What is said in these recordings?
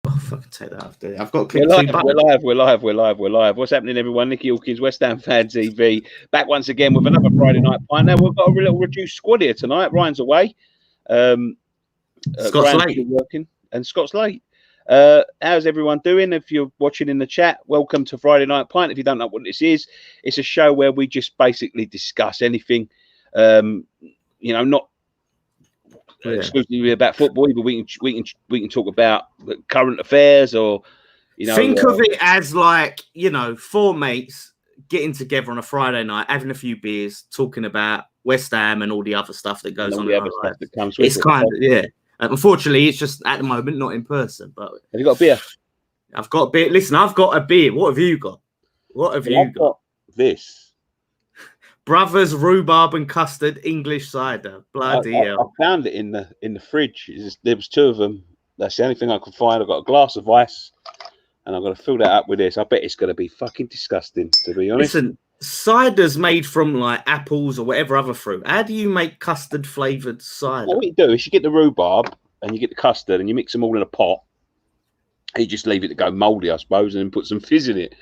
Oh, fucking take that off there. I've got to We're click live. We're live. What's happening, everyone? Nicky Hawkins, West Ham Fan TV, back once again with another Friday night pint. Now we've got a little reduced squad here tonight. Ryan's away. Scott's late. Working, and Scott's late. How's everyone doing? If you're watching in the chat, welcome to Friday Night Pint. If you don't know what this is, it's a show where we just basically discuss anything, not exclusively about football, but we can talk about current affairs, or think of it as like four mates getting together on a Friday night, having a few beers, talking about West Ham and all the other stuff that goes on. The other stuff that comes with it's kind of unfortunately, it's just at the moment not in person. But have you got a beer? I've got a beer. Listen, I've got a beer. What have you got? I've got this. Brothers rhubarb and custard English cider. Bloody hell! I found it in the fridge. There was two of them. That's the only thing I could find. I've got a glass of ice, and I'm going to fill that up with this. I bet it's going to be fucking disgusting, to be honest. Listen, cider's made from like apples or whatever other fruit. How do you make custard flavoured cider? What you do is you get the rhubarb and you get the custard and you mix them all in a pot. And you just leave it to go mouldy, I suppose, and then put some fizz in it.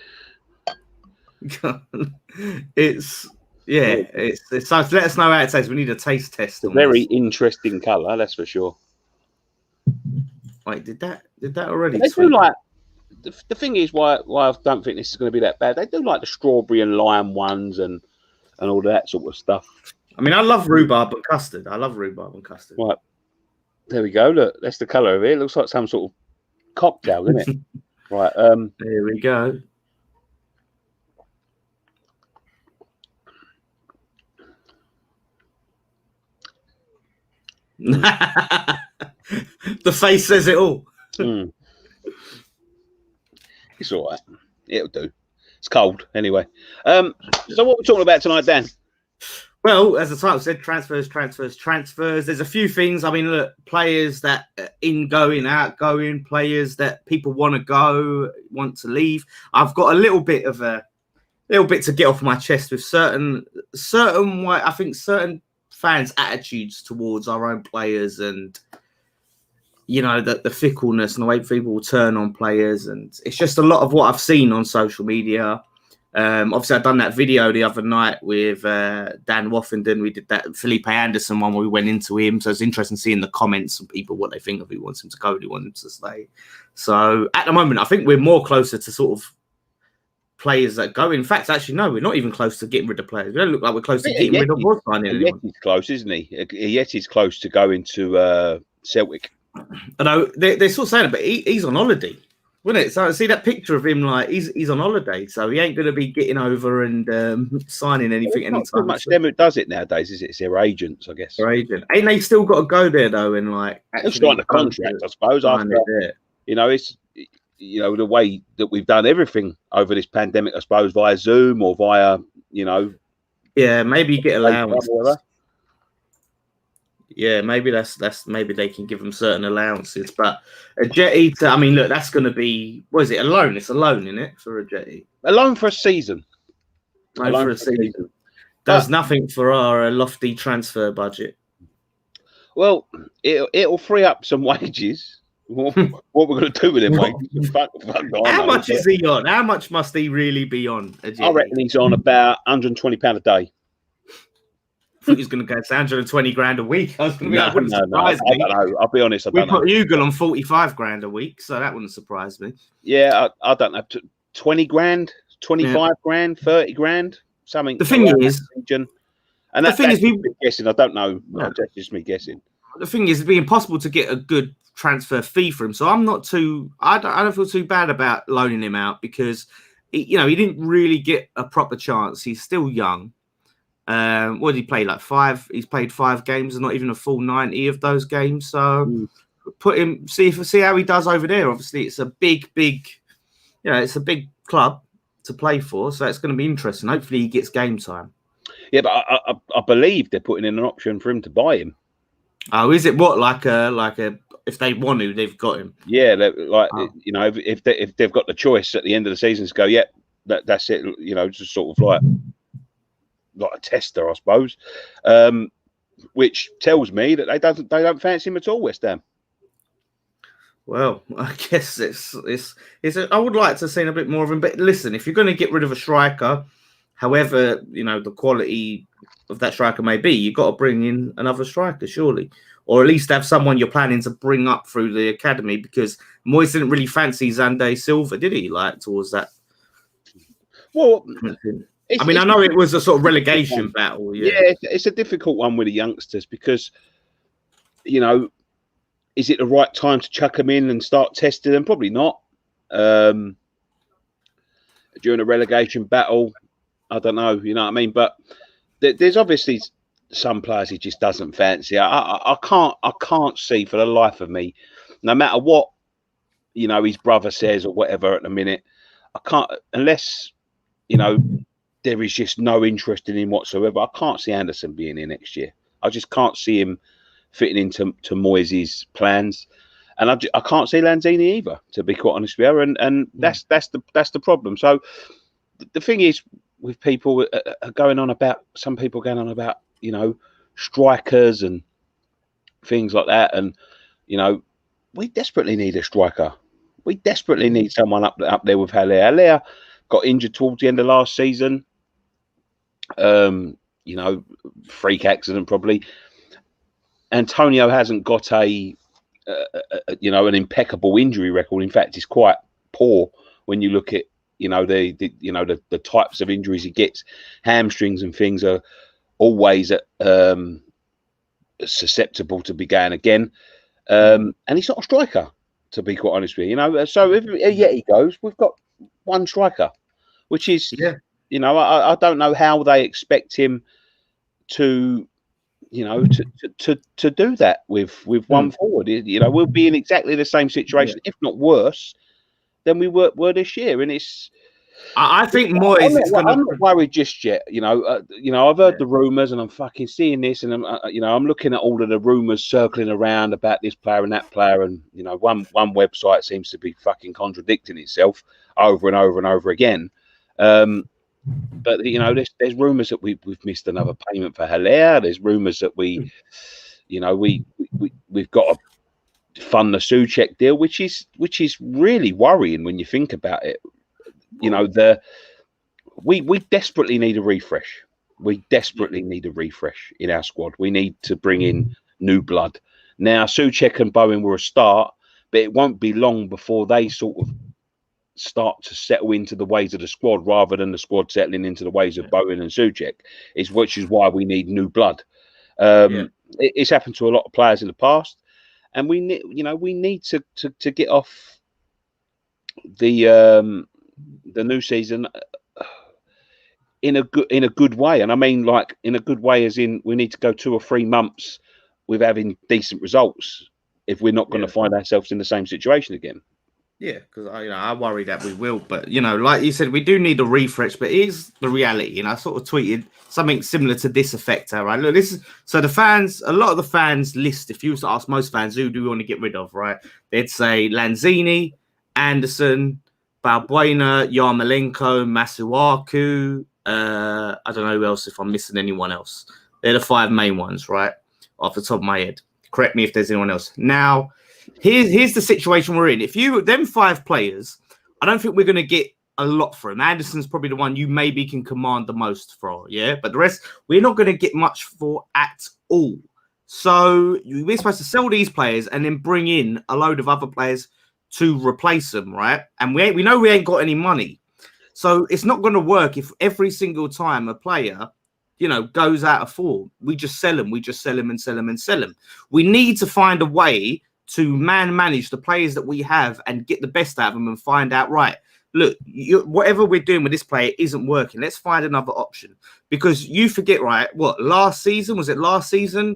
It's so let us know how it tastes. We need a taste test. It's a very interesting colour, that's for sure. Wait, did that already? They do like the thing is why I don't think this is going to be that bad. They do like the strawberry and lime ones and all that sort of stuff. I mean, I love rhubarb and custard. Right, there we go. Look, that's the colour of it. It looks like some sort of cocktail, doesn't it? Right. There we go. The face says it all. It's all right. It'll do. It's cold anyway. So what we're talking about tonight, Dan? Well, as the title said, transfers. There's a few things. I mean, look, players that are ingoing, outgoing, players that people want to go, want to leave. I've got a little bit to get off my chest with certain I think certain fans' attitudes towards our own players, and the fickleness and the way people will turn on players, and it's just a lot of what I've seen on social media. Obviously, I've done that video the other night with Dan Woffenden. We did that Felipe Anderson one where we went into him, so it's interesting seeing the comments from people, what they think of who wants him to go, who wants him to stay. So at the moment, I think we're more closer to sort of players that go. In fact, actually, no, we're not even close to getting rid of players. We don't look like we're close to getting rid of what's signing anyone. Yeti's close, isn't he? Yeti's close to going to Celtic. I know they're sort of saying it, but he's on holiday, wouldn't it? So I see that picture of him, like he's on holiday, so he ain't going to be getting over and signing anything anytime. Not much them who does it nowadays, is it? It's their agents, I guess. Their agent, ain't they still got to go there though, and like actually sign the contract, I suppose. After it's the way that we've done everything over this pandemic, I suppose, via Zoom or via maybe you get allowance. Yeah, maybe that's maybe they can give them certain allowances. But a Jet Eater, I mean, look, that's going to be, what is it, a loan? It's a loan, isn't it, for a Jet Eater? A loan for a season. For a season. Does nothing for our lofty transfer budget. Well, it'll free up some wages. What we're going to do with him, wages? How much is he on? How much must he really be on? I reckon he's on about £120 a day. I think he's going to go to 120 grand a week. I was going to be like, wouldn't surprise me. I don't know. I'll be honest. I don't know. We put Hugo on 45 grand a week, so that wouldn't surprise me. Yeah, I don't know. 20 grand, 25 grand, 30 grand, something. The thing is, and that's me guessing. I don't know. No. That's just me guessing. The thing is, it'd be impossible to get a good transfer fee for him. So I'm not too. I don't feel too bad about loaning him out because he didn't really get a proper chance. He's still young. What did he play? Like 5? He's played 5 games and not even a full 90 of those games. So put him, see how he does over there. Obviously, it's a big, it's a big club to play for. So it's going to be interesting. Hopefully, he gets game time. Yeah, but I believe they're putting in an option for him to buy him. Oh, is it what like a if they want to, they've got him. Yeah, if they've got the choice at the end of the season to go, that's it. Just sort of like a tester, I suppose, which tells me that they don't fancy him at all, West Ham. Well, I guess I would like to see a bit more of him. But listen, if you're going to get rid of a striker, however, the quality of that striker may be, you've got to bring in another striker, surely. Or at least have someone you're planning to bring up through the academy, because Moyes didn't really fancy Xande Silva, did he? Like, towards that. Well, I mean, I know it was a sort of relegation battle. Yeah, it's a difficult one with the youngsters because, is it the right time to chuck them in and start testing them? Probably not. During a relegation battle, I don't know. You know what I mean? But there's obviously some players he just doesn't fancy. I can't see for the life of me, no matter what his brother says or whatever at the minute. I can't, unless there is just no interest in him whatsoever. I can't see Anderson being here next year. I just can't see him fitting into Moyes' plans, and I can't see Lanzini either, to be quite honest with you. And that's the problem. So the thing is, with people going on about, some people going on about strikers and things like that, and we desperately need a striker. We desperately need someone up there with Haller. Haller got injured towards the end of last season. Freak accident probably. Antonio hasn't got an impeccable injury record. In fact, it's quite poor when you look at the types of injuries he gets. Hamstrings and things are always susceptible to be going again. And he's not a striker, to be quite honest with you. So if he goes, we've got one striker, which is I don't know how they expect him to to do that with one forward. We'll be in exactly the same situation, if not worse, than we were this year. And I think Moyes is I'm not worried just yet. I've heard the rumours, and I'm fucking seeing this, and I'm looking at all of the rumours circling around about this player and that player, and one website seems to be fucking contradicting itself over and over and over again. But there's rumours that we've missed another payment for Haller. There's rumours that we've got to fund the Souček deal, which is really worrying when you think about it. We desperately need a refresh. We desperately need a refresh in our squad. We need to bring in new blood. Now, Souček and Bowen were a start, but it won't be long before they sort of start to settle into the ways of the squad, rather than the squad settling into the ways of Bowen and Souček, which is why we need new blood. It's happened to a lot of players in the past, and we need to get off the new season in a good way. And I mean, like, in a good way as in we need to go 2 or 3 months with having decent results if we're not going to find ourselves in the same situation again. Yeah, because I worry that we will, but like you said, we do need a refresh. But here's the reality, and I sort of tweeted something similar to this effect. All right, look, so the fans, a lot of the fans list. If you was to ask most fans, who do we want to get rid of, right? They'd say Lanzini, Anderson, Balbuena, Yarmolenko, Masuaku. I don't know who else. If I'm missing anyone else, they're the 5 main ones, right? Off the top of my head. Correct me if there's anyone else. Now, here's the situation we're in. If them 5 players, I don't think we're going to get a lot for him. Anderson's probably the one you maybe can command the most for, yeah? But the rest, we're not going to get much for at all. So we're supposed to sell these players and then bring in a load of other players to replace them, right? And we know we ain't got any money. So it's not going to work if every single time a player goes out of form, we just sell them. We just sell them and sell them and sell them. We need to find a way to manage the players that we have and get the best out of them and find out, right, look, whatever we're doing with this player isn't working. Let's find another option. Because you forget, right, last season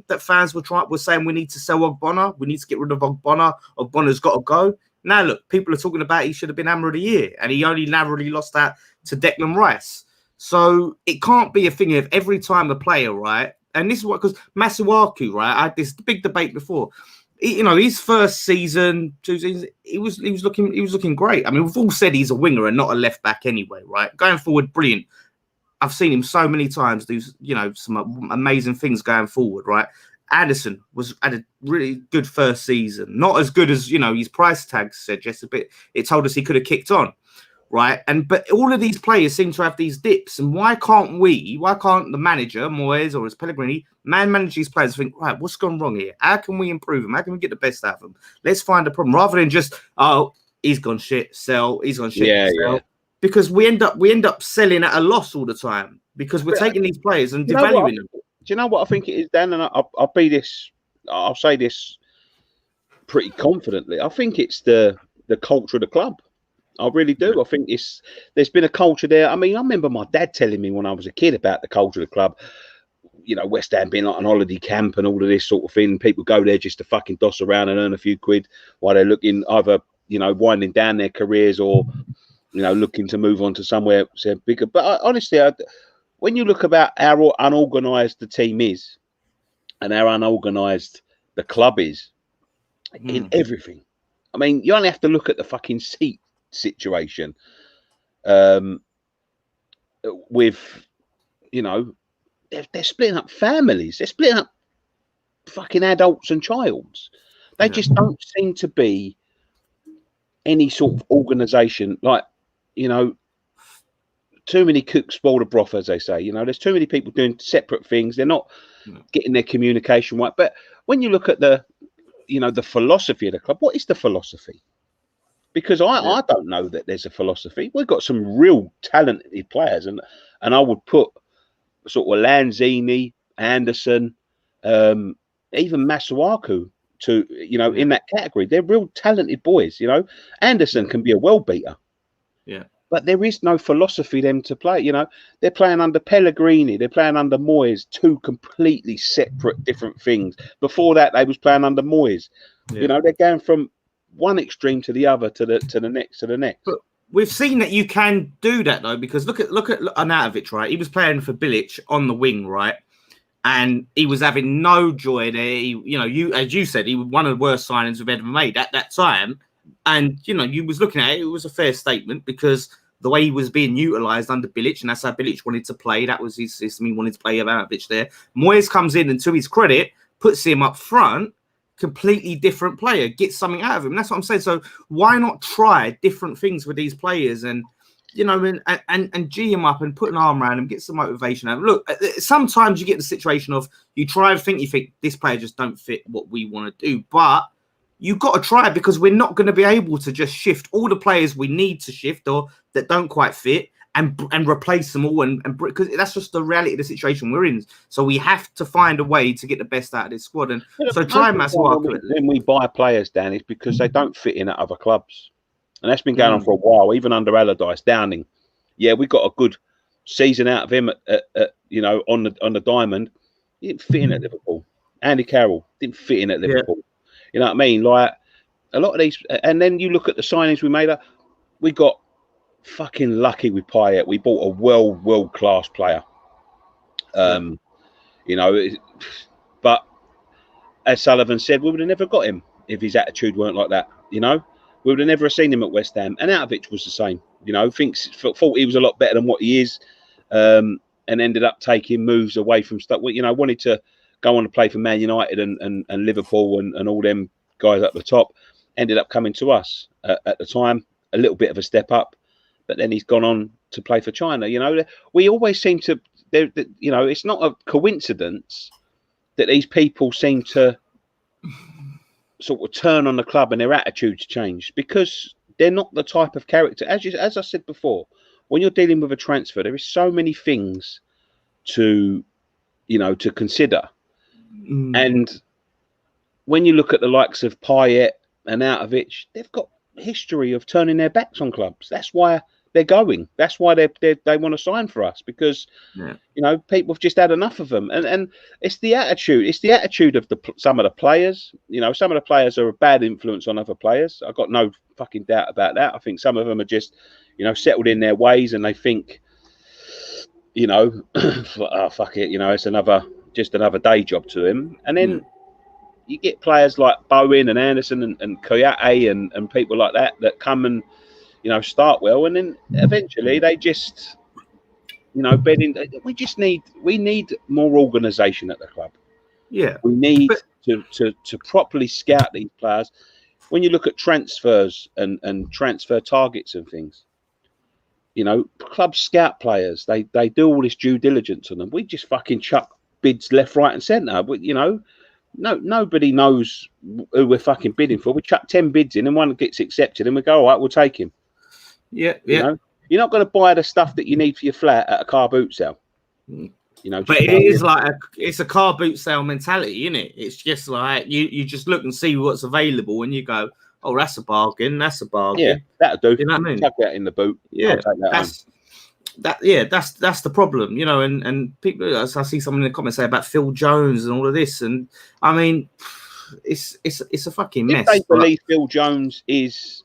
that fans were saying we need to sell Ogbonna. We need to get rid of Ogbonna. Ogbonna's got to go. Now, look, people are talking about he should have been Hammer of the Year, and he only narrowly lost that to Declan Rice. So it can't be a thing of every time a player, right? And this is because Masuaku, right? I had this big debate before. His first season, 2 seasons, he was looking great. I mean, we've all said he's a winger and not a left back anyway, right? Going forward, brilliant. I've seen him so many times do, some amazing things going forward, right? Anderson had a really good first season, not as good as his price tag suggests. It told us he could have kicked on, right? But all of these players seem to have these dips, and why can't the manager Moyes or as Pellegrini manage these players? Think, right, what's gone wrong here? How can we improve them? How can we get the best out of them? Let's find a problem rather than just he's gone shit, sell. He's gone shit, sell. Yeah. Because we end up selling at a loss all the time because we're taking these players and devaluing them. Do you know what I think it is, Dan? And I'll say this pretty confidently. I think it's the culture of the club. I really do. I think there's been a culture there. I mean, I remember my dad telling me when I was a kid about the culture of the club. West Ham being like an holiday camp and all of this sort of thing. People go there just to fucking doss around and earn a few quid while they're looking either, winding down their careers or, looking to move on to somewhere bigger. But honestly, when you look about how unorganised the team is and how unorganised the club is in everything. I mean, you only have to look at the fucking seat situation with, they're splitting up families. They're splitting up fucking adults and childs. They just don't seem to be any sort of organisation. Like, too many cooks spoil the broth, as they say. There's too many people doing separate things. They're not getting their communication right. But when you look at the philosophy of the club, what is the philosophy? Because I don't know that there's a philosophy. We've got some real talented players, and I would put sort of Lanzini, Anderson, even Masuaku in that category. They're real talented boys. Anderson can be a well beater. Yeah. But there is no philosophy them to play. They're playing under Pellegrini. They're playing under Moyes. Two completely separate, different things. Before that, they was playing under Moyes. Yeah. They're going from one extreme to the other, to the next. But we've seen that you can do that though, because look at Arnautovic, right? He was playing for Bilic on the wing, right? And he was having no joy there. As you said, he was one of the worst signings we've ever made at that time. And you was looking at it, it was a fair statement because the way he was being utilised under Bilic, and that's how Bilic wanted to play. That was his system. He wanted to play Arnautovic there. Moyes comes in and, to his credit, puts him up front. Completely different player, gets something out of him. That's what I'm saying. So why not try different things with these players and and G him up and put an arm around him, get some motivation out of him. Look, sometimes you get the situation of you try and you think this player just don't fit what we want to do, but you've got to try it because we're not going to be able to just shift all the players we need to shift or that don't quite fit and replace them all and because that's just the reality of the situation we're in. So we have to find a way to get the best out of this squad. And so try and when we buy players, Dan, is because they don't fit in at other clubs. And that's been going on for a while, even under Allardyce. Downing. Yeah, we got a good season out of him at on the diamond. He didn't fit in at Liverpool. Andy Carroll didn't fit in at Liverpool. Yeah. You know what I mean? Like a lot of these, and then you look at the signings we made up. We got fucking lucky with Pint. We bought a world class player. But as Sullivan said, we would have never got him if his attitude weren't like that. We would have never seen him at West Ham. And Arnautovic was the same. Thought he was a lot better than what he is, and ended up taking moves away from stuff. Wanted to go on to play for Man United and Liverpool and all them guys up the top. Ended up coming to us at the time, a little bit of a step up, but then he's gone on to play for China. We always seem to, it's not a coincidence that these people seem to sort of turn on the club and their attitudes change because they're not the type of character. As I said before, when you're dealing with a transfer, there is so many things to consider. And when you look at the likes of Payet and Arnautovic, they've got history of turning their backs on clubs. That's why they're going. That's why they want to sign for us because people have just had enough of them. And it's the attitude. It's the attitude of some of the players. Some of the players are a bad influence on other players. I've got no fucking doubt about that. I think some of them are just settled in their ways and they think oh, fuck it. It's just another day job to him. And then you get players like Bowen and Anderson and Koyate and people like that come and start well, and then eventually they just bed in. We need more organisation at the club. Yeah, we need to properly scout these players. When you look at transfers and transfer targets and things, you know, clubs scout players. They do all this due diligence on them. We just fucking chuck bids left, right, and centre. But you know, nobody knows who we're fucking bidding for. We chuck 10 bids in, and one gets accepted, and we go, all right, we'll take him. Yeah, You know, you're not going to buy the stuff that you need for your flat at a car boot sale. You know, but it is like it's a car boot sale mentality, isn't it? It's just like you just look and see what's available, and you go, oh, that's a bargain. That's a bargain. Yeah, that'll do. You know what I mean? Chuck that in the boot. Yeah, that's the problem, you know. And people, as I see someone in the comments say about Phil Jones and all of this, and I mean, it's a fucking mess. If they believe Phil Jones is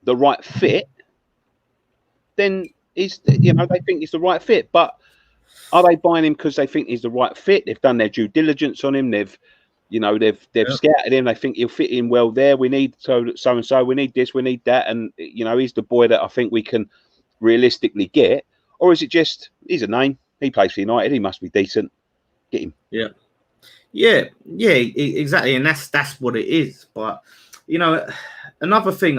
the right fit, then they think he's the right fit. But are they buying him because they think he's the right fit? They've done their due diligence on him. They've scouted him. They think he'll fit in well there. We need so and so. We need this. We need that. And you know, he's the boy that I think we can realistically get. Or is it just he's a name? He plays for United. He must be decent. Get him. Yeah, exactly. And that's what it is. But you know, another thing,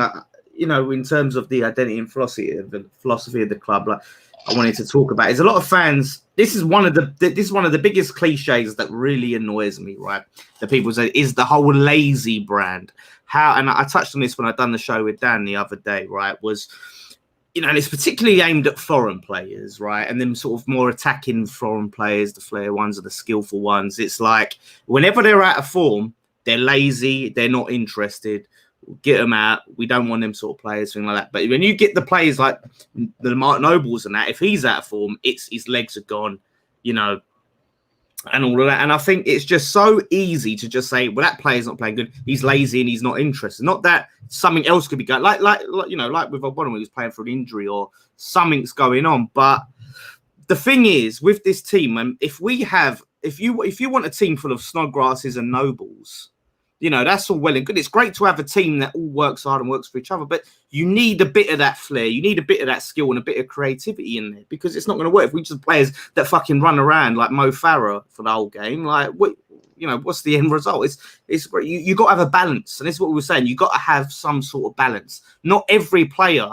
you know, in terms of the identity and philosophy of the club, like I wanted to talk about is a lot of fans. This is one of the biggest cliches that really annoys me, right? That people say is the whole lazy brand. And I touched on this when I done the show with Dan the other day, right? Was, you know, and it's particularly aimed at foreign players, right? And them sort of more attacking foreign players, the flair ones or the skillful ones. It's like whenever they're out of form, they're lazy, they're not interested. Get them out. We don't want them sort of players, thing like that. But when you get the players like the Mark Nobles and that, if he's out of form, it's his legs are gone, you know, and all of that. And I think it's just so easy to just say, well, that player's not playing good. He's lazy and he's not interested. Not that something else could be going, like you know, like with O'Bonnell, he was playing for an injury or something's going on. But the thing is, with this team, and if you want a team full of Snodgrasses and Nobles, you know, that's all well and good. It's great to have a team that all works hard and works for each other, but you need a bit of that flair. You need a bit of that skill and a bit of creativity in there because it's not going to work if we just players that fucking run around like Mo Farah for the whole game. Like, what, you know, what's the end result? It's great. You got to have a balance, and this is what we were saying. You got to have some sort of balance. Not every player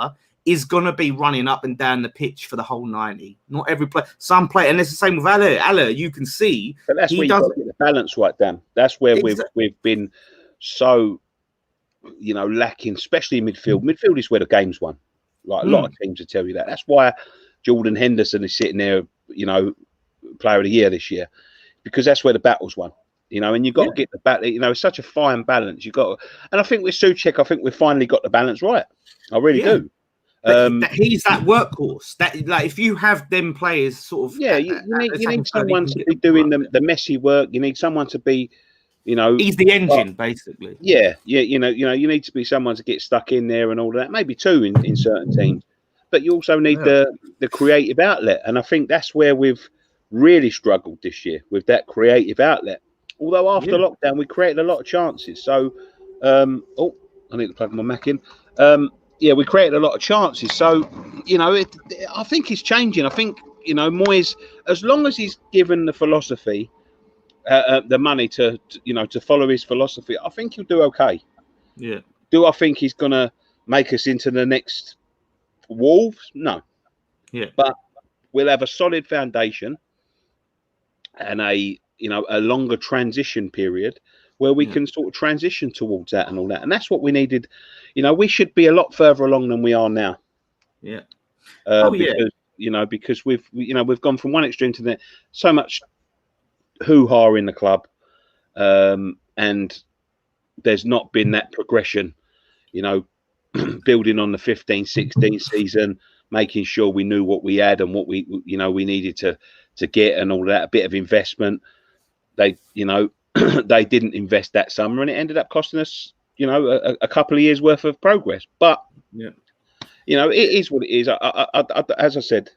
is going to be running up and down the pitch for the whole 90. Not every player. Some play, and it's the same with Allah, you can see. But that's where you got to get the balance right, Dan. That's where we've been so, you know, lacking, especially in midfield. Midfield is where the game's won. Like a lot of teams will tell you that. That's why Jordan Henderson is sitting there, you know, player of the year this year, because that's where the battle's won. You know, and you've got to get the battle. You know, it's such a fine balance. You've got to, and I think with Souček, I think we've finally got the balance right. I really do. He's that workhorse. That, like, if you have them players, sort of, you need someone to be doing the messy work. You need someone to be, you know, he's the engine, basically. Yeah. You know, you need to be someone to get stuck in there and all that. Maybe two in certain teams, but you also need the creative outlet. And I think that's where we've really struggled this year with that creative outlet. Although after lockdown, we created a lot of chances. So, I need to plug my Mac in. We created a lot of chances. So, you know, I think it's changing. I think, you know, Moyes, as long as he's given the philosophy, the money to follow his philosophy, I think he'll do okay. Yeah. Do I think he's going to make us into the next Wolves? No. Yeah. But we'll have a solid foundation and a longer transition period where we can sort of transition towards that and all that. And that's what we needed. You know, we should be a lot further along than we are now. Yeah. Because we've gone from one extreme to the so much hoo-ha in the club. And there's not been that progression, you know, building on the 15-16 season, making sure we knew what we had and what we needed to get and all that, a bit of investment. They didn't invest that summer, and it ended up costing us, you know, a couple of years worth of progress. But you know, it is what it is. As I said,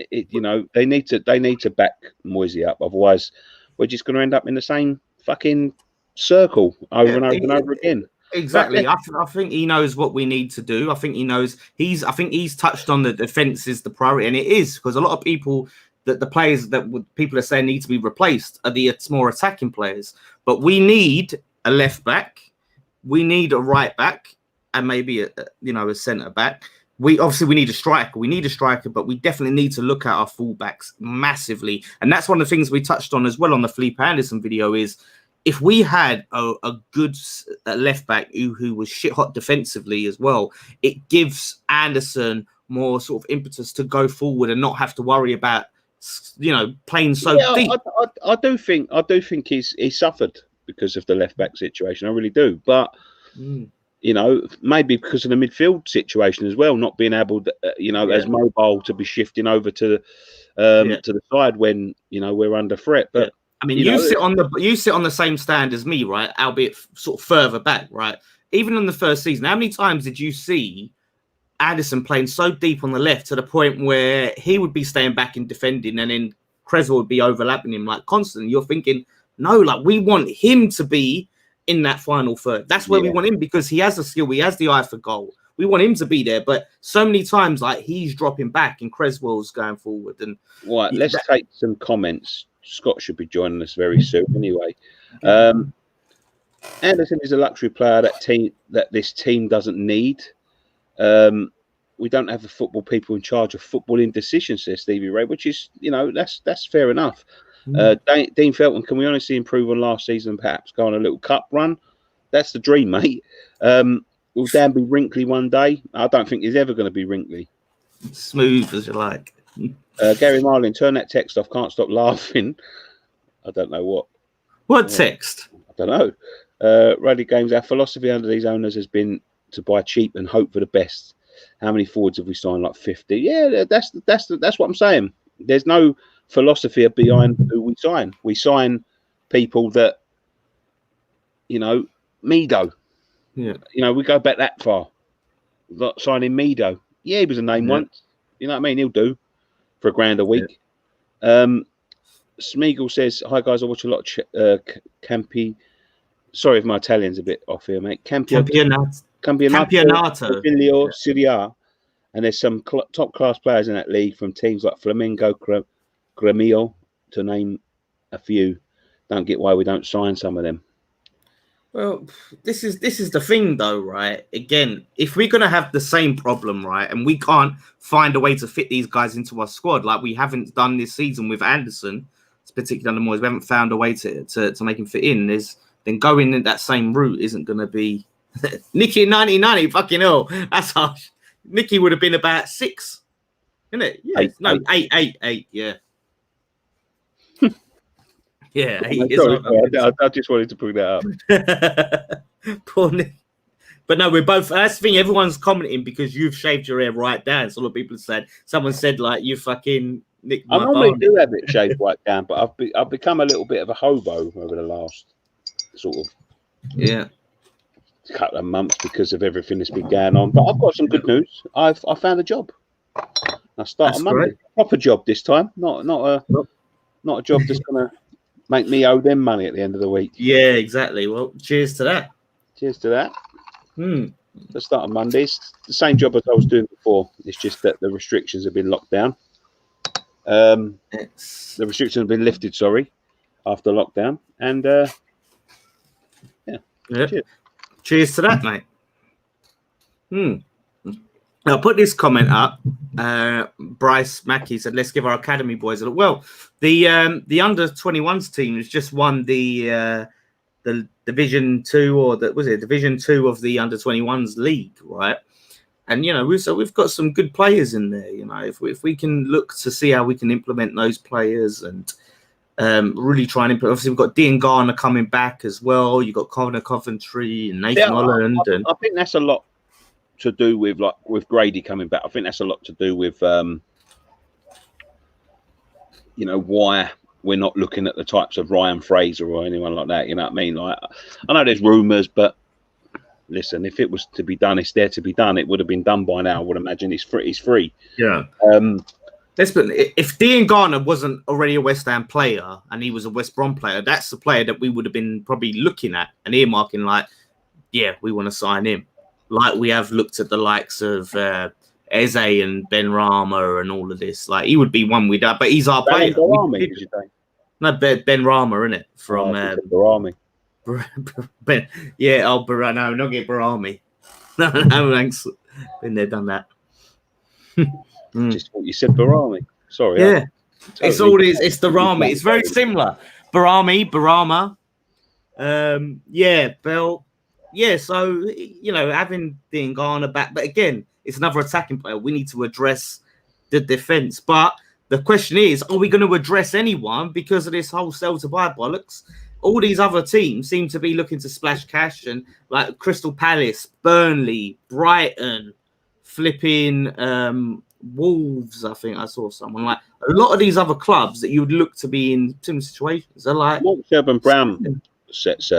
you know, they need to back Moyes up. Otherwise, we're just going to end up in the same fucking circle over and over and over again. Exactly. I think he knows what we need to do. I think he knows. I think he's touched on the defense is the priority, and it is, because a lot of people that the players that people are saying need to be replaced are the more attacking players. But we need a left back, we need a right back, and maybe a centre back. We need a striker. We need a striker, but we definitely need to look at our fullbacks massively. And that's one of the things we touched on as well on the Felipe Anderson video is if we had a good left back who was shit hot defensively as well, it gives Anderson more sort of impetus to go forward and not have to worry about, playing so deep. I do think he's suffered because of the left back situation. I really do. But maybe because of the midfield situation as well, not being able to, as mobile to be shifting over to the side when we're under threat. But I mean, you sit on the same stand as me, right? Albeit sort of further back, right? Even in the first season, how many times did you see Addison playing so deep on the left to the point where he would be staying back and defending, and then Creswell would be overlapping him like constantly? You're thinking, no, like we want him to be in that final third. That's where we want him because he has the skill, he has the eye for goal. We want him to be there, but so many times like he's dropping back and Creswell's going forward. And let's take some comments. Scott should be joining us very soon anyway. Anderson is a luxury player that this team doesn't need. We don't have the football people in charge of footballing decisions, says Stevie Ray, which is, that's fair enough. Dean Felton, can we honestly improve on last season? Perhaps go on a little cup run. That's the dream, mate. Will Dan be wrinkly one day? I don't think he's ever going to be wrinkly. Smooth as you like. Gary Marlin, turn that text off. Can't stop laughing. I don't know what. What text? I don't know. Ruddy Games, our philosophy under these owners has been to buy cheap and hope for the best. How many forwards have we signed? Like 50. Yeah, that's what I'm saying. There's no philosophy behind who we sign. We sign people that, Mido. Yeah. We go back that far. Like signing Mido. Yeah, he was a name once. You know what I mean? He'll do for £1,000 a week. Yeah. Smeagol says, "Hi guys, I watch a lot of Campi. Sorry if my Italian's a bit off here, mate. Campionato Serie A, and there's some top class players in that league from teams like Flamengo, Gremio, to name a few. Don't get why we don't sign some of them." Well, this is the thing, though, right? Again, if we're gonna have the same problem, right, and we can't find a way to fit these guys into our squad, like we haven't done this season with Anderson, particularly under Moyes, we haven't found a way to make him fit in. Then going in that same route isn't gonna be. Nicky in 1990, fucking hell, that's harsh. Nicky would have been about 6, isn't it? Yeah, eight. Yeah. Yeah, I just wanted to bring that up. Poor Nick. But no, we're both. That's the thing. Everyone's commenting because you've shaved your hair right down. So a lot of people said. Someone said like you fucking Nick. I normally do have it shaved right down, but I've become a little bit of a hobo over the last sort of couple of months because of everything that's been going on. But I've got some good news. I found a job. I start on Monday. Proper job this time. Not a job that's gonna make me owe them money at the end of the week. Yeah, exactly. Well, cheers to that. Cheers to that. Let's start on Monday. It's the same job as I was doing before. It's just that the restrictions have been locked down. The restrictions have been lifted, after lockdown. And cheers to that, mate. I'll put this comment up. Bryce Mackey said, "Let's give our academy boys a look." Well, the under 21s team has just won the Division 2 or Division 2 of the under 21s league, right? And we've got some good players in there. If we can look to see how we can implement those players and really try and implement. Obviously, we've got Dean Garner coming back as well. You've got Connor Coventry and Nathan Holland. I think that's a lot to do with Grady coming back. I think that's a lot to do with why we're not looking at the types of Ryan Fraser or anyone like that. You know what I mean? Like, I know there's rumours, but listen, if it was to be done, it's there to be done. It would have been done by now. I would imagine he's free. Yeah. If Dean Garner wasn't already a West Ham player and he was a West Brom player, that's the player that we would have been probably looking at and earmarking like, yeah, we want to sign him. Like we have looked at the likes of Eze and Ben Rama and all of this. Like he would be one we'd have, but he's our player. Barami, did you say? No, Ben Rama, isn't it? From Barami. Ben, yeah, no, not get Barami. No, thanks. Been there, done that. Just what you said, Barami. Sorry. Yeah, it's the Rami. It's very similar. Barama. Yeah, Bell. Yeah, so having Dingana back, but again, it's another attacking player. We need to address the defense. But the question is, are we going to address anyone because of this whole sell to buy bollocks? All these other teams seem to be looking to splash cash, and like Crystal Palace, Burnley, Brighton, flipping Wolves. I think I saw someone like a lot of these other clubs that you would look to be in similar situations. They're like Mark Sherburn Brown sets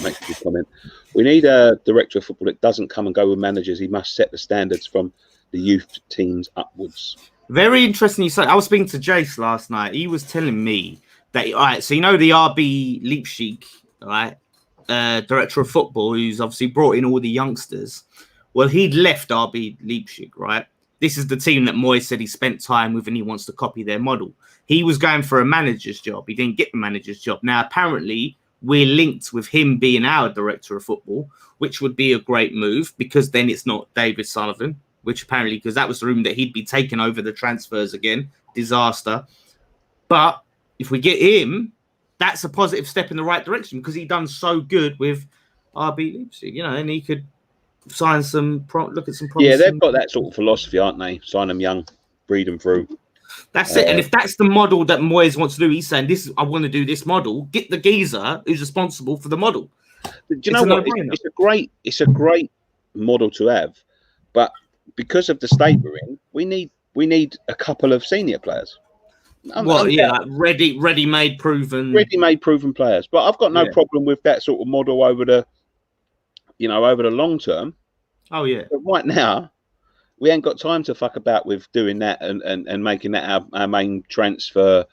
makes a good comment. We need a director of football that doesn't come and go with managers. He must set the standards from the youth teams upwards. Very interesting you say. I was speaking to Jace last night. He was telling me that, all right, so the RB Leipzig, right, director of football, who's obviously brought in all the youngsters. Well, he'd left RB Leipzig, right? This is the team that Moyes said he spent time with and he wants to copy their model. He was going for a manager's job. He didn't get the manager's job. Now, apparently, we're linked with him being our director of football, which would be a great move because then it's not David Sullivan, which apparently, because that was the room that he'd be taking over the transfers again. Disaster. But if we get him, that's a positive step in the right direction because he done so good with RB Leipzig, and he could sign look at some promising. Yeah, they've got that sort of philosophy, aren't they? Sign them young, breed them through. That's it. And if that's the model that Moyes wants to do, he's saying, I want to do this model. Get the geezer who's responsible for the model. Do you know what? It's a great model to have, but because of the state we're in, we need a couple of senior players. Like ready-made proven players. But I've got no problem with that sort of model over the long term. Oh yeah. But right now, we ain't got time to fuck about with doing that and making that our main transfer,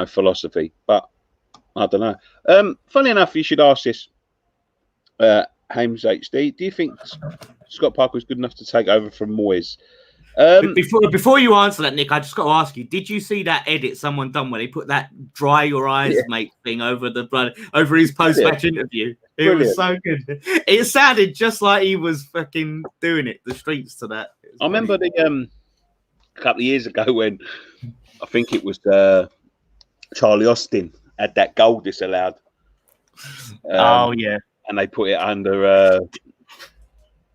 philosophy. But I don't know. Funny enough, you should ask this, Hames HD. Do you think Scott Parker was good enough to take over from Moyes? Before you answer that, Nick, I just got to ask you: did you see that edit someone done where they put that "dry your eyes, mate" thing over his post-match interview? It was so good. It sounded just like he was fucking doing it the streets to that. I remember a couple of years ago when I think it was Charlie Austin had that goal disallowed. And they put it under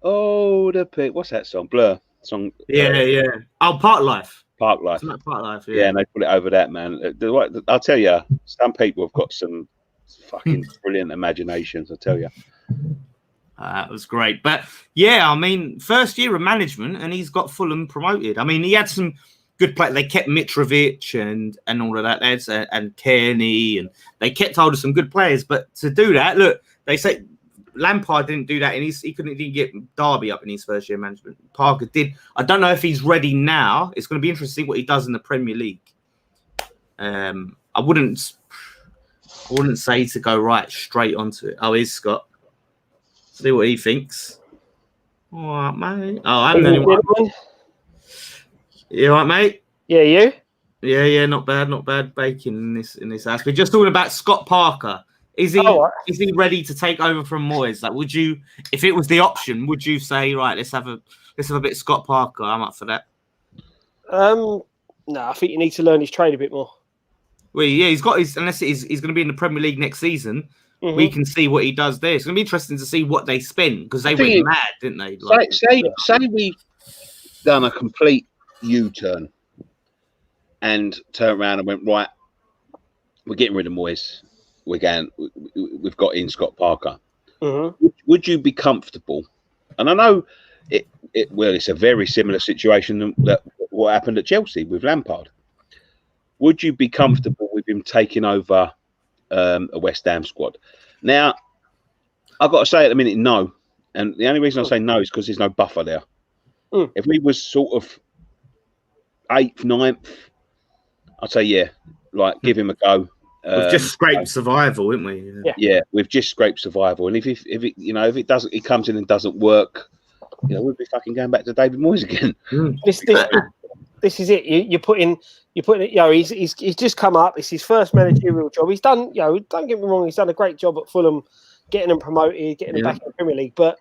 what's that song? Blur song. Yeah. Oh, Park Life. Park Life. Yeah, and they put it over that, man. I'll tell you, some people have got some fucking brilliant imaginations, I tell you. That was great. But yeah, I mean, first year of management and he's got Fulham promoted. I mean, he had some good play. They kept Mitrovic and all of that, and Kearney, and they kept hold of some good players. But to do that, look, they say Lampard didn't do that, and he couldn't even get Derby up in his first year of management. Parker did. I don't know if he's ready now. It's going to be interesting what he does in the Premier League. I wouldn't say to go right straight onto it. Oh, here's Scott. See what he thinks. All right, mate. Oh, I haven't anyone. You all right, mate? Yeah, you? Yeah, not bad. Baking in this house. We're just talking about Scott Parker. Is he ready to take over from Moyes? Like, would you, if it was the option, would you say, right, let's have a bit of Scott Parker? I'm up for that. No, I think you need to learn his trade a bit more. Well, yeah, he's got his. Unless he's going to be in the Premier League next season, we can see what he does there. It's going to be interesting to see what they spend because they went mad, didn't they? Like, say we've done a complete U-turn and turned around and went, right, we're getting rid of Moyes. We've got in Scott Parker. Would you be comfortable? And I know it's a very similar situation than what happened at Chelsea with Lampard. Would you be comfortable with him taking over a West Ham squad? Now, I've got to say at the minute, no. And the only reason I say no is because there's no buffer there. If we was sort of 8th, 9th, I'd say, yeah, like give him a go. We've just scraped survival, haven't we? Yeah, we've just scraped survival. And if it doesn't, he comes in and doesn't work, we'd be fucking going back to David Moyes again. This is it. You're putting it. He's just come up. It's his first managerial job. He's done. Don't get me wrong. He's done a great job at Fulham, getting them promoted, getting them back in the Premier League. But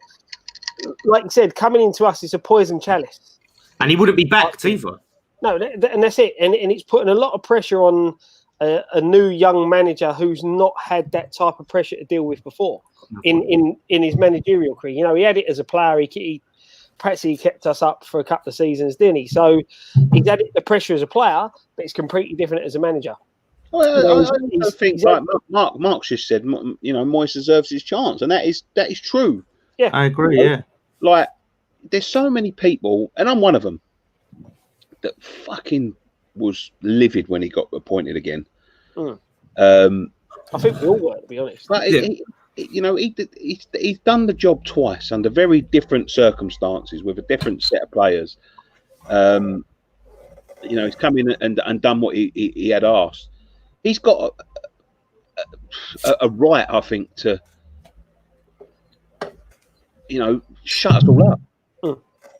like you said, coming into us is a poison chalice. And he wouldn't be backed either. No, and that's it. And it's putting a lot of pressure on a new young manager who's not had that type of pressure to deal with before in his managerial career. He had it as a player. He kept us up for a couple of seasons, didn't he? So he's had the pressure as a player, but it's completely different as a manager. Well, I think like Mark's just said, Moyes deserves his chance, and that is true. Yeah, I agree. Yeah, like there's so many people, and I'm one of them, that fucking was livid when he got appointed again. I think we all were, to be honest. But he's done the job twice under very different circumstances with a different set of players. He's come in and done what he had asked. He's got a right, I think, to shut us all up.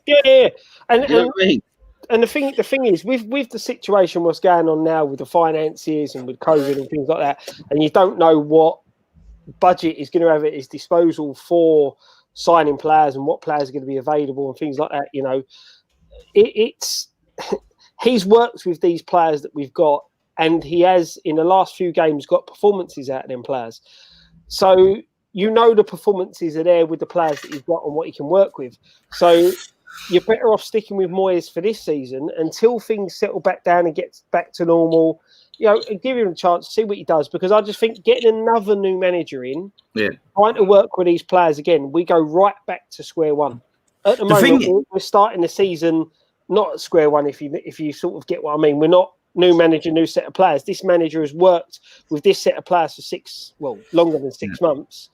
Yeah. And you know what I mean? And the thing is, with the situation what's going on now with the finances and with COVID and things like that, and you don't know what budget is going to have at his disposal for signing players and what players are going to be available and things like that. It's he's worked with these players that we've got, and he has in the last few games got performances out of them players. So the performances are there with the players that you've got and what you can work with. So you're better off sticking with Moyes for this season until things settle back down and get back to normal. And give him a chance to see what he does, because I just think getting another new manager in, trying to work with these players again, we go right back to square one. At the moment, we're starting the season not at square one. If you sort of get what I mean, we're not new manager, new set of players. This manager has worked with this set of players for longer than 6 months,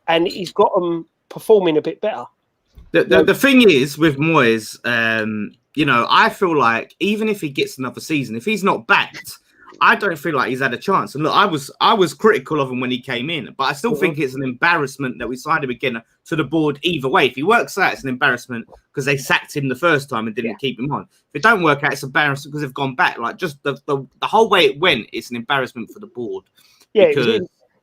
and he's got them performing a bit better. The thing is with Moyes, I feel like even if he gets another season, if he's not backed, I don't feel like he's had a chance. And look, I was critical of him when he came in, but I still think it's an embarrassment that we signed him again to the board either way. If he works out, it's an embarrassment because they sacked him the first time and didn't keep him on. If it don't work out, it's embarrassing because they've gone back. Like just the whole way it went, it's an embarrassment for the board. Yeah,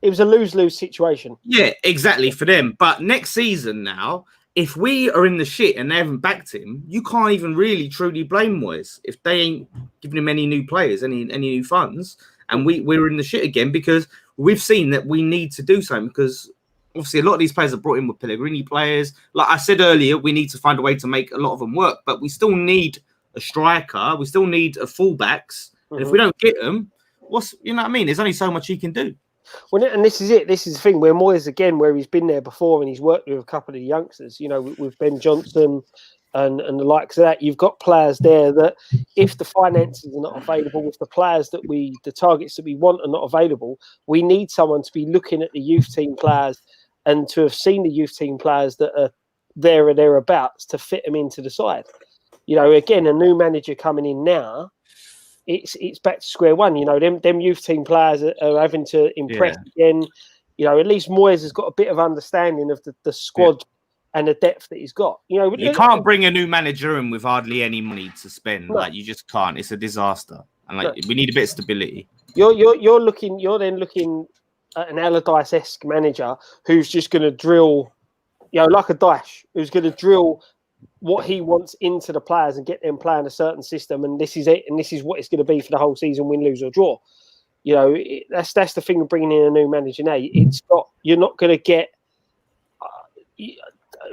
it was a lose-lose situation. Yeah, exactly for them. But next season now, if we are in the shit and they haven't backed him, you can't even really truly blame Moyes if they ain't giving him any new players, any new funds, and we're in the shit again, because we've seen that we need to do something, because obviously a lot of these players are brought in with Pellegrini players. Like I said earlier, we need to find a way to make a lot of them work, but we still need a striker, we still need a fullbacks, and if we don't get them, there's only so much he can do. Well, and this is it. This is the thing where Moyes, again, where he's been there before and he's worked with a couple of the youngsters, with Ben Johnson and the likes of that. You've got players there that if the finances are not available, if the players the targets that we want are not available, we need someone to be looking at the youth team players and to have seen the youth team players that are there or thereabouts to fit them into the side. Again, a new manager coming in now, it's back to square one. Them youth team players are having to impress again. At least Moyes has got a bit of understanding of the squad and the depth that he's got. You can't bring a new manager in with hardly any money to spend. No. Like you just can't. It's a disaster, and we need a bit of stability. You're then looking at an Allardyce-esque manager who's just going to drill, like a Daesh, who's going to drill what he wants into the players and get them playing a certain system, and this is it, and this is what it's going to be for the whole season, win, lose or draw. That's the thing of bringing in a new manager now. You're not going to get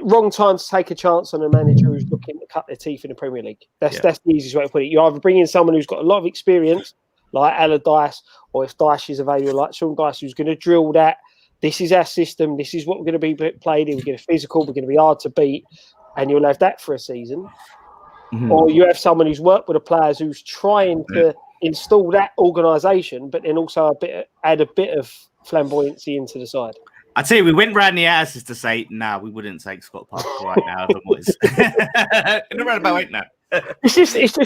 wrong time to take a chance on a manager who's looking to cut their teeth in the Premier League. That's the easiest way to put it. You either bring in someone who's got a lot of experience, like Allardyce, or if Dyche is available, like Sean Dyche, who's going to drill that. This is our system. This is what we're going to be played in. We're going to be physical. We're going to be hard to beat. And you'll have that for a season. Or you have someone who's worked with the players who's trying to install that organisation, but then also add a bit of flamboyancy into the side. I tell you, we went round the houses to say, we wouldn't take Scott Parker right now. In a roundabout way, no. It's just there's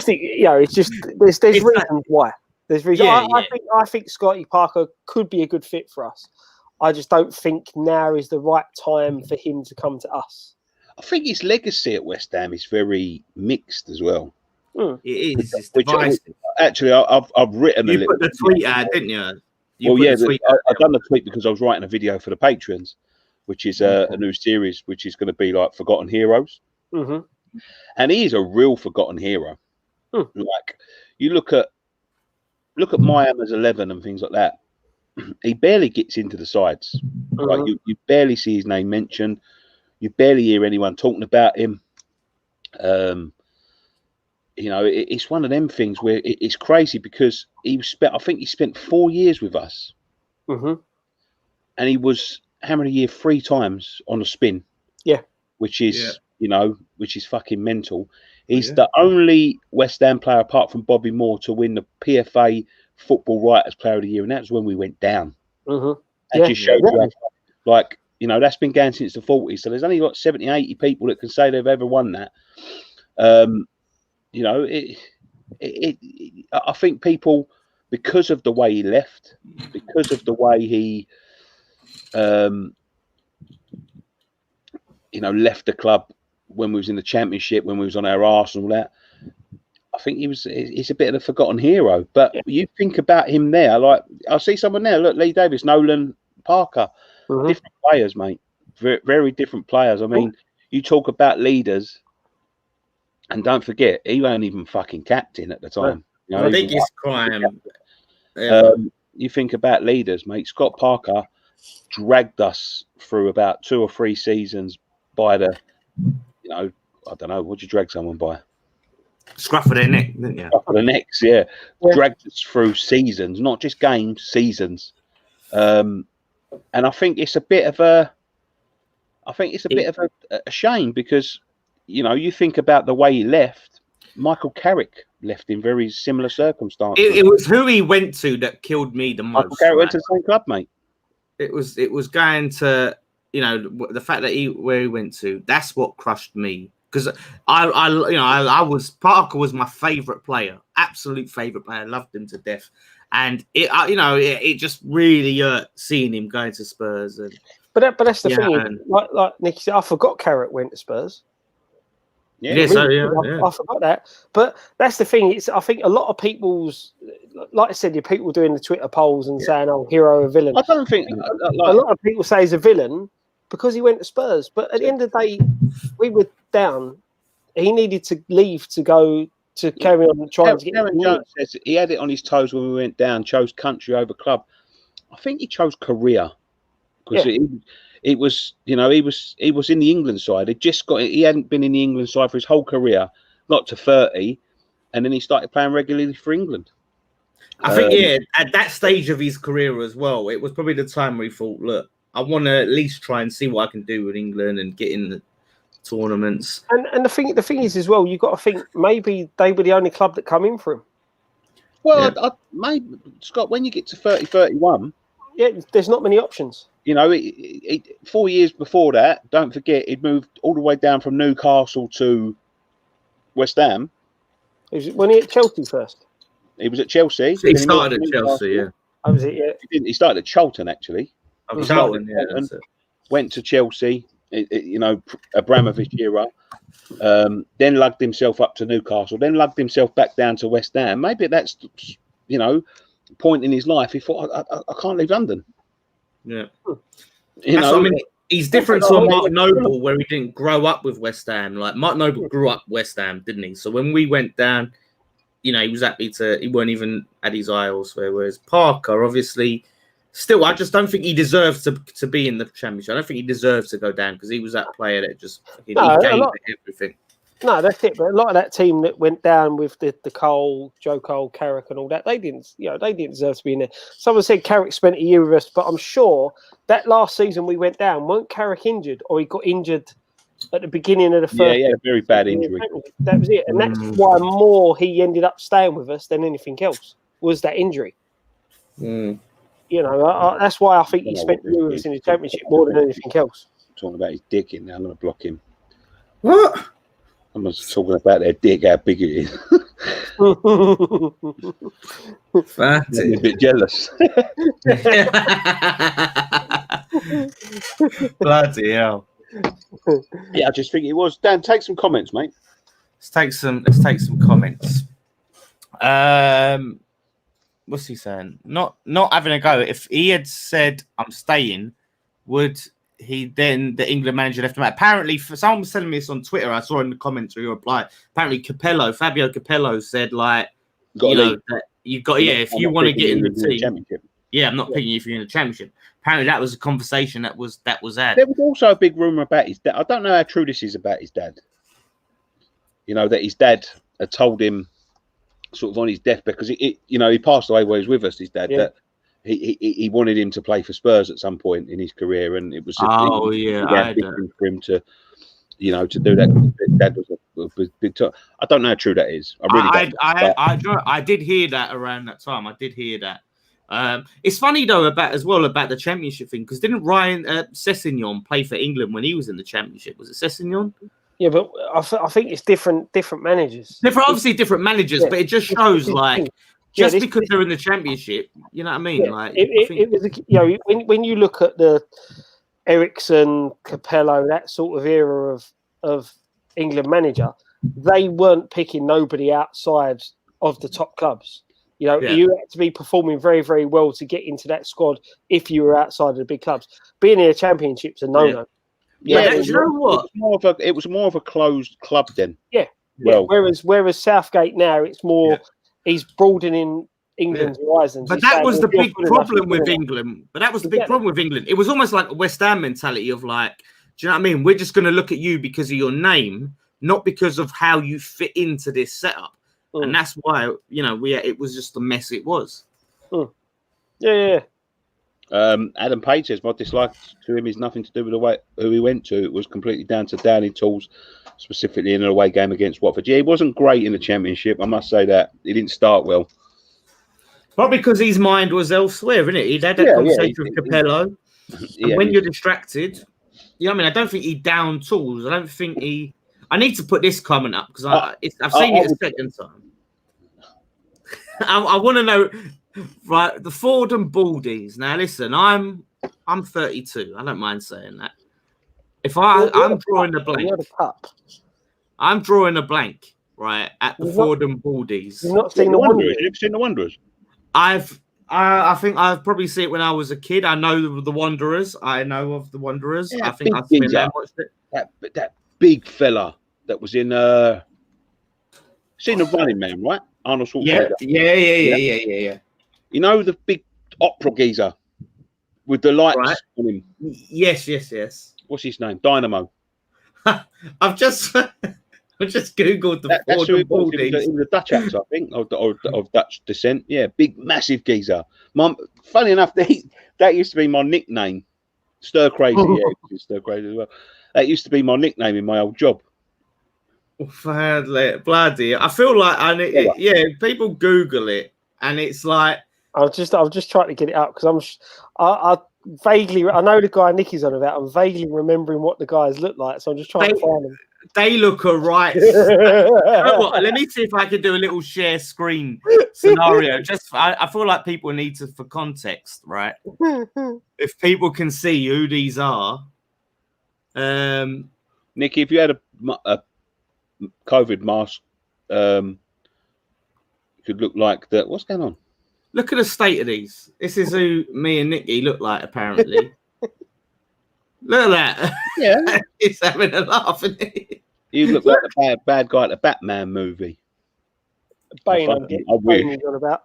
reasons why. There's reasons. I think Scotty Parker could be a good fit for us. I just don't think now is the right time for him to come to us. I think his legacy at West Ham is very mixed as well. It is. It's divisive. Actually, I've written a You little. put the tweet out, didn't you? I've done the tweet because I was writing a video for the patrons, which is a new series, which is going to be like Forgotten Heroes. And he is a real forgotten hero. Like you look at Miami's 11 and things like that. He barely gets into the sides. Like you barely see his name mentioned. You barely hear anyone talking about him. You know, it's one of them things where it's crazy because I think he spent 4 years with us. And he was hammered a year 3 times on a spin. Yeah. Which is, which is fucking mental. He's the only West Ham player apart from Bobby Moore to win the PFA Football Writers Player of the Year. And that was when we went down. That just shows you, like, you know, that's been going since the 40s. So there's only like 70, 80 people that can say they've ever won that. You know, I think people, because of the way he left, because of the way he, left the club when we was in the Championship, when we was on our arse and all that, I think he's a bit of a forgotten hero. But you think about him there, like I see someone there, look, Lee Davis, Nolan, Parker, different players, mate, very, very different players. I mean, you talk about leaders. And don't forget, he wasn't even fucking captain at the time. You know, I think it's crime. You think about leaders, mate. Scott Parker dragged us through about 2 or 3 seasons by the, I don't know, what'd you drag someone by? Scruff of their neck, didn't you? Scruff of the necks, yeah. Dragged us through seasons, not just games, seasons. And I think it's a bit of a shame because, you know, you think about the way he left. Michael Carrick left in very similar circumstances. It was who he went to that killed me the most. Michael Carrick went to the same club, mate. It was going to, the fact that where he went to. That's what crushed me because Parker was my favourite player, absolute favourite player. I loved him to death, and it just really hurt seeing him going to Spurs. But that's the thing. Like Nicky said, I forgot Carrick went to Spurs. I forgot that. But that's the thing. I think a lot of people's, like I said, your people doing the Twitter polls and saying, "Oh, hero or villain." I don't think a lot of people say he's a villain because he went to Spurs. But at the end of the day, we were down. He needed to leave to go to carry on and try and get. Aaron Jones says he had it on his toes when we went down. Chose country over club. I think he chose career because it was, he was in the England side. He hadn't been in the England side for his whole career, got to 30, and then he started playing regularly for England. I think, at that stage of his career as well, it was probably the time where he thought, look, I want to at least try and see what I can do with England and get in the tournaments. And the thing is as well, you've got to think maybe they were the only club that come in for him. Well, maybe, Scott, when you get to 30, 31... there's not many options. 4 years before that, don't forget, he'd moved all the way down from Newcastle to West Ham. When he at Chelsea first? He was at Chelsea. He started at Chelsea, yeah. Oh, was it? Yeah. He started at Charlton, actually. Charlton, yeah. That's it. Went to Chelsea, Abramovich era. Then lugged himself up to Newcastle. Then lugged himself back down to West Ham. Maybe that's, point in his life. He thought, I can't leave London. Yeah. I mean, he's different to Mark Noble, where he didn't grow up with West Ham. Like, Mark Noble grew up West Ham, didn't he? So when we went down, he was happy he weren't even at his eye elsewhere. Whereas Parker, obviously, still, I just don't think he deserves to be in the Championship. I don't think he deserves to go down because he was that player that just he gave everything. No, that's it. But a lot of that team that went down with the Cole, Joe Cole, Carrick, and all that, they didn't deserve to be in there. Someone said Carrick spent a year with us, but I'm sure that last season we went down, weren't Carrick injured, or he got injured at the beginning of the first? Yeah, very bad injury. That was it, and that's why more he ended up staying with us than anything else was that injury. That's why I think he spent a year with us in the Championship more than anything else. Talking about his dick in there, I'm going to block him. What? I'm just talking about their dick, how big it is. I'm a bit jealous. Bloody hell. Yeah, I just think it was. Dan, take some comments, mate. Let's take some comments. What's he saying? Not having a go. If he had said I'm staying, would he then the England manager left him out? Apparently, for someone was telling me this on Twitter, I saw in the comments where you replied. Apparently, Fabio Capello said like, that you've got if you want to get in the team. Yeah, I'm not picking you if you're in the championship. Apparently, that was a conversation that was had. There was also a big rumor about his dad. I don't know how true this is about his dad. You know, that his dad had told him sort of on his deathbed, because he passed away while he was with us, his dad, that he wanted him to play for Spurs at some point in his career, and it was for him to to do that. Dad was a big time. I don't know how true that is. I did hear that around that time. I did hear that. It's funny though about the championship thing, because didn't Ryan Sessegnon play for England when he was in the championship? Was it Sessegnon? Yeah, but I think it's different managers. Obviously different managers, but it just shows because they're in the championship, you know what I mean? Yeah, like it was, when you look at the Ericsson, Capello, that sort of era of England manager, they weren't picking nobody outside of the top clubs. You had to be performing very, very well to get into that squad if you were outside of the big clubs. Being in a championship's a no-no. Yeah, you know what? It was more of a closed club then. Yeah. Well, whereas Southgate now, it's more he's broadening England's horizons. But that was the big problem with England. It was almost like a West Ham mentality of like, do you know what I mean? We're just going to look at you because of your name, not because of how you fit into this setup. And that's why it was just the mess it was. Yeah. Adam Page says my dislike to him is nothing to do with the way who he went to. It was completely down to Downing tools, specifically in an away game against Watford. Yeah, he wasn't great in the championship. I must say that he didn't start well. But because his mind was elsewhere, isn't it? He'd had that conversation with Capello, and when you're distracted, I don't think he downed tools. I don't think he. I need to put this comment up because I've seen it a second time. I want to know. Right, the Ford and Baldies. Now, listen, I'm 32. I don't mind saying that. If I'm drawing a blank, I'm drawing a blank, right, at the Ford and Baldies. You've not seen the Wanderers? You've seen the Wanderers? I think I've probably seen it when I was a kid. I know the Wanderers. I know of the Wanderers. Yeah, I think I've seen them watched it. That big fella that was in seen the Running Man, right? Arnold Schwarzenegger. Yeah. You know the big opera geezer with the lights on him? Yes. What's his name? Dynamo. I've just Googled the Ford and Baldies. He was a Dutch actor, I think, of Dutch descent. Yeah, big, massive geezer. Funny enough, that used to be my nickname. Stir Crazy, Stir Crazy as well. That used to be my nickname in my old job. Bloody! I feel like people Google it, and it's like. I'm just trying to get it up because I vaguely I know the guy Nicky's on about. I'm vaguely remembering what the guys look like, so I'm just trying to find them. They look alright. You know what? Let me see if I can do a little share screen scenario. I feel like people need to, for context, right? If people can see who these are, Nicky, if you had a COVID mask, could look like that. What's going on? Look at the state of these. This is who me and Nicky look like, apparently. Look at that. Yeah. He's having a laugh, isn't he? You look like the bad guy at the Batman movie. Bane, Bane he's on about.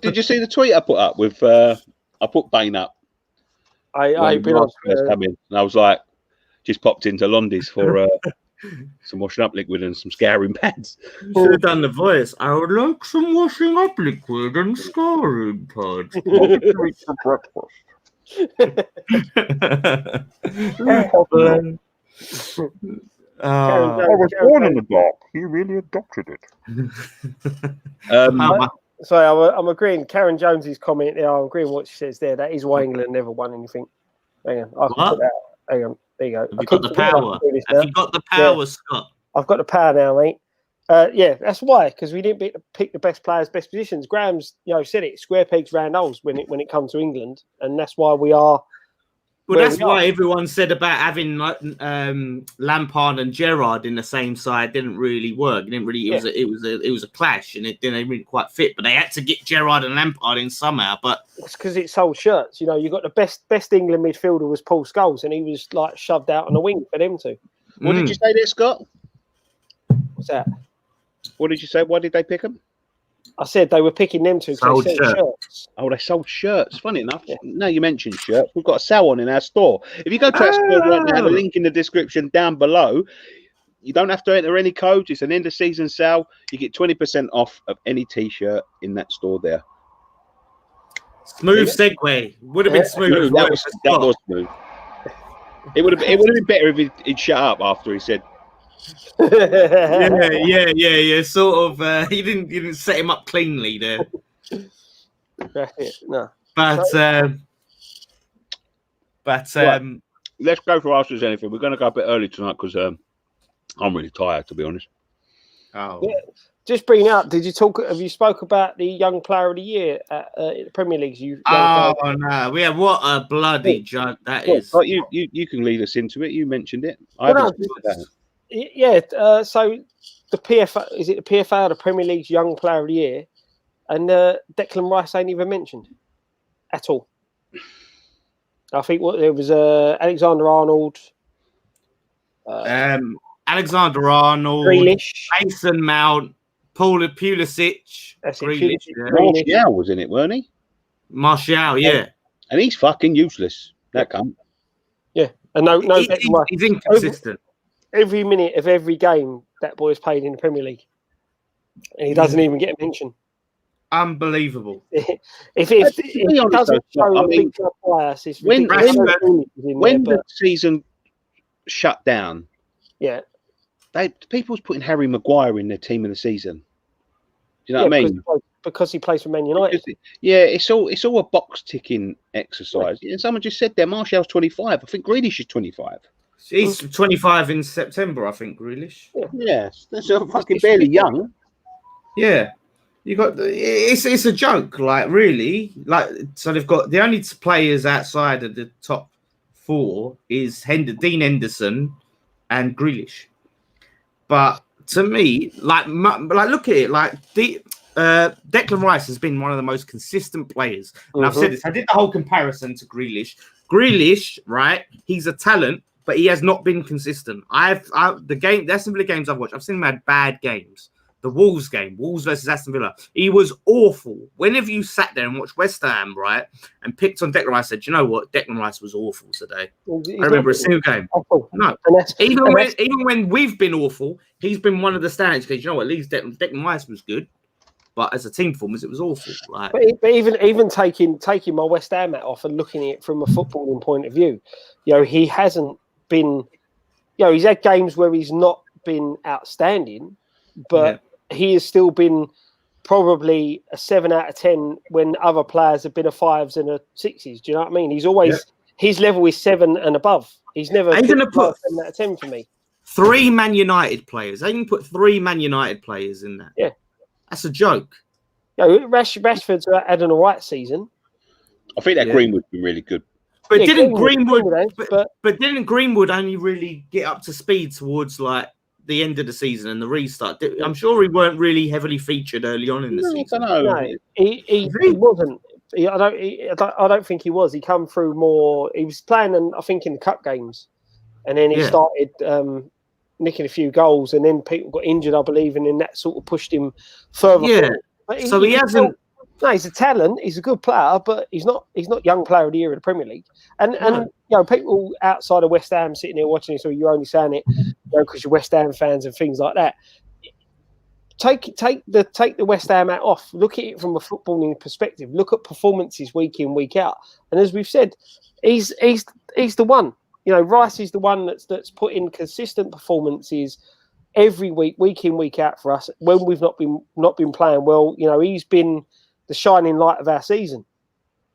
Did you see the tweet I put up with? I put Bane up. I've been on. And I was like, just popped into Londy's for some washing up liquid and some scouring pads. You should have done the voice. I would like some washing up liquid and scouring pads. For breakfast. I was born in the dark. He really adopted it. Sorry, I'm agreeing. Karen Jones's comment there. I'm agreeing with what she says there. That is why England never won anything. Hang on, I can put that. Hang on, there you go. Have you got the power? Have you got the power, Scott? I've got the power now, mate. Yeah, that's why, because we didn't pick the best players, best positions. Graham's, said it. Square pegs, round holes when it comes to England, and that's why we are Well, that's why everyone said about having Lampard and Gerrard in the same side didn't really work. It didn't really. It was a clash, and it didn't really quite fit. But they had to get Gerrard and Lampard in somehow. But it's because it sold shirts. You know, you got the best England midfielder was Paul Scholes, and he was like shoved out on a wing for them two. What did you say there, Scott? What's that? What did you say? Why did they pick them? I said they were picking them two because they sold shirts. Oh, they sold shirts. Funny enough. Yeah. Now you mentioned shirts. We've got a sale on in our store. If you go to our store right now, the link in the description down below. You don't have to enter any codes. It's an end of season sale. You get 20% off of any t-shirt in that store there. Smooth segue. Would have been smooth. That was smooth. It would have been better if he'd shut up after he said. yeah. Sort of. You didn't set him up cleanly there. No. But let's go for Ask Us Anything. We're going to go a bit early tonight because I'm really tired, to be honest. Oh. Yeah. Just bring it up. Have you spoke about the Young Player of the Year at the Premier League? No. Yeah, what a bloody joke that is. But you can lead us into it. You mentioned it. So the PFA, is it the PFA or the Premier League's Young Player of the Year? And Declan Rice ain't even mentioned at all. I think there was Alexander-Arnold. Alexander-Arnold. Grealish. Mason Mount. Pulisic. Grealish. Martial was in it, weren't he? Martial, yeah. And he's fucking useless. That cunt. Yeah. And no, he's inconsistent. Every minute of every game that boy's played in the Premier League, and he doesn't even get mentioned. Unbelievable. If it doesn't show a big club bias, it's when the season shut down, people was putting Harry Maguire in their team of the season. Do you know what I mean? Because he plays for Man United. It's all a box ticking exercise. And someone just said there, Martial's 25. I think Grealish is 25. He's 25 in September, I think, Grealish. Yes, that's fucking barely young. Yeah, you got it's a joke, like really, like so they've got the only players outside of the top four is Dean Henderson and Grealish. But to me, like look at it, like Declan Rice has been one of the most consistent players, and I've said this. I did the whole comparison to Grealish. Grealish, right? He's a talent. But he has not been consistent. There's some of the games I've watched. I've seen him had bad games. The Wolves game, Wolves versus Aston Villa. He was awful. Whenever you sat there and watched West Ham, right, and picked on Declan Rice, said, you know what? Declan Rice was awful today. I remember a single game. Awful. No. Even when we've been awful, he's been one of the standards because, you know what, at least Declan Rice was good. But as a team performance, it was awful. Like, but even taking my West Ham hat off and looking at it from a footballing point of view, you know, he hasn't been, you know, he's had games where he's not been outstanding, but he has still been probably a 7 out of 10 when other players have been a 5s and a 6s. Do you know what I mean? He's always his level is 7 and above. He's never been going to put 7 out of 10 for me. 3 Man United players. They can put 3 Man United players in that. Yeah, that's a joke. You know, Rashford's had an alright season. I think that Greenwood's been really good. But didn't Greenwood only really get up to speed towards like the end of the season and the restart? I'm sure he weren't really heavily featured early on in the season. I don't know. No, he wasn't. I don't think he was. He come through more. He was playing, I think, in the cup games, and then he started nicking a few goals, and then people got injured, I believe, and then that sort of pushed him further. Yeah. So he hasn't. No, he's a talent. He's a good player, but he's not Young Player of the Year in the Premier League. And you know, people outside of West Ham sitting here watching this, or you're only saying it, you know, because you're West Ham fans and things like that. Take the West Ham hat off. Look at it from a footballing perspective. Look at performances week in, week out. And as we've said, he's the one. You know, Rice is the one that's put in consistent performances every week in, week out for us. When we've not been playing well, you know, he's been the shining light of our season,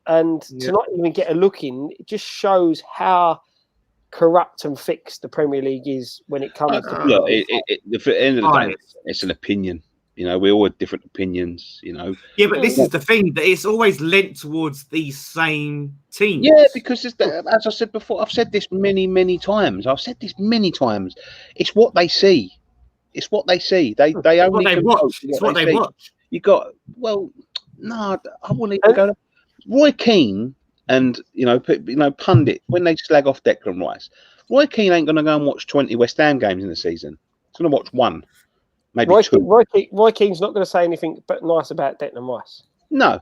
and to not even get a look in, it just shows how corrupt and fixed the Premier League is when it comes to. Look, at the end of the day, it's an opinion. You know, we all have different opinions. You know. Yeah, but this is the thing, that it's always lent towards these same teams. Yeah, because as I said before, I've said this many times. It's what they see. It's what they see. They only watch. It's what they watch. You got no. I wouldn't even go to Roy Keane and pundit when they slag off Declan Rice. Roy Keane ain't going to go and watch 20 West Ham games in the season. He's going to watch one, maybe two. Roy Keane's not going to say anything but nice about Declan Rice. No,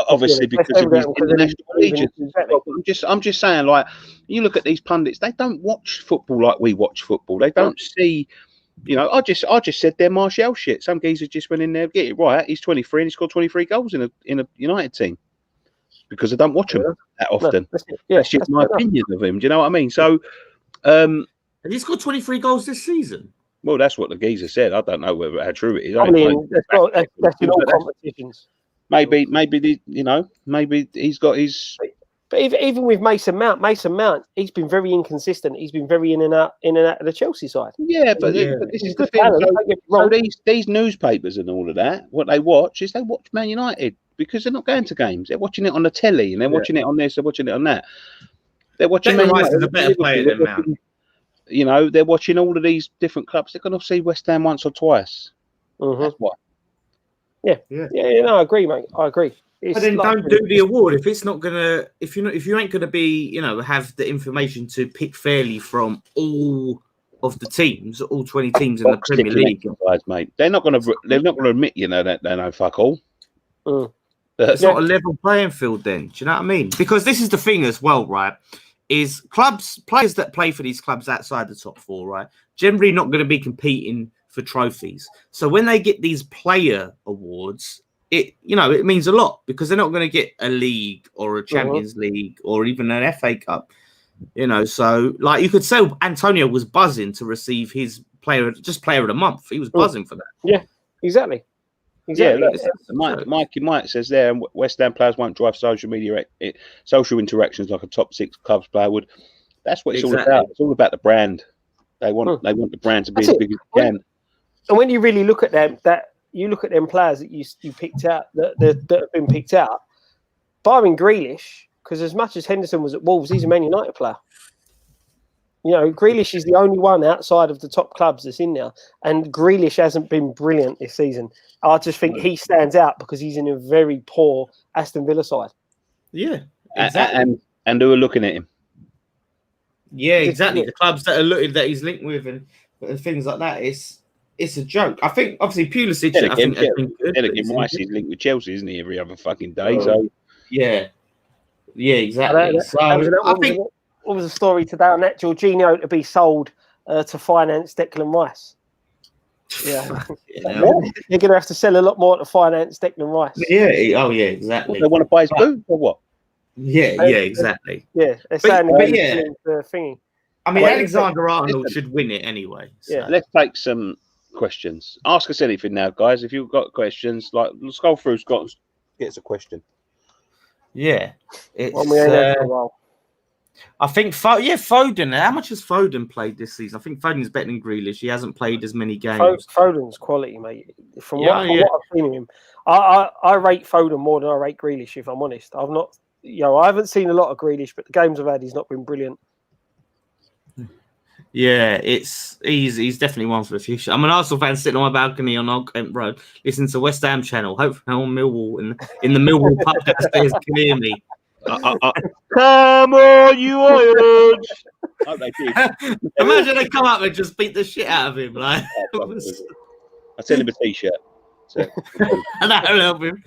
obviously because of his international allegiance. I'm just saying, like, you look at these pundits, they don't watch football like we watch football. They don't see, I just said they're Martial shit. Some geezer just went in there, get it right. He's 23 and he scored 23 goals in a United team because I don't watch him that often. That's just my opinion of him. Do you know what I mean? So, has he scored 23 goals this season? Well, that's what the geezer said. I don't know how true it is. I mean, that's in all competitions. Maybe he's got his. But even with Mason Mount, he's been very inconsistent. He's been very in and out of the Chelsea side. Yeah, but this is the thing. So these newspapers and all of that, what they watch is Man United because they're not going to games. They're watching it on the telly and they're watching it on this. They're watching it on that. They're watching. Man United is a better player than Mount. They're watching all of these different clubs. They're going to see West Ham once or twice. That's why. Yeah. No, I agree, mate. I agree. But then don't do the award if it's not gonna. If you ain't gonna be, have the information to pick fairly from all of the teams, all 20 teams in the Premier League, guys, mate. They're not gonna admit, that they know fuck all. It's not a level playing field. Then, do you know what I mean? Because this is the thing as well, right? Is players that play for these clubs outside the top four, right? Generally not going to be competing for trophies. So when they get these player awards, it means a lot because they're not going to get a league or a Champions League or even an FA Cup. So like you could say Antonio was buzzing to receive his player of the month. He was buzzing for that. Yeah, exactly. Yeah, Mike says there, West Ham players won't drive social interactions like a top 6 clubs player would. That's what it's all about. It's all about the brand. They want the brand to be as big as it can. And when you really look at them, you look at them players that you picked out that have been picked out, barring Grealish, because as much as Henderson was at Wolves, he's a Man United player. Grealish is the only one outside of the top clubs that's in there, and Grealish hasn't been brilliant this season. I just think he stands out because he's in a very poor Aston Villa side. Yeah, exactly. And who are looking at him? Yeah, exactly. The clubs that are looking that he's linked with and things like that. It's a joke. I think obviously Pulisic. Moyes is linked with Chelsea, isn't he? Every other fucking day. So yeah, exactly. I think. What was the story today on that? Jorginho to be sold to finance Declan Rice. Yeah. You're going to have to sell a lot more to finance Declan Rice. Yeah. Oh, yeah, exactly. They want to buy his boots or what? Yeah, exactly. Yeah. They're saying thingy. I mean, Alexander-Arnold should win it anyway. So. Yeah. Let's take some questions. Ask us anything now, guys. If you've got questions, let's go through. Scott gets a question. Yeah. It's... I think, Foden. How much has Foden played this season? I think Foden's better than Grealish. He hasn't played as many games. Foden's quality, mate. From what I've seen of him, I rate Foden more than I rate Grealish. If I'm honest, I've not. I haven't seen a lot of Grealish, but the games I've had, he's not been brilliant. Yeah, he's definitely one for the future. I'm an Arsenal fan sitting on my balcony on Old Kent Road, listening to West Ham channel. Hopefully, on Millwall in the Millwall pub downstairs can hear me. Come on, you Orange! Oh, they did. Imagine they come up and just beat the shit out of him. Like, I send him a t-shirt. So. That'll help him.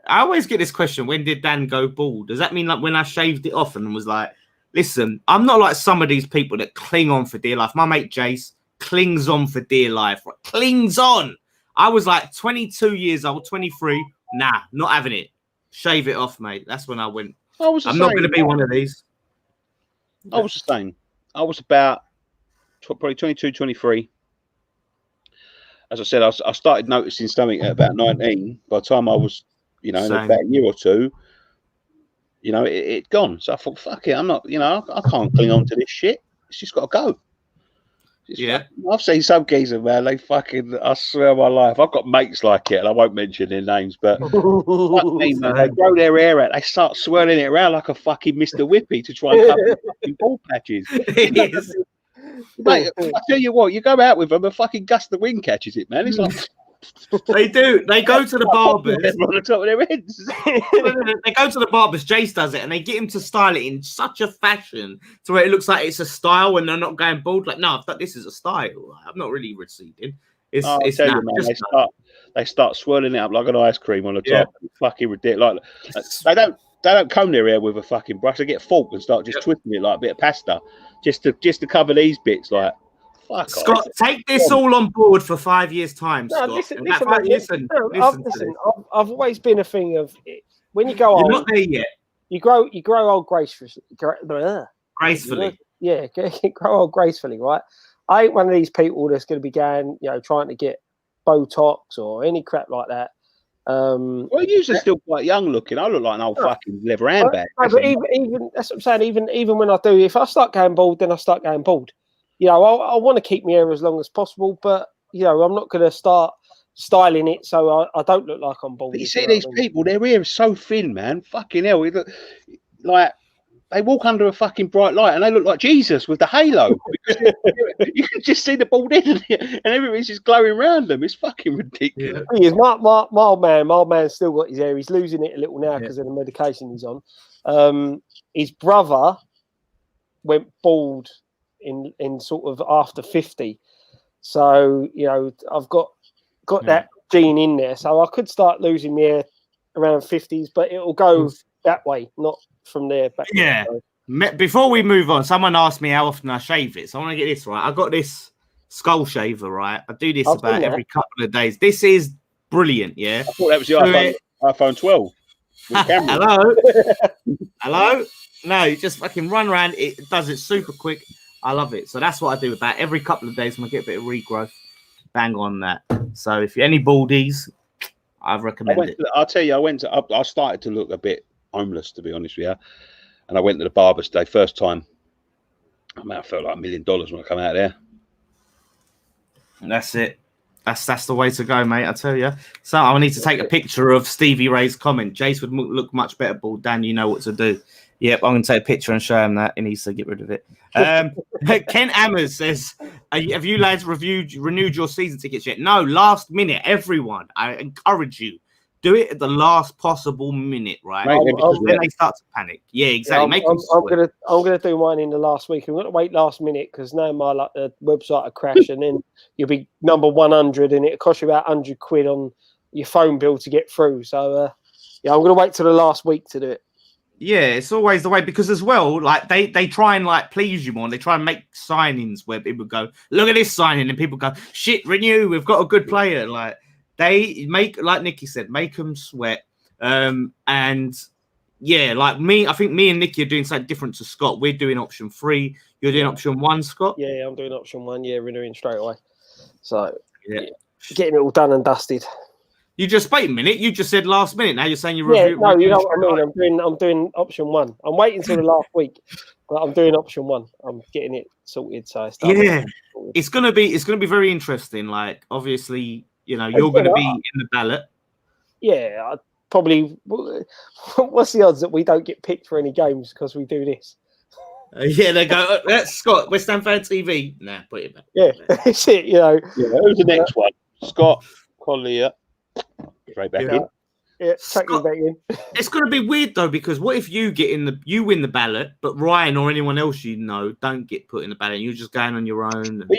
I always get this question: when did Dan go bald? Does that mean like when I shaved it off and was like, "Listen, I'm not like some of these people that cling on for dear life." My mate Jace clings on for dear life. Right? Clings on. I was like 22 years old, 23. Nah, not having it. Shave it off, mate. That's when I went. I'm not going to be one of these. I was the same. I was about probably 22, 23. As I said, I started noticing something at about 19. By the time I was, in about a year or two, it'd gone. So I thought, fuck it, I'm not, I can't cling on to this shit. It's just got to go. I've seen some geezer, man. They fucking, I swear on my life, I've got mates like it, and I won't mention their names, but fuck me, man, they grow their hair out, they start swirling it around like a fucking Mr. Whippy to try and cover the fucking ball patches. It is. Mate, I tell you what, you go out with them, and fucking Gust the Wind catches it, man. It's like They do. They go to the barbers. on the top of their heads. They go to the barbers. Jace does it, and they get him to style it in such a fashion to where it looks like it's a style, and they're not going bald. Like, no, this is a style. I'm not really receding. It's you, man, they start swirling it up like an ice cream on the top. Fucking ridiculous. Like, they don't comb their hair with a fucking brush. They get a fork and start just twisting it like a bit of pasta, just to cover these bits. Like, fuck Scott, take this all on board for 5 years' time, Scott. Listen, I've always been a thing of when you go old. You're not there yet. You grow old gracefully. Gracefully. Yeah, grow old gracefully, right? I ain't one of these people that's going to be going, trying to get Botox or any crap like that. Well, you're still quite young looking. I look like an old fucking leather handbag. No, but even that's what I'm saying. Even when I do, if I start going bald, then I start going bald. I want to keep my hair as long as possible, but I'm not going to start styling it so I don't look like I'm bald. But you see these people, their hair is so thin, man. Fucking hell, it look like they walk under a fucking bright light and they look like Jesus with the halo. You can just see the bald head and everything's just glowing around them. It's fucking ridiculous. The thing is, my old man's still got his hair. He's losing it a little now because of the medication he's on. His brother went bald in sort of after 50. So, I've got that gene in there. So I could start losing my hair around 50s, but it'll go that way, not from there back. Yeah. Before we move on, someone asked me how often I shave it. So I want to get this right. I got this skull shaver, right? I do this about every couple of days. This is brilliant, yeah? I thought that was the iPhone 12. Hello? Hello? No, you just fucking run around. It does it super quick. I love it. So that's what I do about every couple of days when I get a bit of regrowth. Bang on that. So if you're any baldies, I'd recommend it. I'll tell you, I started to look a bit homeless, to be honest with you. And I went to the barber today, first time. I felt like $1 million when I come out there. That's it. That's the way to go, mate. I tell you. So I need to take a picture of Stevie Ray's comment. Jace would look much better bald. Dan, you know what to do. Yep, I'm going to take a picture and show him that. He needs to get rid of it. Ken Ammers says, have you lads renewed your season tickets yet? No, last minute, everyone. I encourage you. Do it at the last possible minute, right? Then they start to panic. Yeah, exactly. I'm gonna do mine in the last week. I'm gonna wait last minute because now my the website will crash and then you'll be number 100 and it'll cost you about £100 on your phone bill to get through. So I'm gonna wait till the last week to do it. Yeah, it's always the way because as well, like they try and like please you more. And they try and make signings where people go, look at this signing, and people go, shit, renew. We've got a good player. Like. They make, like Nicky said, make them sweat. And yeah, like me, I think me and Nicky are doing something different to Scott. We're doing option 3. You're doing option 1, Scott? Yeah, I'm doing option 1. Yeah, renewing straight away. So, getting it all done and dusted. You just wait a minute. You just said last minute. Now you're saying you're reviewing. No, you know what I mean. I'm doing option 1. I'm waiting until the last week, but I'm doing option 1. I'm getting it sorted. So it's gonna be very interesting. Like obviously. You're going to be in the ballot. Yeah, probably. What's the odds that we don't get picked for any games because we do this? Yeah, they go, that's Scott, West Ham Fan TV. Nah, put it back. Yeah, that's it, Yeah, who's the next one? Scott Collier. Straight back in. Yeah, Scott, back in. It's going to be weird, though, because what if you win the ballot, but Ryan or anyone else don't get put in the ballot and you're just going on your own? But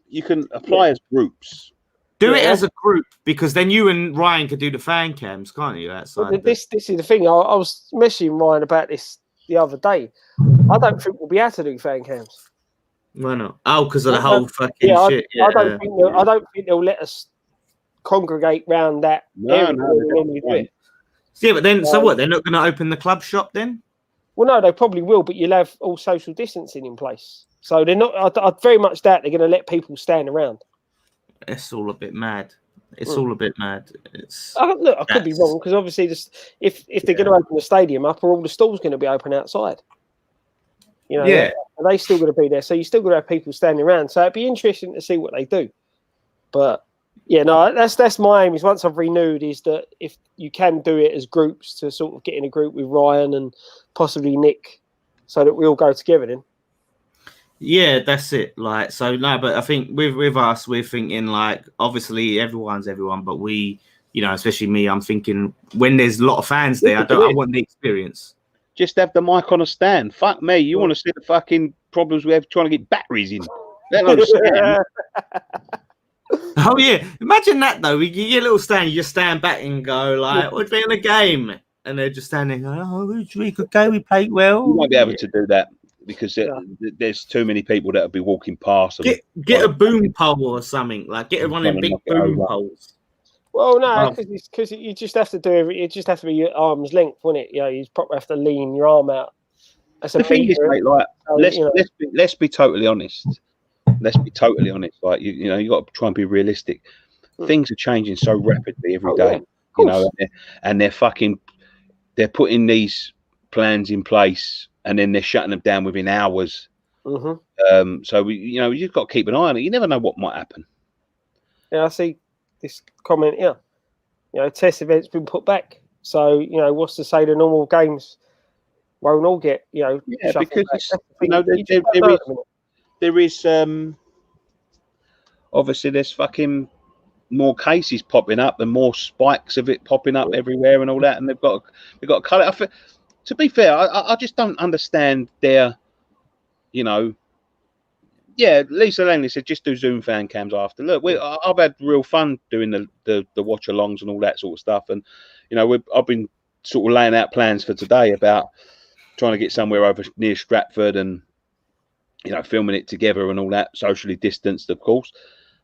you can apply as groups. Do it as a group because then you and Ryan could do the fan cams, can't you? Outside. This is the thing. I was messaging Ryan about this the other day. I don't think we'll be able to do fan cams. Why not? Oh, because of the whole fucking shit. I don't think they'll let us congregate round that area. Yeah, but then so what? They're not going to open the club shop then? Well, no, they probably will, but you'll have all social distancing in place. So they're not. I very much doubt they're going to let people stand around. It's all a bit mad. All a bit mad. Look, I could be wrong because obviously, if they're going to open the stadium up, are all the stalls going to be open outside? You know, Yeah. are they still going to be there? So you still got to have people standing around. So it'd be interesting to see what they do. But yeah, no, that's my aim. Is once I've renewed, is that if you can do it as groups, to sort of get in a group with Ryan and possibly Nick, so that we all go together. Then. Yeah, that's it. Like, so no, but I think with us, we're thinking like, obviously everyone's everyone, but we, you know, especially me, I'm thinking when there's a lot of fans there, I want the experience. Just have the mic on a stand. Fuck me. You want to see the fucking problems we have trying to get batteries in? Let alone stand. Oh yeah, imagine that though. You get a little stand, you just stand back and go like, "We're playing a game," and they're just standing. Oh, we could go. We played well. You won't be able to do that because there's too many people that will be walking past. And get a boom pole or something. Like get one of them big boom poles. Well, no, because you just have to do it. It just has to be your arm's length, wouldn't it? You know, you probably have to lean your arm out. That's the thing is, mate. Like, let's be totally honest. Let's be totally honest. Like you know, you got to try and be realistic. Things are changing so rapidly every day. You know, and they're putting these plans in place, and then they're shutting them down within hours. Mm-hmm. So you just got to keep an eye on it. You never know what might happen. Yeah, I see this comment. Yeah, you know, test events been put back. So you know, what's to say the normal games won't all get because there is obviously there's fucking more cases popping up and more spikes of it popping up everywhere and all that, and they've got to cut it. To be fair, I just don't understand their, you know. Yeah, Lisa Langley said just do Zoom fan cams after. Look, I've had real fun doing the watch alongs and all that sort of stuff, and you know I've been sort of laying out plans for today about trying to get somewhere over near Stratford and you know filming it together and all that, socially distanced, of course.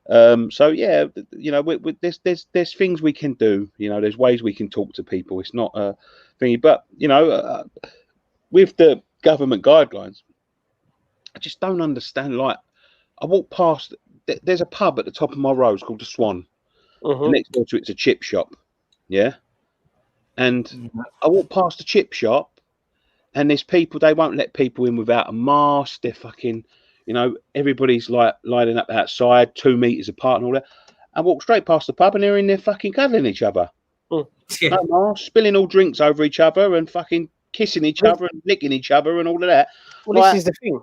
So yeah, you know, there's things we can do. You know, there's ways we can talk to people. It's not a thingy, but you know, with the government guidelines, I just don't understand. Like, I walk past. There's a pub at the top of my road called the Swan. And next door to it's a chip shop. Yeah, and I walk past the chip shop, and there's people. They won't let people in without a mask. They're fucking. You know, everybody's like lining up outside, 2 meters apart and all that. I walk straight past the pub and they're in there fucking cuddling each other. No mask, spilling all drinks over each other and fucking kissing each other and licking each other and all of that. Well, this is the thing.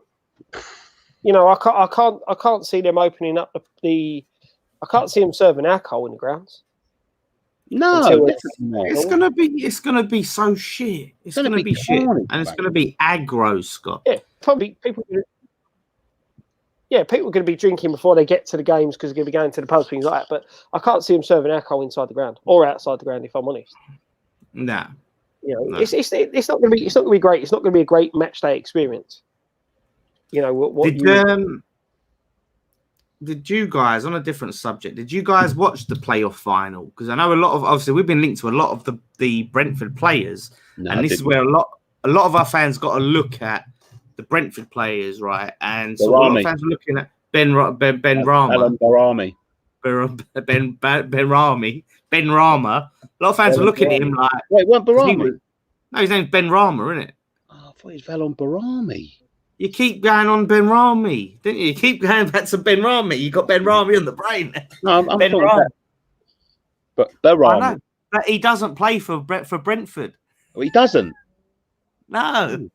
You know, I can't see them opening up I can't see them serving alcohol in the grounds. No, it's gonna be so shit. It's gonna be shit, and it's gonna be aggro, Scott. Yeah, probably people. Yeah, people are going to be drinking before they get to the games because they're going to be going to the pubs, things like that. But I can't see them serving alcohol inside the ground or outside the ground, if I'm honest. No, you know, it's not going to be great. It's not going to be a great match day experience. You know Did you guys, on a different subject? Did you guys watch the playoff final? Because I know a lot of obviously we've been linked to a lot of the Brentford players, and this is where a lot of our fans got to look at. The Brentford players, right? And so a lot of fans were looking at Ben Rama. Ben Rama. A lot of fans were looking at him like, wait, what Barami? No, his name's Ben Rama, isn't it? Oh, I thought it was Valon Barami. You keep going on Ben Rami, didn't you? You keep going back to Ben Rami. You got Ben Rami on the brain. No, I'm Ben Rami. But Barami. But he doesn't play for Brentford. Oh, he doesn't? No.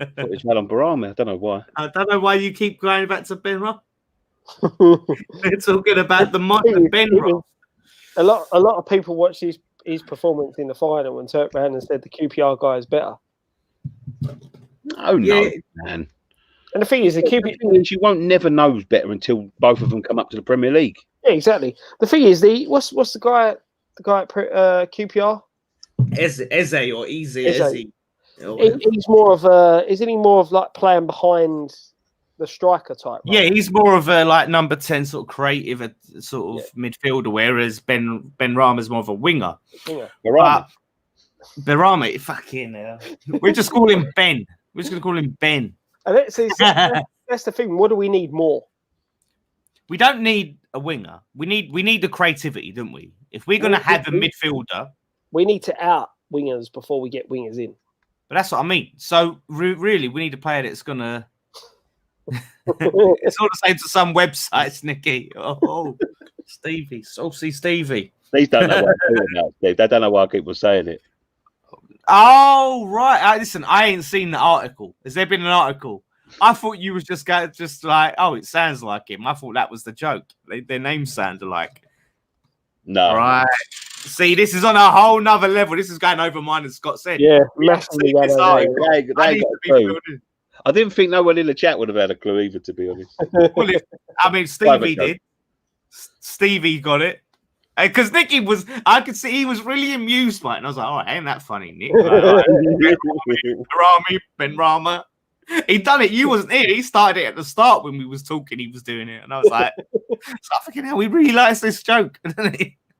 I thought it was Valon Barami. I don't know why. I don't know why you keep going back to Ben Roth. We're talking about the modern Ben Roth. A lot of people watched his performance in the final and turned around and said the QPR guy is better. No, man. And the thing is, the QPR you won't never know who's better until both of them come up to the Premier League. Yeah, exactly. The thing is, what's the guy at QPR? Eze or Easy. He's more of isn't he more of like playing behind the striker type? Right? Yeah, he's more of a like number 10 sort of creative sort of midfielder, whereas Ben Rama is more of a winger. Barami, fucking hell. We're just calling him Ben. We're just gonna call him Ben. And that's the thing. What do we need more? We don't need a winger. We need the creativity, don't we? If we're gonna have a midfielder, we need to out wingers before we get wingers in. But that's what I mean. So really, we need a player that's gonna. It's all the same to some websites, Nicky. Oh, Stevie, Saucy Stevie. These don't know what I'm talking about, Steve. They don't know why I keep on saying it. Oh right. Listen, I ain't seen the article. Has there been an article? I thought you was just like, oh, it sounds like him. I thought that was the joke. Their names sound alike. No. Right. See, this is on a whole nother level. This is going over mine, as Scott said. Yeah, massively. I didn't think no one in the chat would have had a clue either, to be honest. Well, Stevie did. Stevie got it. Because Nicky I could see he was really amused by it. And I was like, oh, ain't that funny, Nick? Ben Rama. He done it. You wasn't here. He started it at the start when we was talking. He was doing it. And I was like, so fucking hell, he really likes this joke.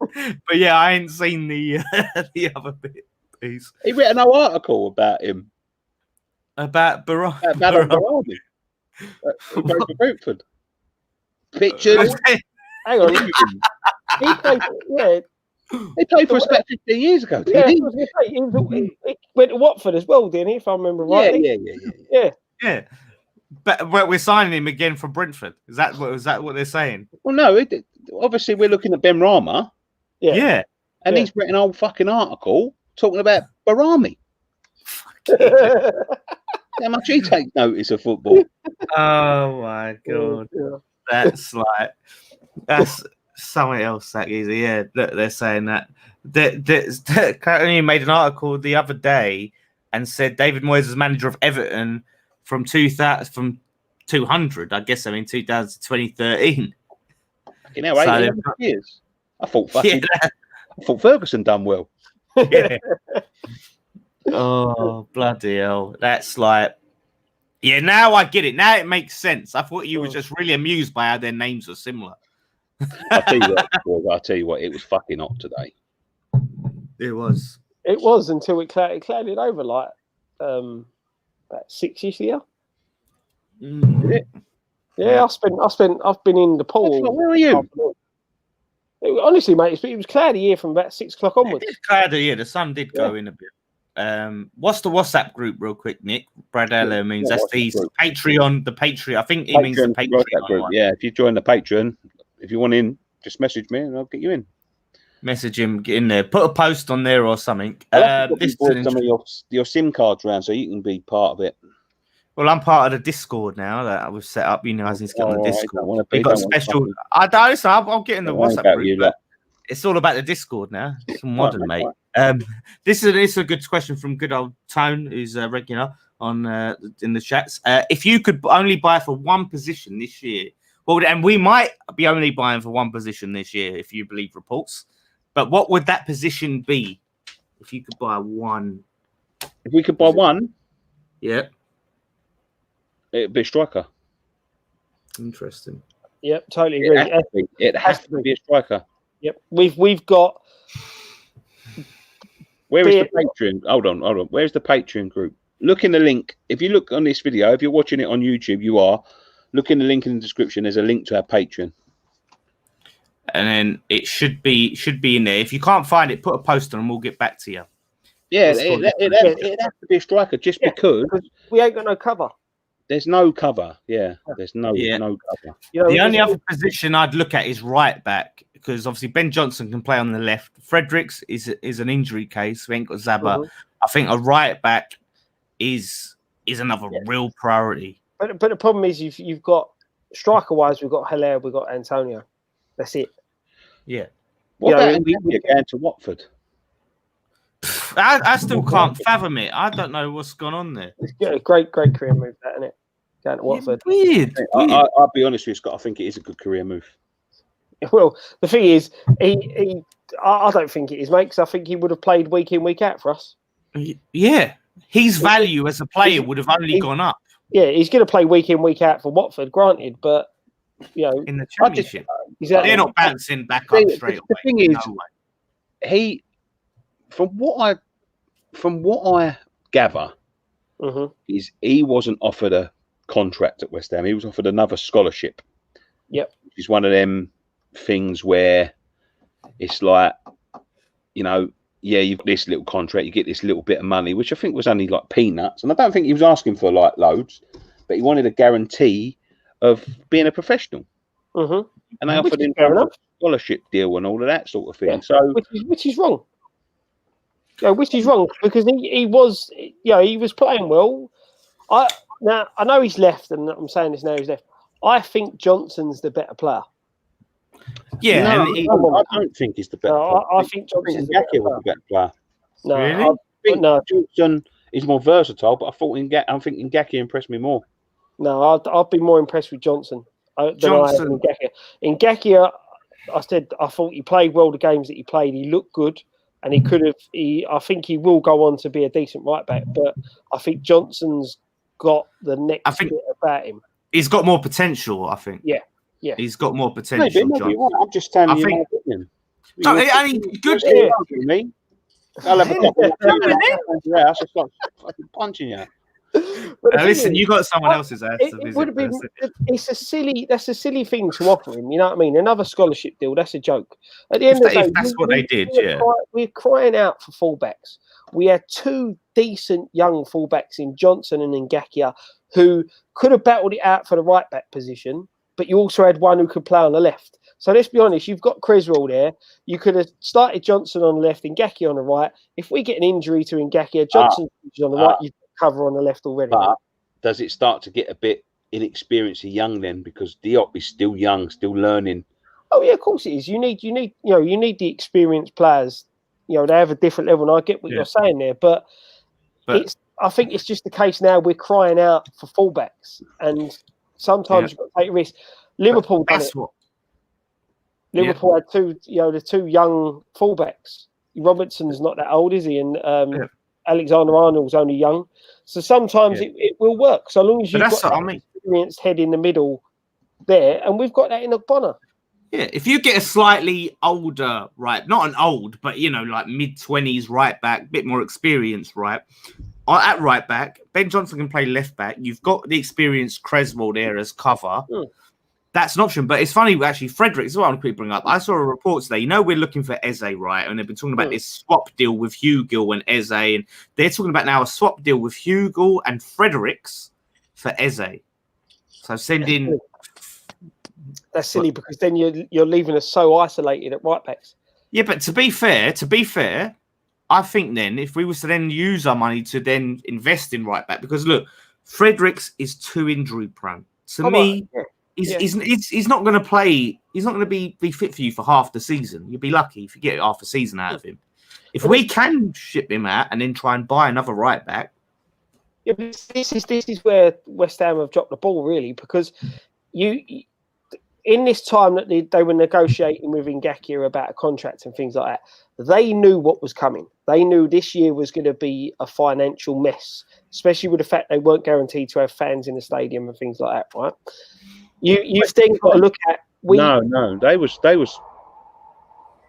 But yeah, I ain't seen the other bit. Piece. He written no article about him. About Barami. Brentford. Pictures. Hang on. He played for us about 15 years ago. Yeah, he went to Watford as well, didn't he? If I remember rightly. Yeah. But we're signing him again for Brentford. Is that what they're saying? Well, no. Obviously, we're looking at Ben Rama. Yeah. And he's written an old fucking article talking about Barami. How much he takes notice of football. Oh my god. That's something else, that easy. Yeah, they're saying that. Currently made an article the other day and said David Moyes is manager of Everton from 200, I guess. I mean 2013. You know, 18 years. I thought Ferguson done well. Yeah. Oh bloody hell! That's like, yeah. Now I get it. Now it makes sense. I thought you were just really amused by how their names are similar. I'll tell you what. It was fucking hot today. It was. It was until it clouded over like about 6-ish year. Yeah, I've been in the pool. Where are you? Honestly, mate, it was cloudy here from about 6 o'clock onwards. It's cloudy, yeah. The sun did go in a bit. What's the WhatsApp group, real quick, Nick? Brad Eller means that's the Patreon. The Patreon. I think it means the Patreon group. Yeah, if you join the Patreon, if you want in, just message me and I'll get you in. Message him, get in there, put a post on there or something. This some of your SIM cards around so you can be part of it. Well, I'm part of the Discord now that we've set up. You know, guys need to get on the Discord. We've got special. I'll get in the WhatsApp group. It's all about the Discord now. It's modern, mate. This is a good question from good old Tone, who's regular on in the chats. If you could only buy for one position this year, well, and we might be only buying for one position this year, if you believe reports. But what would that position be if you could buy one? If we could buy one, yeah, it'd be a striker. Interesting. Yep, totally agree. It has to be a striker. Yep, we've got. Where is the Patreon? Hold on. Where's the Patreon group? Look in the link. If you look on this video, if you're watching it on YouTube, you are. Look in the link in the description. There's a link to our Patreon. And then it should be in there. If you can't find it, put a post on and we'll get back to you. Yeah, it has to be a striker just because we ain't got no cover. There's no cover. Yeah, there's no cover. You know, the only other position I'd look at is right back because obviously Ben Johnson can play on the left. Fredericks is an injury case. We ain't got Zabba. I think a right back is another real priority. But the problem is you've got striker wise, we've got Hilaire, we've got Antonio. That's it. Yeah. What about Antonio going to Watford? I still can't fathom it. I don't know what's gone on there. It's a great career move, that, isn't it? Going to Watford. Weird. I'll be honest with you, Scott. I think it is a good career move. Well, the thing is, I don't think it is, mate, because I think he would have played week in, week out for us. Yeah. His value as a player would have only gone up. Yeah, he's going to play week in, week out for Watford, granted, but, you know. In the Championship. Exactly. They're not bouncing back up straight away. The thing is, from what I gather, is he wasn't offered a contract at West Ham. He was offered another scholarship. Yep. Which is one of them things where it's like, you know, yeah, you've got this little contract, you get this little bit of money, which I think was only like peanuts. And I don't think he was asking for like loads, but he wanted a guarantee of being a professional. Mm-hmm. And they offered him a scholarship deal and all of that sort of thing. Yeah. So which is wrong. Yeah, which is wrong because he was playing well. I know he's left, and I'm saying this now he's left. I think Johnson's the better player. Yeah, no, I don't think he's the better player. I think Johnson's the better player. No, really? I think Johnson is more versatile, but I think Ngaki impressed me more. No, I'd be more impressed with Johnson than I have with Ngaki. Ngaki, I thought he played well the games that he played. He looked good, and he could have. I think he will go on to be a decent right back, but I think Johnson's got the next bit about him. He's got more potential, I think. Yeah. He's got more potential. Maybe I'm just telling you my opinion. Good. Me. I'll have a couple of house. I start fucking punching you. Listen, you got someone else's ass to visit. Would have been. That's a silly thing to offer him. You know what I mean? Another scholarship deal. That's a joke. At the end of the day, that's what they did. We're crying out for fullbacks. We had two decent young fullbacks in Johnson and Ngakia who could have battled it out for the right back position, but you also had one who could play on the left. So let's be honest, you've got Creswell there. You could have started Johnson on the left, Ngakia on the right. If we get an injury to Ngakia, Johnson on the right, you cover on the left already. But does it start to get a bit inexperienced and young then? Because Diop is still young, still learning. Oh yeah, of course it is. You need the experienced players. They have a different level, and I get what you're saying there, but I think it's just the case now. We're crying out for fullbacks, and sometimes you've got to take risks. Liverpool done it. Liverpool had the two young fullbacks. Robertson's not that old, is he? And Alexander Arnold's only young. So sometimes it will work, so long as you've got an experienced head in the middle there, and we've got that in Ogbonna. Yeah, if you get a slightly older, not an old, but like mid-20s right back, bit more experienced, at right back, Ben Johnson can play left back. You've got the experienced Creswell there as cover. That's an option. But it's funny, actually, Frederick is what people bring up. I saw a report today. We're looking for Eze, right? And they've been talking about this swap deal with Hugill and Eze. And they're talking about now a swap deal with Hugill and Fredericks for Eze. So send in... That's silly because then you're leaving us so isolated at right backs. Yeah, but to be fair, I think then if we was to then use our money to then invest in right back, because look, Fredericks is too injury prone. He's not going to play. He's not going to be fit for you for half the season. You'd be lucky if you get half a season out of him. If we can ship him out and then try and buy another right back. Yeah, but this is where West Ham have dropped the ball really, because in this time that they were negotiating with Ngakia about a contract and things like that, they knew what was coming. They knew this year was going to be a financial mess, especially with the fact they weren't guaranteed to have fans in the stadium and things like that, right? You've then got to look at... No, they was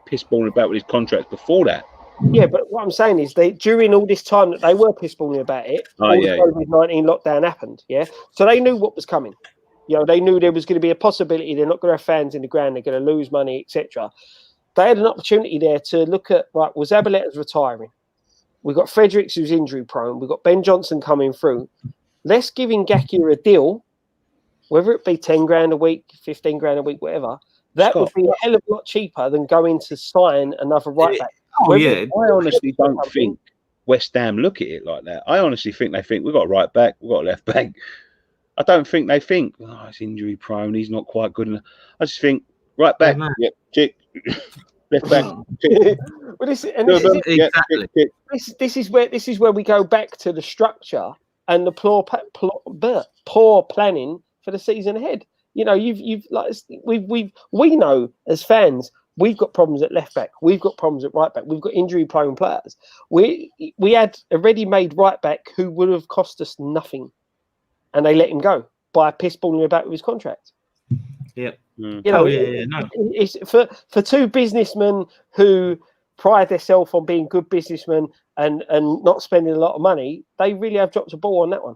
pissballing about with his contract before that. Yeah, but what I'm saying is during all this time that they were pissballing about it, the COVID-19 lockdown happened, So they knew what was coming. They knew there was going to be a possibility they're not going to have fans in the ground, they're going to lose money, etc. They had an opportunity there to look at, Zabaleta's retiring. We've got Fredericks who's injury prone. We've got Ben Johnson coming through. Let's give Ngakia a deal, whether it be 10 grand a week, 15 grand a week, whatever. That would be a hell of a lot cheaper than going to sign another right back. I honestly don't think West Ham look at it like that. I honestly think they think we've got a right back, we've got a left back. I don't think they think, he's injury prone, he's not quite good enough. I just think, right back, tick. Left back, tick. This is where we go back to the structure and the poor planning for the season ahead. We know as fans, we've got problems at left back, we've got problems at right back, we've got injury prone players. We had a ready-made right back who would have cost us nothing. And they let him go by pissballing about with his contract. Yeah. It's for two businessmen who pride themselves on being good businessmen and not spending a lot of money. They really have dropped a ball on that one.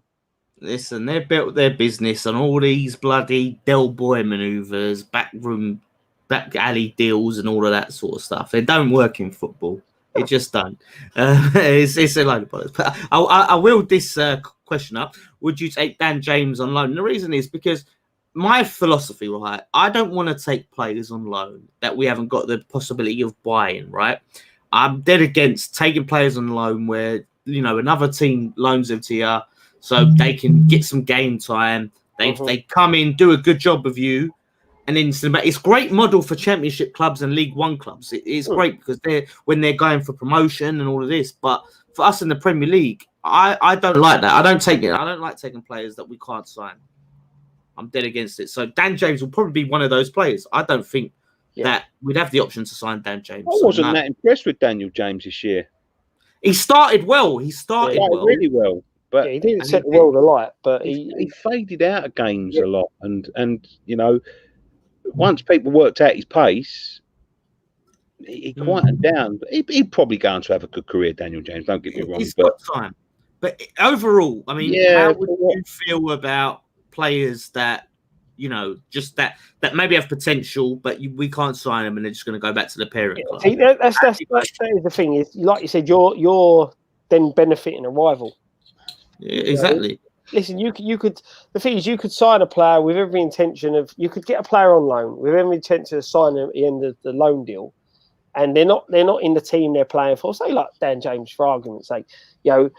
Listen, they built their business on all these bloody Del Boy manoeuvres, back alley deals, and all of that sort of stuff. They don't work in football. It just don't. It's a load of bollocks. But I will this question up. Would you take Dan James on loan? And the reason is because my philosophy, right? I don't want to take players on loan that we haven't got the possibility of buying, right? I'm dead against taking players on loan where, you know, another team loans them to you so they can get some game time. They come in, do a good job of you, and then it's a great model for Championship clubs and League One clubs. It's great because when they're going for promotion and all of this. But for us in the Premier League, I don't like that. I don't like taking players that we can't sign. I'm dead against it. So Dan James will probably be one of those players. I don't think that we'd have the option to sign Dan James. I wasn't that impressed with Daniel James this year. He started well. He started really well. But he didn't set the world alight, but he faded out of games a lot. And you know, once people worked out his pace, he quieted down. But he'd probably go on to have a good career, Daniel James. Don't get me wrong. He's got time. But overall, I mean, how would you feel about players that, you know, just that maybe have potential, but we can't sign them, and they're just going to go back to the parent club? See, that's the thing is, like you said, you're then benefiting a rival. Yeah, exactly. Listen, you could. The thing is, you could sign a player with every intention of. You could get a player on loan with every intention of signing at the end of the loan deal, and they're not in the team they're playing for. Say like Dan James, for argument's sake, you know,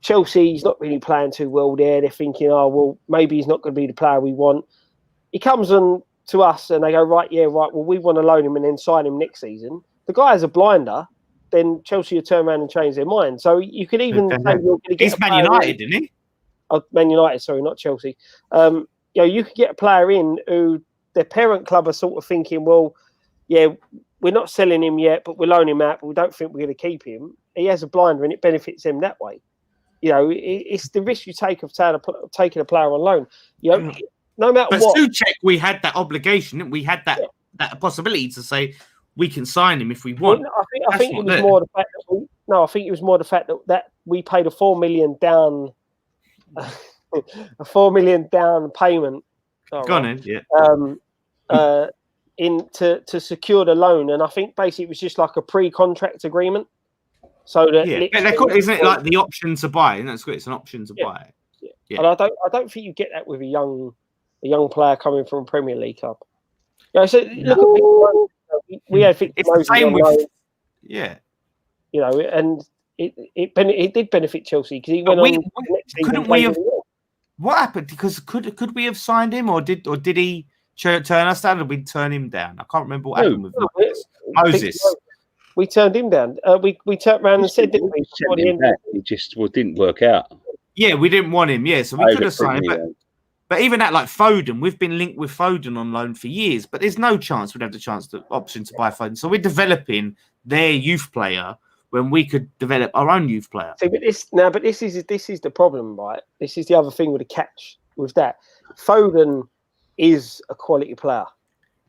Chelsea's not really playing too well there. They're thinking, oh well, maybe he's not going to be the player we want. He comes on to us, and they go, right, well, we want to loan him and then sign him next season. The guy has a blinder. Then Chelsea will turn around and change their mind. So you could even say you're going to get. He's Man United, didn't he? Oh, Man United, sorry, not Chelsea. You know, you could get a player in who their parent club are sort of thinking, well, yeah, we're not selling him yet, but we're loaning him out, but we don't think we're going to keep him. He has a blinder, and it benefits them that way. You know, it's the risk you take of taking a player on loan. You know, no matter what. But Souček, we had that obligation. We had that possibility to say, we can sign him if we want. Well, I think it was more the fact that I think it was more the fact that we paid a $4 million down, a $4 million down payment. To secure the loan, and I think basically it was just like a pre-contract agreement. So that isn't it like the option to buy? And that's good. It's an option to buy. Yeah. And I don't think you get that with a young player coming from a Premier League club. You know, so look at. We had Victor Moses on loan. You know, and it did benefit Chelsea because he went on. Couldn't we have? What happened? Because could we have signed him, or did he turn us down, or we turn him down? I can't remember what happened with Moses. We turned him down. We turned around and said, didn't we? It just didn't work out. Yeah, we didn't want him. Yeah, so we could have signed him. But even that, like Foden, we've been linked with Foden on loan for years, but there's no chance we'd have the option to buy Foden. So we're developing their youth player when we could develop our own youth player. See, but this is the problem, right? This is the other thing with the catch with that. Foden is a quality player.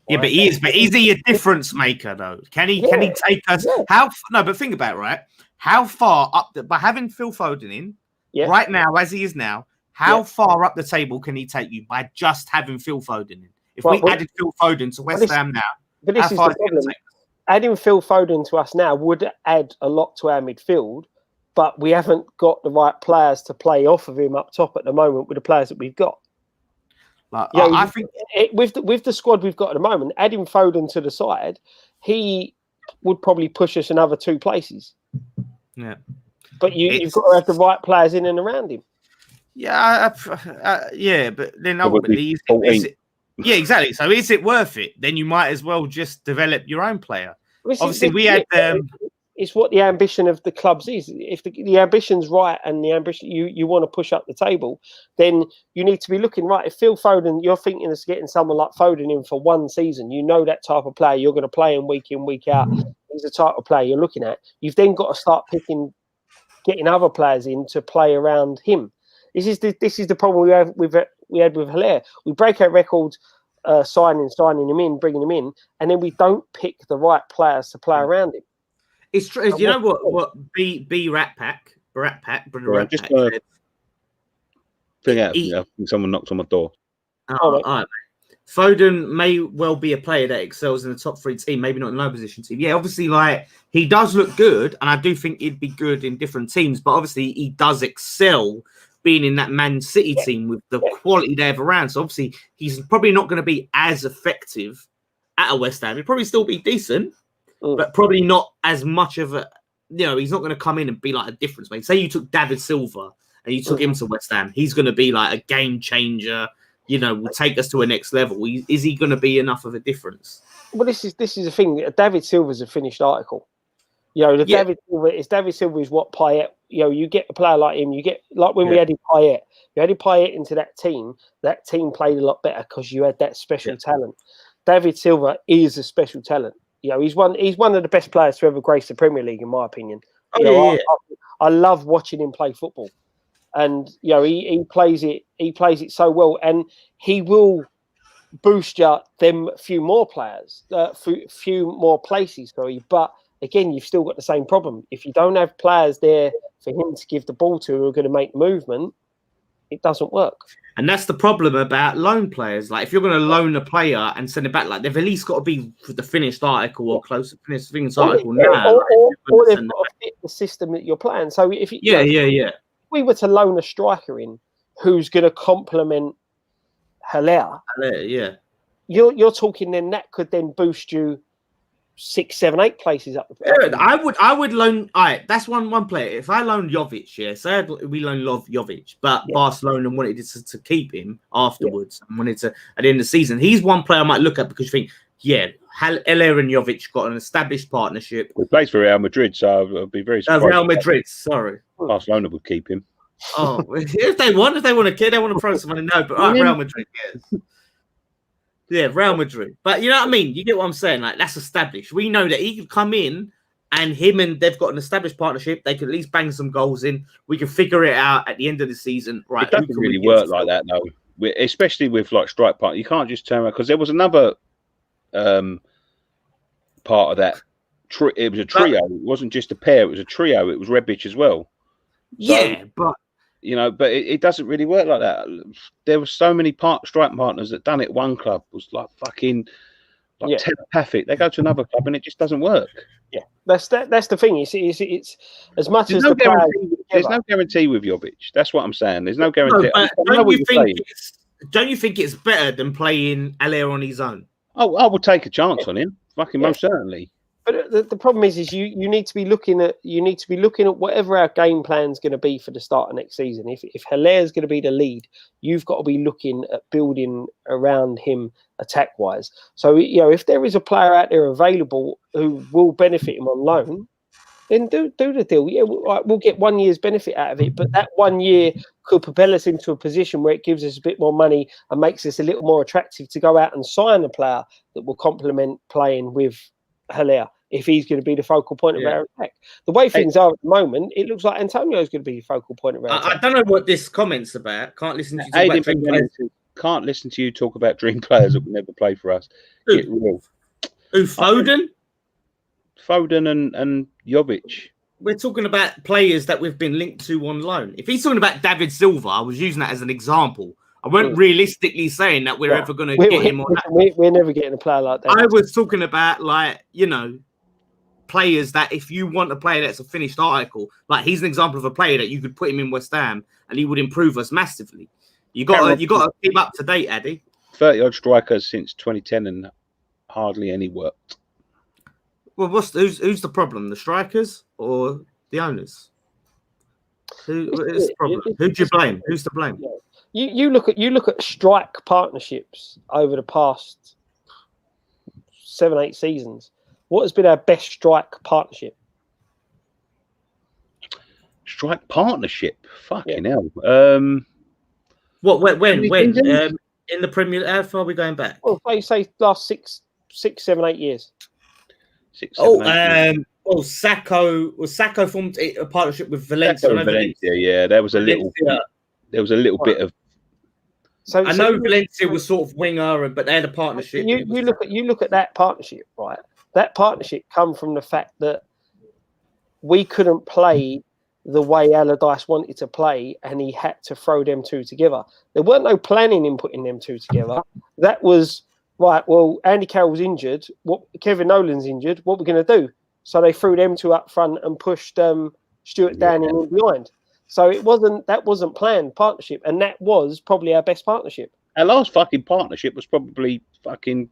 Yeah, but he is. But is he a difference maker though? Can he take us? Yeah. But think about it, right? How far up by having Phil Foden in right now, as he is now? How far up the table can he take you by just having Phil Foden in? If we added Phil Foden to West Ham now, but this is the problem. Adding Phil Foden to us now would add a lot to our midfield, but we haven't got the right players to play off of him up top at the moment with the players that we've got. I think with the squad we've got at the moment, adding Foden to the side, he would probably push us another 2 places. Yeah, but you've got to have the right players in and around him. Yeah, but then ultimately, exactly. So is it worth it? Then you might as well just develop your own player. Obviously, we had. It's what the ambition of the clubs is. If the ambition's right and the ambition you want to push up the table, then you need to be looking right. If Phil Foden, you're thinking of getting someone like Foden in for 1 season, you know that type of player you're going to play him week in, week out. He's the type of player you're looking at. You've then got to start getting other players in to play around him. This is the problem we had with Haller. We break our records, signing him in, bringing him in, and then we don't pick the right players to play around him. It's true. You know what? B Rat Pack. Just thing out. I think someone knocked on my door. All right. Foden may well be a player that excels in the top 3 team, maybe not in low position team. Yeah, obviously, like he does look good, and I do think he'd be good in different teams. But obviously, he does excel being in that Man City team with the quality they have around. So obviously, he's probably not going to be as effective at a West Ham. He'll probably still be decent, but probably not as much of a. You know, he's not going to come in and be like a difference maker. Say you took David Silva and you took him to West Ham, he's going to be like a game changer. You know, will take us to a next level. Is he going to be enough of a difference? Well, this is the thing. David Silva's a finished article. You know, David Silva is what Payet. You know, you get a player like him. You get like when we added Payet. You added Payet into that team. That team played a lot better because you had that special talent. David Silva is a special talent. You know, he's one of the best players to ever grace the Premier League, in my opinion. I love watching him play football, and you know he plays it. He plays it so well, and he will boost you them few more players, few more places. Sorry, but again, you've still got the same problem. If you don't have players there for him to give the ball to who are going to make movement, it doesn't work. And that's the problem about loan players. Like, if you're going to loan a player and send it back, like they've at least got to be for the finished article or close to finished article now. Or they've got to fit the system that you're playing. So if if we were to loan a striker in who's going to complement Haller, you're talking then that could then boost you 6, 7, 8 places up. I would loan. All right, that's one player. If I loaned Jovic, say we loaned Jovic, but Barcelona wanted to keep him afterwards and wanted to at the end of the season. He's one player I might look at because you think, Haller and Jovic got an established partnership. He plays for Real Madrid, so I'll be very surprised. Real Madrid, sorry. Barcelona would keep him. Oh, if they want to throw some money, no, but Real Madrid, yes. Yeah, Real Madrid. But you know what I mean? You get what I'm saying? Like, that's established. We know that he could come in and they've got an established partnership. They could at least bang some goals in. We can figure it out at the end of the season. Right. It doesn't really work like that, though. Especially with like strike partner. You can't just turn around because there was another part of that. It was a trio. It wasn't just a pair. It was a trio. It was Rebic as well. But you know, but it doesn't really work like that. There were so many strike partners that done it. One club was like fucking telepathic. They go to another club and it just doesn't work. Yeah, that's the thing. It's as much there's as there's no guarantee with Jovic. That's what I'm saying. There's no guarantee. Don't you think it's better than playing Haller on his own? Oh, I would take a chance on him. Fucking most certainly. But the problem is you need to be looking at whatever our game plan is going to be for the start of next season. If Haller is going to be the lead, you've got to be looking at building around him attack wise. So you know if there is a player out there available who will benefit him on loan, then do the deal. Yeah, we'll get 1 year's benefit out of it, but that 1 year could propel us into a position where it gives us a bit more money and makes us a little more attractive to go out and sign a player that will complement playing with Haller. If he's going to be the focal point of our attack. The way things are at the moment, it looks like Antonio's going to be the focal point of our attack. I don't know what this comment's about. Can't listen to you can't listen to you talk about dream players that will never play for us. Get real. Who, Foden? Foden and Jovic. We're talking about players that we've been linked to on loan. If he's talking about David Silva, I was using that as an example. I weren't realistically saying that we're ever going to get him on that. We're never getting a player like that. I was talking about, like, you know, players that if you want a player that's a finished article, like he's an example of a player that you could put him in West Ham and he would improve us massively. You got to keep up to date, Addy. 30-odd strikers since 2010 and hardly any worked. Well, who's the problem? The strikers or the owners? Who is the problem? Who do you blame? Who's to blame? You look at strike partnerships over the past 7, 8 seasons. What has been our best strike partnership? Strike partnership? Fucking hell. What? When? In the Premier? How far are we going back? Well, say last 6, 7, 8 years. 6, 7, 8 years. Sacco formed a partnership with Valencia. There was a little. There was a little bit of. I know Valencia was sort of winger, but they had a partnership. You look at that partnership, right? That partnership come from the fact that we couldn't play the way Allardyce wanted to play, and he had to throw them two together. There weren't no planning in putting them two together. That was right. Well, Andy Carroll's injured. Kevin Nolan's injured. What we're going to do? So they threw them two up front and pushed Stuart Downing in behind. So that wasn't planned partnership, and that was probably our best partnership. Our last fucking partnership was probably fucking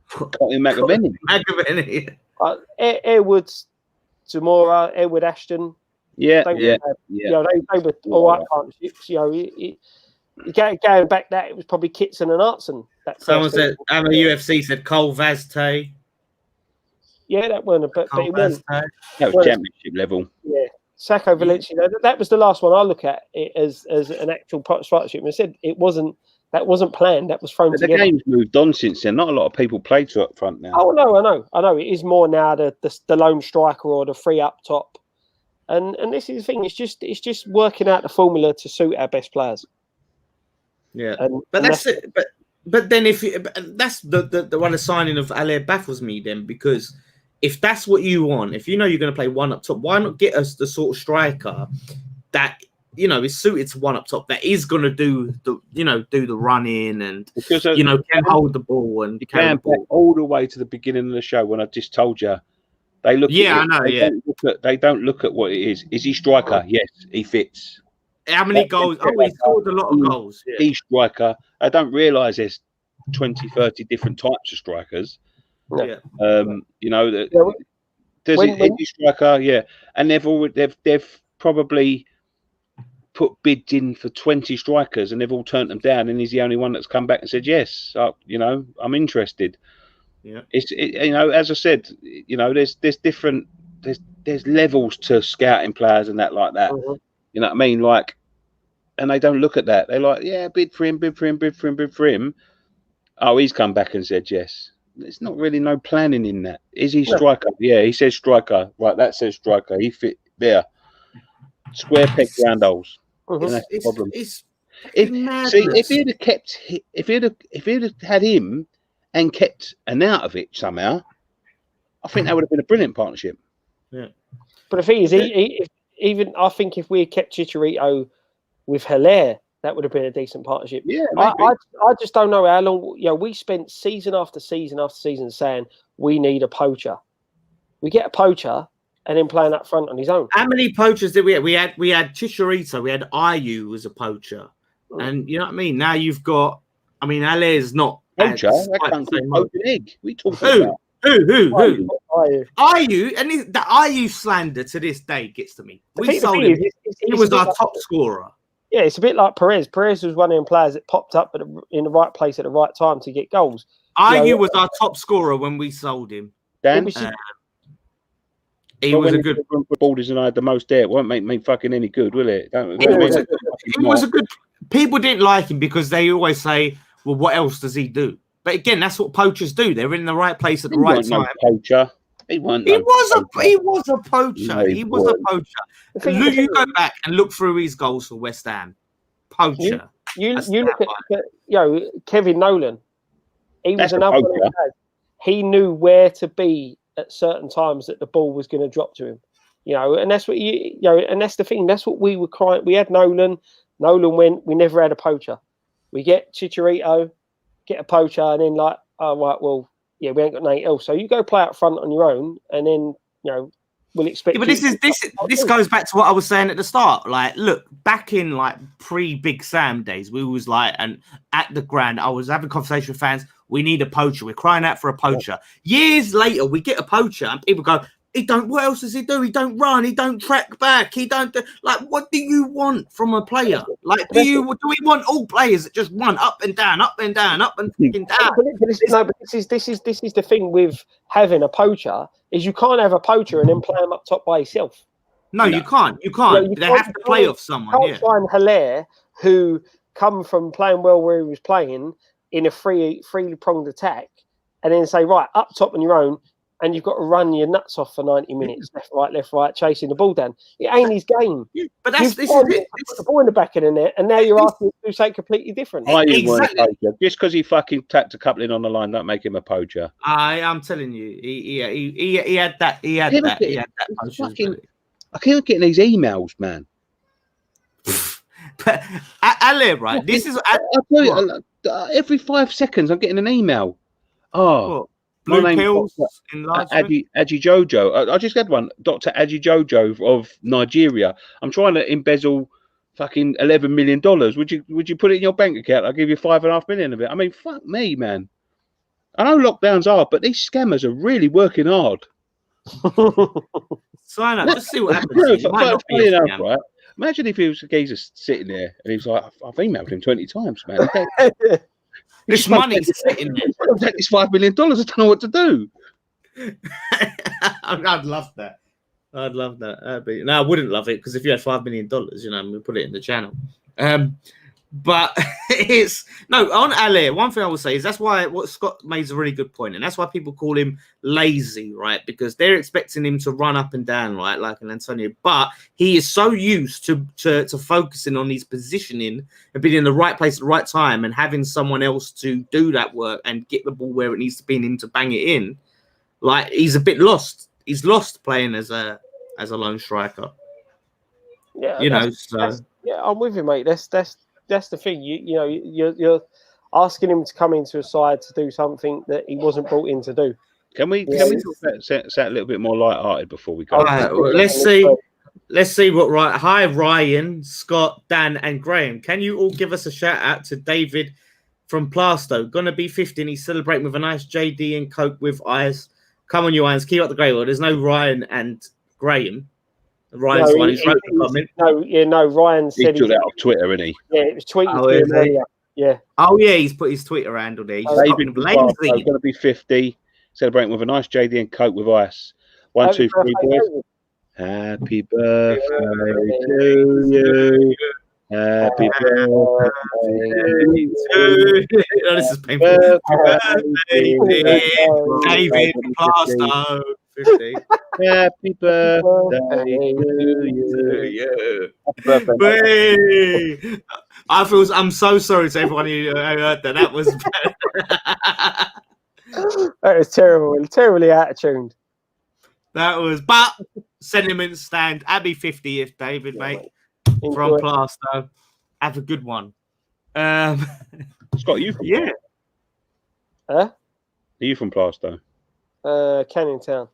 Colin McAvenny. Airwood, Zamora, Edward Ashton. They were all right partnerships. Going back that, it was probably Kitson and Artson. Someone said, UFC said Cole Vazte. Yeah, that weren't, but it wasn't. That was championship level. Yeah. Sacco Valencia, that was the last one I look at it as an actual partnership. And I said that wasn't planned. That was thrown together. The game's moved on since then. Not a lot of people play to up front now. Oh no, I know. It is more now the lone striker or the free up top. And this is the thing. It's just working out the formula to suit our best players. Yeah, that's it. But then that's the one of signing of Allaire baffles me then, because if that's what you want, if you know you're going to play one up top, why not get us the sort of striker that is suited to one up top, that is going to do the running and can hold the ball and carry the ball. All the way to the beginning of the show when I just told you they look. Yeah, I know. They don't look at what it is. Is he striker? Yes, he fits. How many goals? Oh, he scored a lot of goals. Yeah. He's striker. I don't realise there's 20, 30 different types of strikers. Yeah. Does he striker? Yeah, and they've probably put bids in for 20 strikers, and they've all turned them down. And he's the only one that's come back and said yes. I'm interested. Yeah. As I said, there's different there's levels to scouting players and that like that. Mm-hmm. You know what I mean? Like, and they don't look at that. They're like, yeah, bid for him. Oh, he's come back and said yes. There's not really no planning in that. Is he striker? Yeah, he says striker. Right, that says striker. He fit there. Square peg round holes. Mm-hmm. That's the problem. If he'd have had him and kept Arnautovic somehow, I think that would have been a brilliant partnership. Yeah. But the thing is, I think if we had kept Chicharito with Hilaire, that would have been a decent partnership. Yeah, I just don't know how long. We spent season after season after season saying we need a poacher. We get a poacher and then playing up front on his own. How many poachers did we have? We had Chicharito, we had Ayew as a poacher, and you know what I mean. Now you've got. I mean, Allaire's not poacher. That comes from open egg. We talk about Ayew. Ayew, and the Ayew slander to this day gets to me. We sold him. He was our top scorer. Yeah, it's a bit like Perez. Perez was one of them players that popped up in the right place at the right time to get goals. Ayew was our top scorer when we sold him. Dan? He was a good. Borders and I had the most there. It won't make me fucking any good, will it? He was a good. People didn't like him because they always say, "Well, what else does he do?" But again, that's what poachers do. They're in the right place at the right time. Poacher. He was a poacher. No, he was a poacher. You go back and look through his goals for West Ham. Poacher. You look at Kevin Nolan. He was another one of those guys. He knew where to be at certain times that the ball was going to drop to him. And that's what and that's the thing. That's what we were crying. We had Nolan. Nolan went. We never had a poacher. We get Chicharito, get a poacher, and then like, oh right, well. Yeah, we ain't got nothing else. So you go play up front on your own, and then we'll expect. Yeah, but this goes back to what I was saying at the start. Like, look, back in like pre-Big Sam days, we was like, and at the Grand, I was having conversation with fans. We need a poacher. We're crying out for a poacher. Yeah. Years later, we get a poacher, and people go, "He don't. What else does he do? He don't run. He don't track back. He don't do, like. What do you want from a player? Like, do we want all players that just run up and down, up and down, up and fucking down? But this is the thing with having a poacher is you can't have a poacher and then play him up top by yourself. No, you can't. You can't. They have to play off someone. You can't find Hilaire who come from playing well where he was playing in a three-pronged attack, and then say right up top on your own. And you've got to run your nuts off for 90 minutes, left, right, chasing the ball down. It ain't his game. Yeah, but this is it. Put the ball in the back of the net, and now you're asking him to do something completely different. Exactly. Just because he fucking tapped a couple in on the line, don't make him a poacher. I'm telling you, he had that. He had that. He had that. I keep getting these emails, man. But Ali, right? This is I tell you, every 5 seconds I'm getting an email. Oh, what? Blue my name's pills Dr. enlargement. Aji Jojo. I just had one. Dr. Aji Jojo of Nigeria. I'm trying to embezzle fucking $11 million. Would you put it in your bank account? I'll give you $5.5 million of it. I mean, fuck me, man. I know lockdowns are, but these scammers are really working hard. Sign up. Just see what happens. You might not be Funny a enough, scam. right? Imagine if he was a geezer sitting there and he was like, I've emailed him 20 times, man. This money's sitting there. I'll take this $5 million. I don't know what to do. I'd love that. I'd love that. No, I wouldn't love it because if you had $5 million, we put it in the channel. But it's no on Ali. One thing I will say is that's why what Scott made a really good point, and that's why people call him lazy, right? Because they're expecting him to run up and down, right, like an Antonio. But he is so used to focusing on his positioning and being in the right place at the right time and having someone else to do that work and get the ball where it needs to be and him to bang it in. Like he's a bit lost. He's lost playing as a lone striker. Yeah, So yeah, I'm with you, mate. That's the thing. You're asking him to come into a side to do something that he wasn't brought in to do. Can we talk about that a little bit more light-hearted before we go? All right, well, let's see what right. Hi, Ryan, Scott, Dan, and Graham. Can you all give us a shout out to David from Plasto? Gonna be 50 and he's celebrating with a nice JD and Coke with eyes. Come on, you irons, keep up the great work. There's no Ryan and Graham. Ryan's the one who's wrote the comment. No, Ryan said he took that off Twitter, isn't he? Yeah, it was tweeted earlier. Yeah. Oh yeah, he's put his Twitter handle there. He's David lazy. Going to be 50, celebrating with a nice JD and Coke with ice. 1, 2, 3, boys. Happy birthday to you. Happy birthday to you. Oh, this is painful. Happy birthday, David Plasto. 50. Happy birthday to you. I'm so sorry to everyone who heard that. That was that was terrible. Terribly out of tune. That was, but sentiments stand. Happy 50th, David, mate, from Plasto. Have a good one. Scott, you from Huh? Are you from Plasto? Canning Town.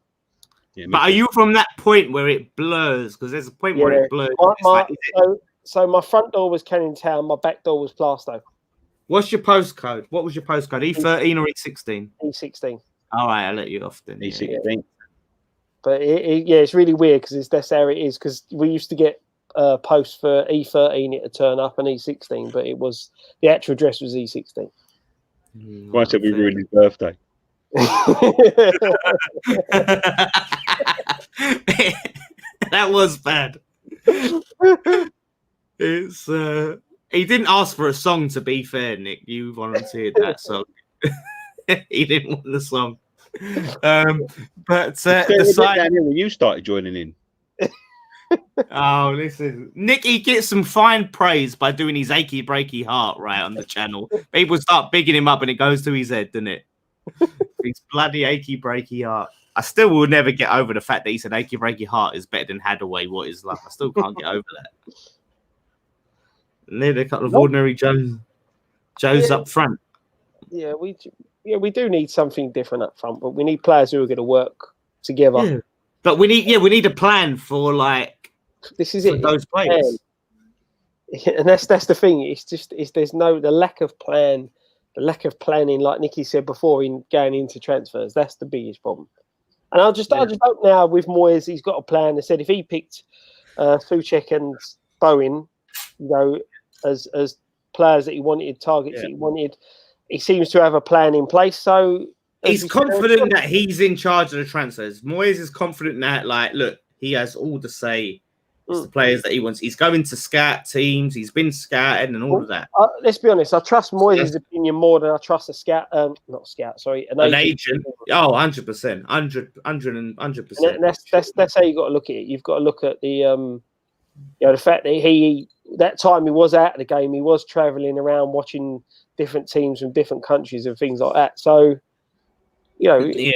Yeah, but are you from that point where it blurs? Because there's a point where it blurs. So my front door was Canning Town, my back door was Plasto. What's your postcode? What was your postcode? E13 or E16? E16. All right, I'll let you off then. E16. Yeah. But it's really weird because that's how it is. Because we used to get posts for E13 it would turn up and E16, but it was the actual address was E16. Why said we ruined his birthday? That was bad. It's he didn't ask for a song, to be fair, Nick. You volunteered that song. He didn't want the song. But the side when you started joining in. Oh, listen, Nick, he gets some fine praise by doing his achy breaky heart right on the channel. People start bigging him up and it goes to his head, doesn't it? His bloody achy breaky heart. I still will never get over the fact that he said achy breaky heart is better than Hadaway. What is love? I still can't get over that. Need a couple of ordinary Joes up front. Yeah, we do need something different up front, but we need players who are going to work together. Yeah. But we need a plan for this is it. Those players. And that's the thing. There's the lack of plan, the lack of planning, like Nicky said before, in going into transfers. That's the biggest problem. And I just hope now with Moyes, he's got a plan. They said if he picked Souček and Bowen, as players that he wanted, targets that he wanted, he seems to have a plan in place. So he's confident that he's in charge of the transfers. Moyes is confident that, look, he has all the say. It's the players that he wants. He's going to scout teams. He's been scouted and all of that. Let's be honest. I trust Moyes' opinion more than I trust an agent. Oh, 100%. 100%. And that's how you got to look at it. You've got to look at the the fact that that time he was out of the game, he was travelling around watching different teams from different countries and things like that. So You know, Yeah.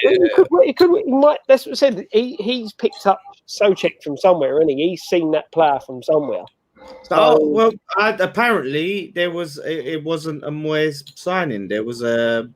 he might. That's what I said. He's picked up Souček from somewhere, and he's seen that player from somewhere. So, well, apparently there was it wasn't a Moyes signing. There was a.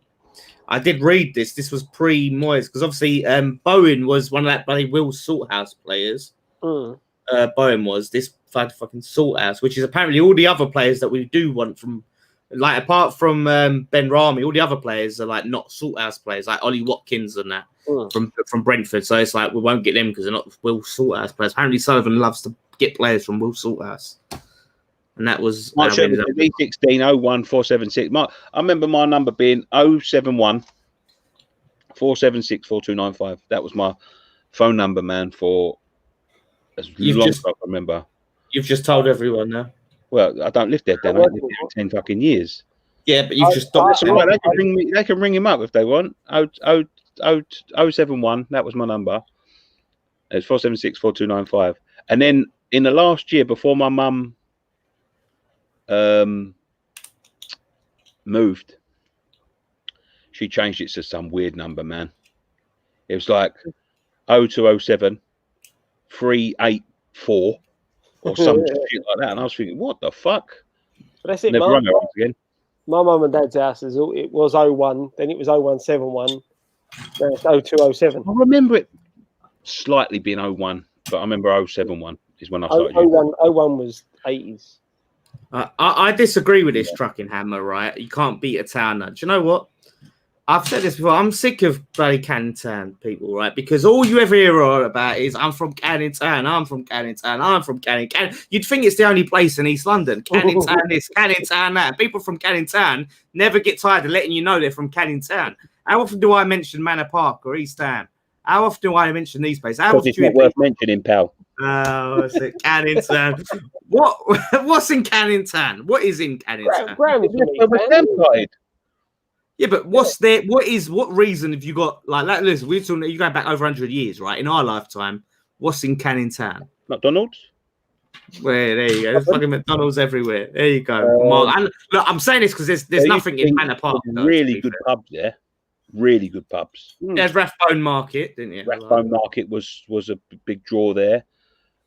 I did read this. This was pre-Moyes because obviously Bowen was one of that bloody Will Salthouse players. Bowen was this fucking Salthouse, which is apparently all the other players that we do want from, like apart from Ben Rami, all the other players are like not Salthouse players, like Ollie Watkins and that from Brentford. So it's like we won't get them because they're not Will Salthouse players. Apparently Sullivan loves to get players from Will Salthouse, and that was E16 01 476. I remember my number being 071 476 4295. That was my phone number, man, for as long as I remember. You've just told everyone now. Well, I don't live there, then. I lived there for 10 fucking years. Yeah, but you've just stopped. They can ring him up if they want. 071. That was my number. It's 476 4295. And then in the last year before my mum moved, she changed it to some weird number, man. It was like 0207 384 or some shit like that. And I was thinking, what the fuck? But that's it. Never rung her up again. My mum and dad's house it was 01, then it was 0171, then it's 0207. I remember it slightly being 01, but I remember 071 is when I started. 01 was 80s. I disagree with this trucking hammer, right? You can't beat a towner. Do you know what? I've said this before. I'm sick of bloody Canning Town people, right? Because all you ever hear about is I'm from Canning Town, I'm from Canning Town, I'm from Canning Town. You'd think it's the only place in East London. Canning Town this, Canning Town that. People from Canning Town never get tired of letting you know they're from Canning Town. How often do I mention Manor Park or East Ham? How often do I mention these places? How often it's not worth mentioning, pal. Oh, is it Canning Town? What's in Canning Town? What is in Canning Town? Yeah, but what's there? What reason have you got? Like listen, we're talking. You're going back over 100 years, right? In our lifetime, what's in Canning Town? McDonald's. Well, there you go. There's fucking McDonald's everywhere. There you go. And look, I'm saying this because there's nothing in Manor Park. Really good pubs there. Really good pubs. There's Rathbone Market, didn't you? Rathbone Market was a big draw there.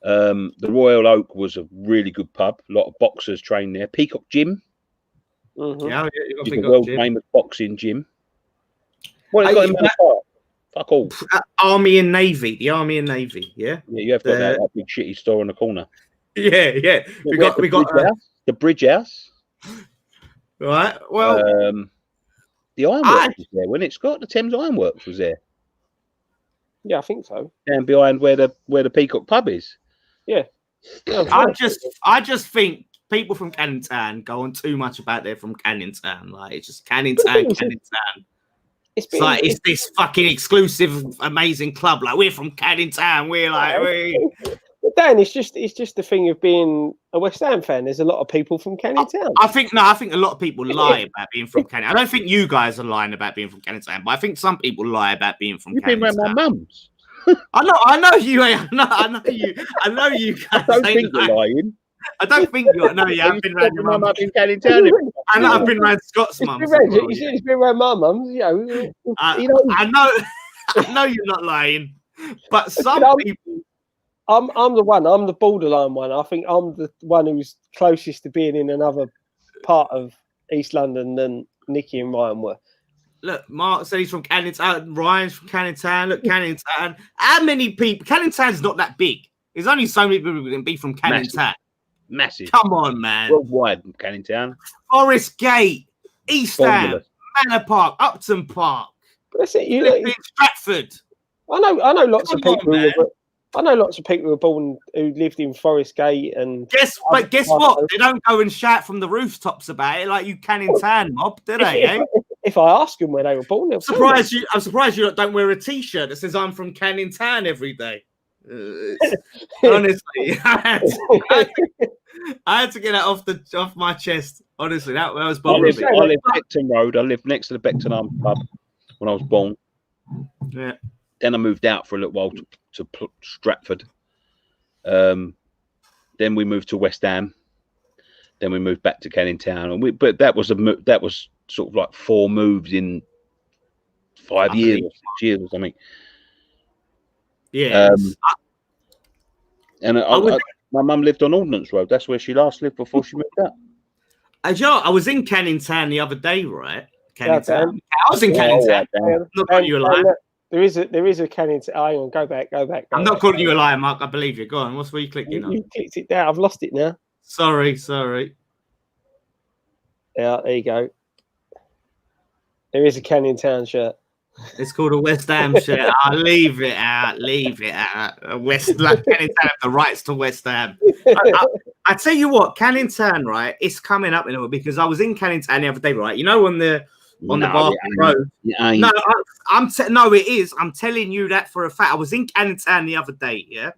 The Royal Oak was a really good pub. A lot of boxers trained there. Peacock Gym. Mm-hmm. Yeah, you got the world famous boxing gym. What have you got in Manor Park? Fuck all. Army and Navy. The Army and Navy. Yeah. Yeah, you have got that big shitty store on the corner. Yeah. We got the Bridge House. Right. Well, the Ironworks was there when the Thames Ironworks was there. Yeah, I think so. And behind where the Peacock pub is. Yeah. I just think people from Canning Town go on too much about they're from Canning Town. Like it's just Canning Town. It's this fucking exclusive, amazing club. Like we're from Canning Town. We're like But Dan, it's just the thing of being a West Ham fan. There's a lot of people from Canning Town. I think a lot of people lie about being from Canning. I don't think you guys are lying about being from Canning Town, but I think some people lie about being from Canning Town. You've been around my mum's. I know you. I know you guys. I don't think you're lying. I don't think you're. No, yeah, I've been around your mum. I've been Canning Town. I know I've been around Scott's mum. He's been around my mum. I know you're not lying, but some people. I'm the one. I'm the borderline one. I think I'm the one who's closest to being in another part of East London than Nicky and Ryan were. Look, Mark said he's from Canning Town. Ryan's from Canning Town. Look, Canning Town. How many people? Canning Town's not that big. There's only so many people who can be from Canning Town. Massive. Come on, man. Worldwide, Canning Town. Forest Gate, East Ham, Manor Park, Upton Park. That's it. In Stratford. I know lots of people. I know lots of people who were born who lived in Forest Gate and. Guess what? They don't go and shout from the rooftops about it like you Canning Town mob, do they? If I ask them where they were born, I'm surprised you don't wear a T-shirt that says "I'm from Canning Town" every day. Honestly, I had to get that off my chest. Honestly, that was bothering me. I lived Beckton Road. I lived next to the Beckton Arms pub when I was born. Yeah. Then I moved out for a little while to Stratford. Then we moved to West Ham. Then we moved back to Canning Town, but that was sort of like 4 moves in 5 I years believe. or 6 years or something. Yeah. And my mum lived on Ordnance Road. That's where she last lived before she moved out. I was in Canning Town the other day, right? Canning Yeah, Town. I was in Canning Town. I'm not calling you a liar. look, there is a Canning Town. Hang on, go back. I'm not calling you a liar, Mark. I believe you. Go on. What's where you clicking on? You clicked it down. I've lost it now. Sorry. Yeah, there you go. There is a Canning Town shirt. It's called a West Ham shirt. I'll leave it out. West Canning Town have the rights to West Ham. I tell you what, Canning Town, right? It's coming up in a way because I was in Canning Town the other day, right? You know, on the Barking Road. No, no, it is. I'm telling you that for a fact. I was in Canning Town the other day, yeah,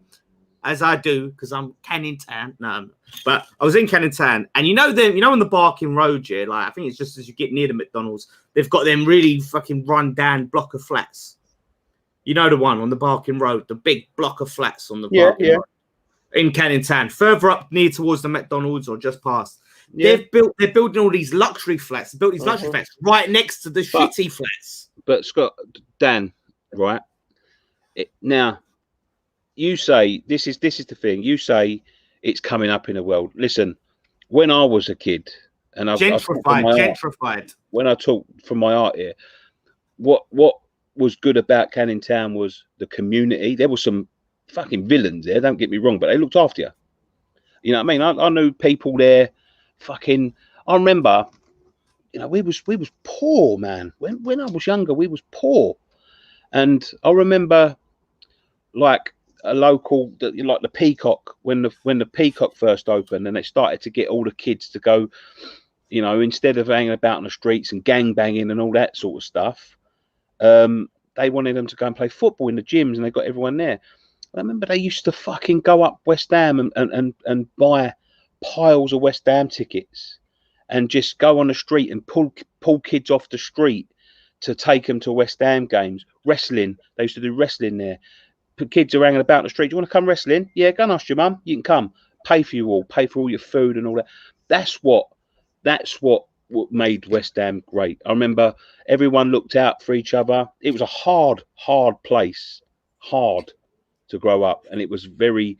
as I do because I'm Canning Town. No, but I was in Canning Town, and you know on the Barking Road, yeah, like I think it's just as you get near the McDonald's, they've got them really fucking run down block of flats. You know the one on the Barking Road, the big block of flats on the Barking Road in Canning Town, further up near towards the McDonald's or just past. Yeah. They're building all these luxury flats. They built these luxury flats right next to the shitty flats. But Scott, Dan, right now, you say this is the thing. You say it's coming up in the world. Listen, when I was a kid, and gentrified. When I talk from my art here, what was good about Canning Town was the community. There was some fucking villains there. Don't get me wrong, but they looked after you. You know what I mean? I knew people there. Fucking, I remember, you know, we was poor, man. When I was younger, we was poor, and I remember, like a local, like the Peacock, when the Peacock first opened, and they started to get all the kids to go, you know, instead of hanging about on the streets and gang banging and all that sort of stuff, they wanted them to go and play football in the gyms, and they got everyone there. I remember they used to fucking go up West Ham and buy piles of West Ham tickets and just go on the street and pull kids off the street to take them to West Ham games. Wrestling, they used to do wrestling there. Kids are hanging about the street. Do you want to come wrestling? Yeah, go and ask your mum. You can come. Pay for all your food and all that. That's what made West Ham great. I remember everyone looked out for each other. It was a hard place, hard to grow up, and it was very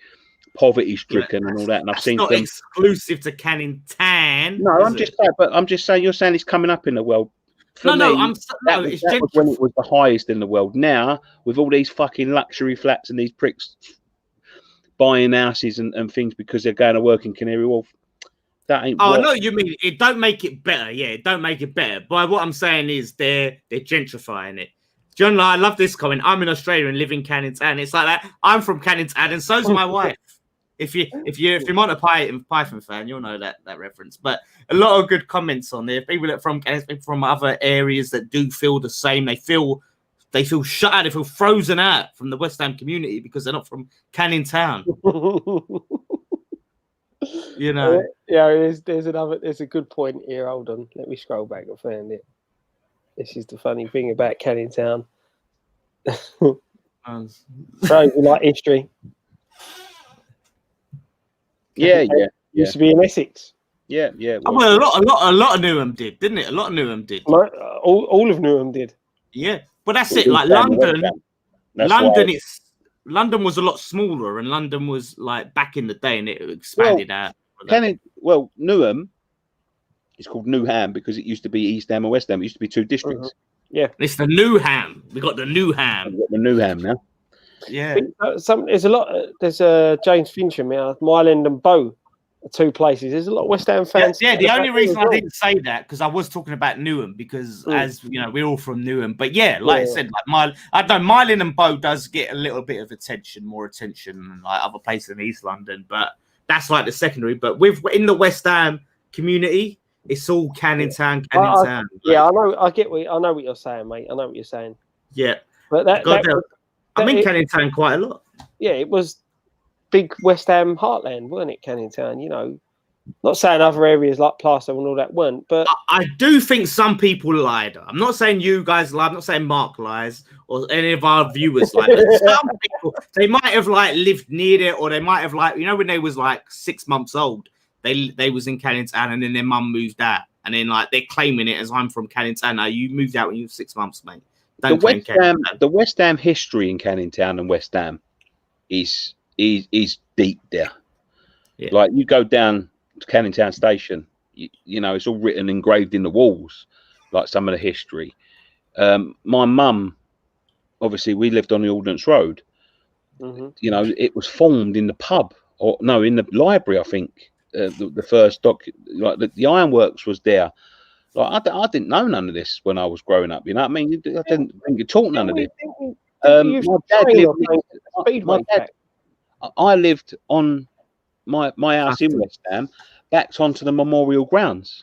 poverty stricken and all that. And I've seen not exclusive to Canning Town. No, I'm just saying. You're saying it's coming up in the world. That was when it was the highest in the world. Now, with all these fucking luxury flats and these pricks buying houses and things because they're going to work in Canary Wharf, that ain't. I know what you mean. It don't make it better. Yeah, it don't make it better. But what I'm saying is they're gentrifying it. John, I love this comment. I'm in Australia and live in Canning Town. It's like that. I'm from Canning Town, and so's my wife. If you're Monty Python fan, you'll know that reference. But a lot of good comments on there. People that from other areas that do feel the same. They feel shut out. They feel frozen out from the West Ham community because they're not from Canning Town. You know. Yeah, there's a good point here. Hold on, let me scroll back. I found it. This is the funny thing about Canning Town. So we like history. Yeah. Used to be in Essex. Yeah. Well, a lot of Newham did, didn't it? A lot of Newham did. All of Newham did. Yeah, but that's it. Like London, London was a lot smaller, and London was like back in the day, and it expanded out. Newham is called Newham because it used to be East Ham and West Ham. It used to be two districts. Yeah, it's the Newham. We got the Newham. We've got the Newham now. Yeah, there's a lot. There's James Fincham here, Myland and Bow, two places. There's a lot of West Ham fans. Yeah, the only reason I didn't say that because I was talking about Newham because as you know, we're all from Newham. But yeah, I said, like Myland and Bow does get a little bit of more attention than like other places in East London. But that's like the secondary. But in the West Ham community, it's all Canning Town. Yeah, I know. I know what you're saying, mate. I know what you're saying. Yeah, but I'm in Canning Town quite a lot. Yeah, it was big West Ham heartland, weren't it, Canning Town? You know, not saying other areas like Plaster and all that weren't, but I do think some people lied. I'm not saying you guys lie. I'm not saying Mark lies or any of our viewers lie. But some people, they might have like lived near it, or they might have like, you know, when they was like 6 months old, they was in Canning Town, and then their mum moved out, and then like they're claiming it as I'm from Canning Town. Now you moved out when you were 6 months, mate. The West Ham history in Canning Town and West Ham is deep there. Yeah. Like you go down to Canning Town Station, you know, it's all written, engraved in the walls, like some of the history. My mum, obviously, we lived on the Ordnance Road. Mm-hmm. You know, it was formed in the pub, or no, in the library, I think. The first the ironworks was there. Like I didn't know none of this when I was growing up. You know what I mean? I didn't get taught none of this. I lived on my house in West Ham, backed onto the Memorial Grounds.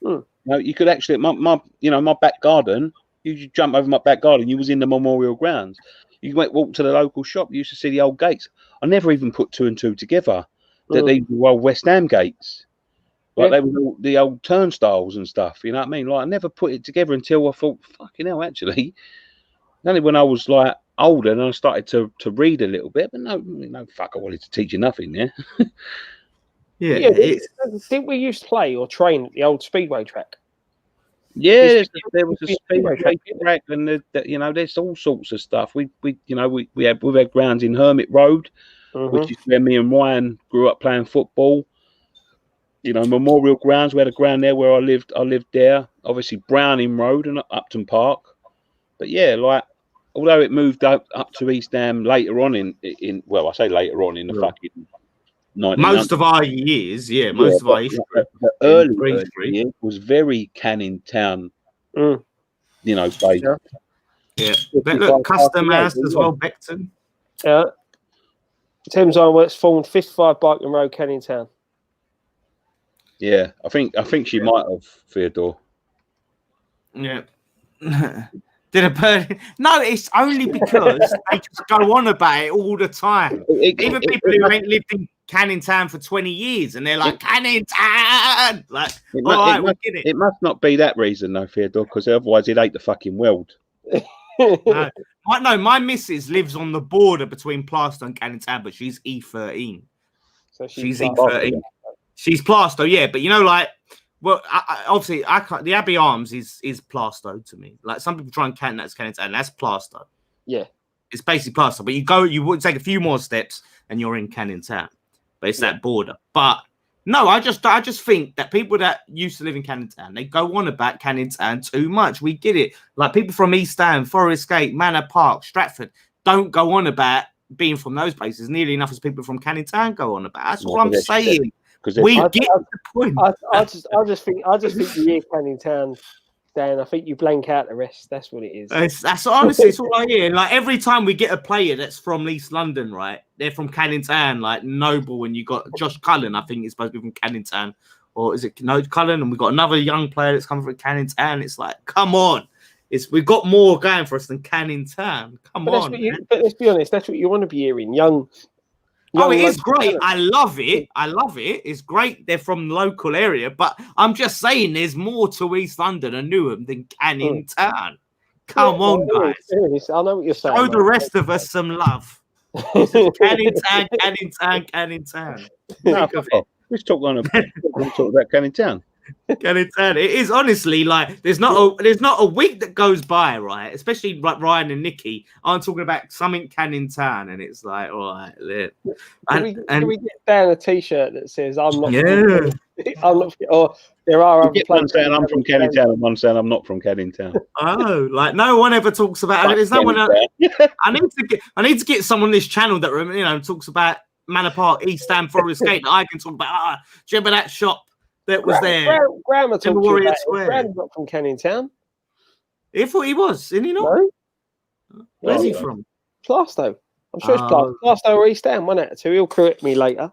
You know, you could actually my back garden. You jump over my back garden. You was in the Memorial Grounds. You walk to the local shop. You used to see the old gates. I never even put two and two together that these were old West Ham gates. Like they were all the old turnstiles and stuff. You know what I mean? Like I never put it together until I thought, fucking hell, actually. Only when I was like older and I started to read a little bit, but no, fuck, I wanted to teach you nothing, yeah. Didn't we used to play or train at the old speedway track? Yeah, there was a speedway track, and you know, there's all sorts of stuff. We had grounds in Hermit Road, which is where me and Ryan grew up playing football. You know, Memorial Grounds. We had a ground there where I lived. I lived there. Obviously, Browning Road and Upton Park. But yeah, like although it moved up to East Ham later on in well, I say later on in the fucking 1900s. Most of our years, most of our history. The early years was very Canning Town, you know, based. Yeah. But look, Custom House as well, Beckton. Yeah. Tim's Ironworks formed 55 Barking Road, Canning Town. Yeah, I think she might have, Theodore. Yeah. Did a bird? No, it's only because they just go on about it all the time. Even people who ain't lived in Canning Town for 20 years, and they're like, Canning Town! Like, it must not be that reason, though, Theodore, because otherwise it ain't the fucking world. No, my missus lives on the border between Plaistow and Canning Town, but she's E13. So she's E13. She's Plaistow, yeah, but you know, like, well, obviously, I can't. The Abbey Arms is Plaistow to me. Like some people try and count that as Canning Town, that's Plaistow. Yeah, it's basically Plaistow. But you would take a few more steps, and you're in Canning Town. But it's that border. But no, I just think that people that used to live in Canning Town, they go on about Canning Town too much. We get it. Like people from East Ham, Forest Gate, Manor Park, Stratford, don't go on about being from those places nearly enough as people from Canning Town go on about. That's all I'm saying. We get the point. I just think the year Canning Town, Dan. I think you blank out the rest. That's what it is. That's honestly, it's all I hear. Like every time we get a player that's from East London, right? They're from Canning Town, like Noble, and you got Josh Cullen. I think he's supposed to be from Canning Town, or is it Cullen? And we got another young player that's coming from Canning Town. It's like, come on, we've got more going for us than Canning Town. Come on. But let's be honest. That's what you want to be hearing, young. Oh, it is great. I love it. It's great. They're from the local area, but I'm just saying there's more to East London and Newham than Canning Town. Come on, guys. I know what you're saying. Show the rest of us some love. Canning Town, Canning Town, Canning Town. No, let's talk about Canning Town. Canning Town. It is honestly like there's not a week that goes by, right? Especially like Ryan and Nikki aren't talking about something Canning Town, and it's like, all right, can we get down a T-shirt that says "I'm not"? Yeah, I'm not. Or there are other one saying I'm from Canning Town and one saying I'm not from Canning Town. Oh, like no one ever talks about it. There's no one. I need to get someone on this channel that talks about Manor Park, East Ham, Forest Gate. That I can talk about. Do you remember that shop that was there? Graham Graham's not from Canning Town. He thought he was, isn't he not? No. Where's he from? Plaistow. I'm sure it's Plaistow or East Ham, one out of two. He'll correct me later.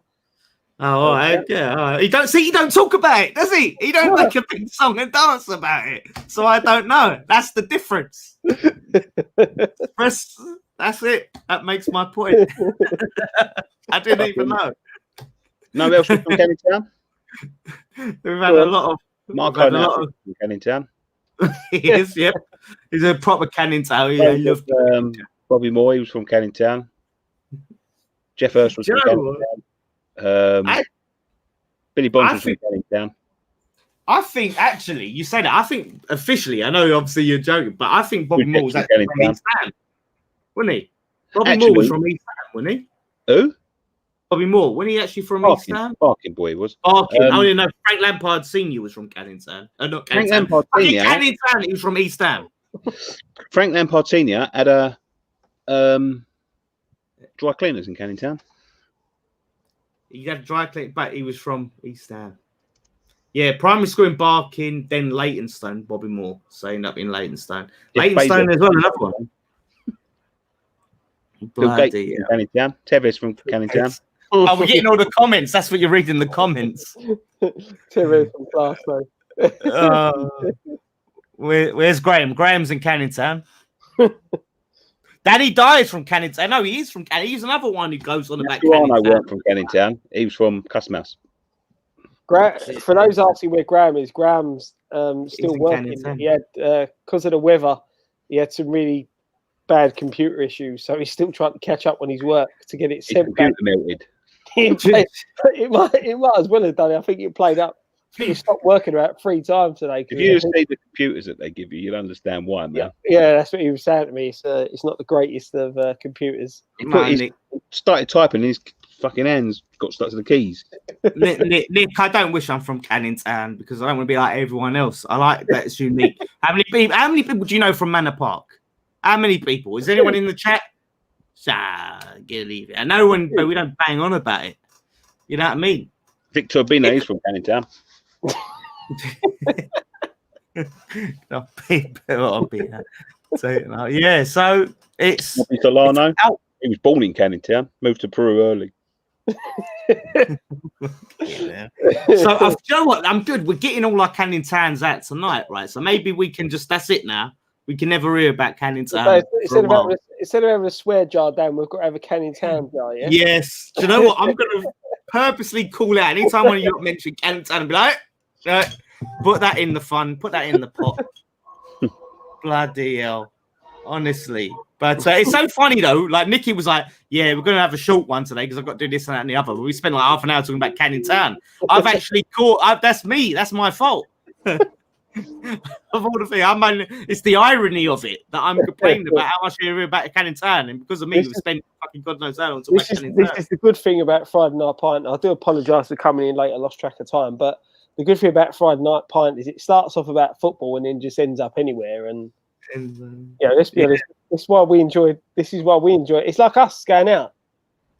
Oh, all right. Yeah. All right. He don't talk about it, does he? He don't make a big song and dance about it. So I don't know. That's the difference. That's it. That makes my point. I didn't even know. No else from Canning Town? We've had a lot of Marco from Canning Town. He is, yep. He's a proper Canning Town. Yeah, he loved Bobby Moore, he was from Canning Town. Jeff Hurst was from Canning Town. Billy Bonds was from Canning Town. I think actually, you said it. I think officially, I know obviously you're joking, but I think Bobby Moore was actually from East Ham, wasn't he? Bobby Moore was from East Ham, wasn't he? Who? Bobby Moore, wasn't he actually from East Ham? Barking boy was. Barking. Oh, yeah, no, Frank Lampard Senior was from Canning Town. Not Canning Town. Lampard Senior. Canning Town, he was from East Ham. Frank Lampard Senior had a dry cleaners in Canning Town. He had a dry clean, but he was from East Ham. Yeah, primary school in Barking, then Leytonstone, Bobby Moore, so ended up in Leytonstone. Leytonstone as well, another one. Bloody hell. Canning Town. Tevez from Canning Town. Oh, we're getting all the comments. That's what you're reading in the comments. Tevez from Glasgow. Where's Graham? Graham's in Canning Town. Daddy dies from Canning Town. No, he is from Canning. He's another one who goes on about Canning Town. Weren't from Canning Town. He was from Custom House. For those asking where Graham is, Graham's still working. He had, because of the weather, he had some really bad computer issues, so he's still trying to catch up on his work to get it sent back. Melted. it might as well have done it. I think it played up. I think it stopped working about 3 times today. If you see the computers that they give you, you'll understand why, man. Yeah, that's what he was saying to me. It's not the greatest of computers. He started typing, and his fucking hands got stuck to the keys. Nick, I don't wish I'm from Canning Town because I don't want to be like everyone else. I like that it's unique. How many people do you know from Manor Park? How many people? Is anyone in the chat? Leave it. I know when, but we don't bang on about it. You know what I mean? Victor Bino is from Canning Town. Yeah, so it's Solano. He was born in Canning Town, moved to Peru early. So you know what? I'm good. We're getting all our Canning Towns out tonight, right? So maybe we can that's it now. We can never hear about Canning Town. Instead of having a swear jar down, we've got to have a Canning Town jar, yeah? Yes. Do you know what? I'm going to purposely call out anytime one of you mention Canning Town and be like, put that in the fun, put that in the pot. Bloody hell. Honestly. But it's so funny, though. Like, Nikki was like, yeah, we're going to have a short one today because I've got to do this and that and the other. But we spent like half an hour talking about Canning Town. I've actually that's me. That's my fault. Of all the things, it's the irony of it that I'm complaining about how much we hear about Canning Town, and because of me, we spent fucking God knows how long talking about Canning Town. This is the good thing about Friday Night Pint. I do apologise for coming in late. I lost track of time, but the good thing about Friday Night Pint is it starts off about football and then just ends up anywhere. And let's be honest, this is why we enjoy. This is why we enjoy it. It's like us going out.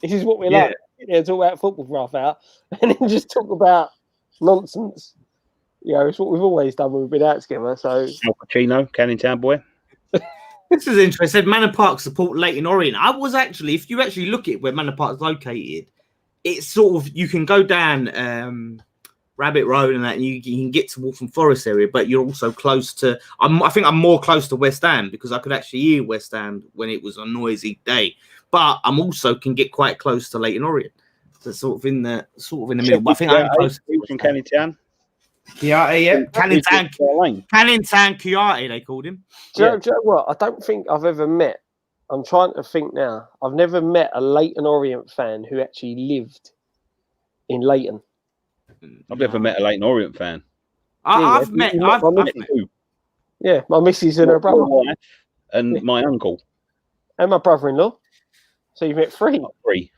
This is what we like. Talk about football for half hour, and then just talk about nonsense. It's what we've always done when we've been out together. So Al Pacino, Canning Town boy. This is interesting. Manor Park support Leyton Orient. I was actually, if you actually look at where Manor Park is located, it's sort of, you can go down Rabbit Road and that, and you can get to Waltham Forest area, but you're also close to. I think I'm more close to West Ham because I could actually hear West Ham when it was a noisy day. But I'm also can get quite close to Leyton Orient. So sort of in the middle. But I think I'm close from Canning Town. Yeah. Canning Town, Chianti, they called him. Do you know what? I don't think I've ever met. I'm trying to think now. I've never met a Leyton Orient fan who actually lived in Leyton. I've never met a Leyton Orient fan. I've met two. Yeah, my missus and her brother. And my uncle. And my brother-in-law. So you've met 3? 3.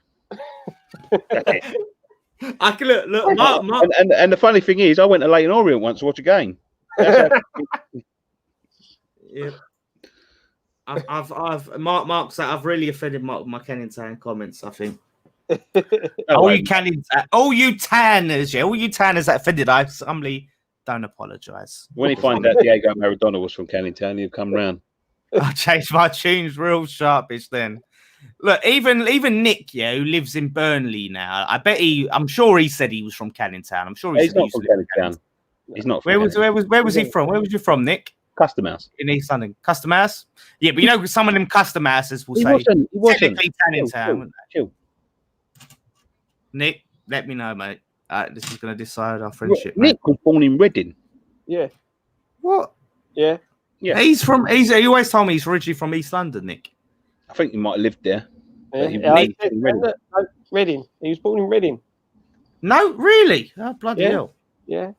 I can look. Mark. And the funny thing is, I went to Leyton Orient once to watch a game. Yeah. Mark said I've really offended Mark with my Canning Town comments. I think. All you tanners that offended, I humbly don't apologise. When he finds out Diego Maradona was from Canning Town, he'll come round. I changed my tunes real sharpish then. Look, even Nick, who lives in Burnley now. I'm sure he said he was from Canning Town. I'm sure he's not from Canning Town. He's not. Where was he from? Where was you from, Nick? Custom House in East London. Custom House. Yeah, but some of them Custom Houses will say he wasn't. Technically Canning Town. Chill. Nick, let me know, mate. This is going to decide our friendship. Nick was born in Reading. Yeah. What? Yeah. He always told me he's originally from East London, Nick. I think he might have lived there. Reading. He was born in Reading. No, really? Oh, bloody hell. Yeah.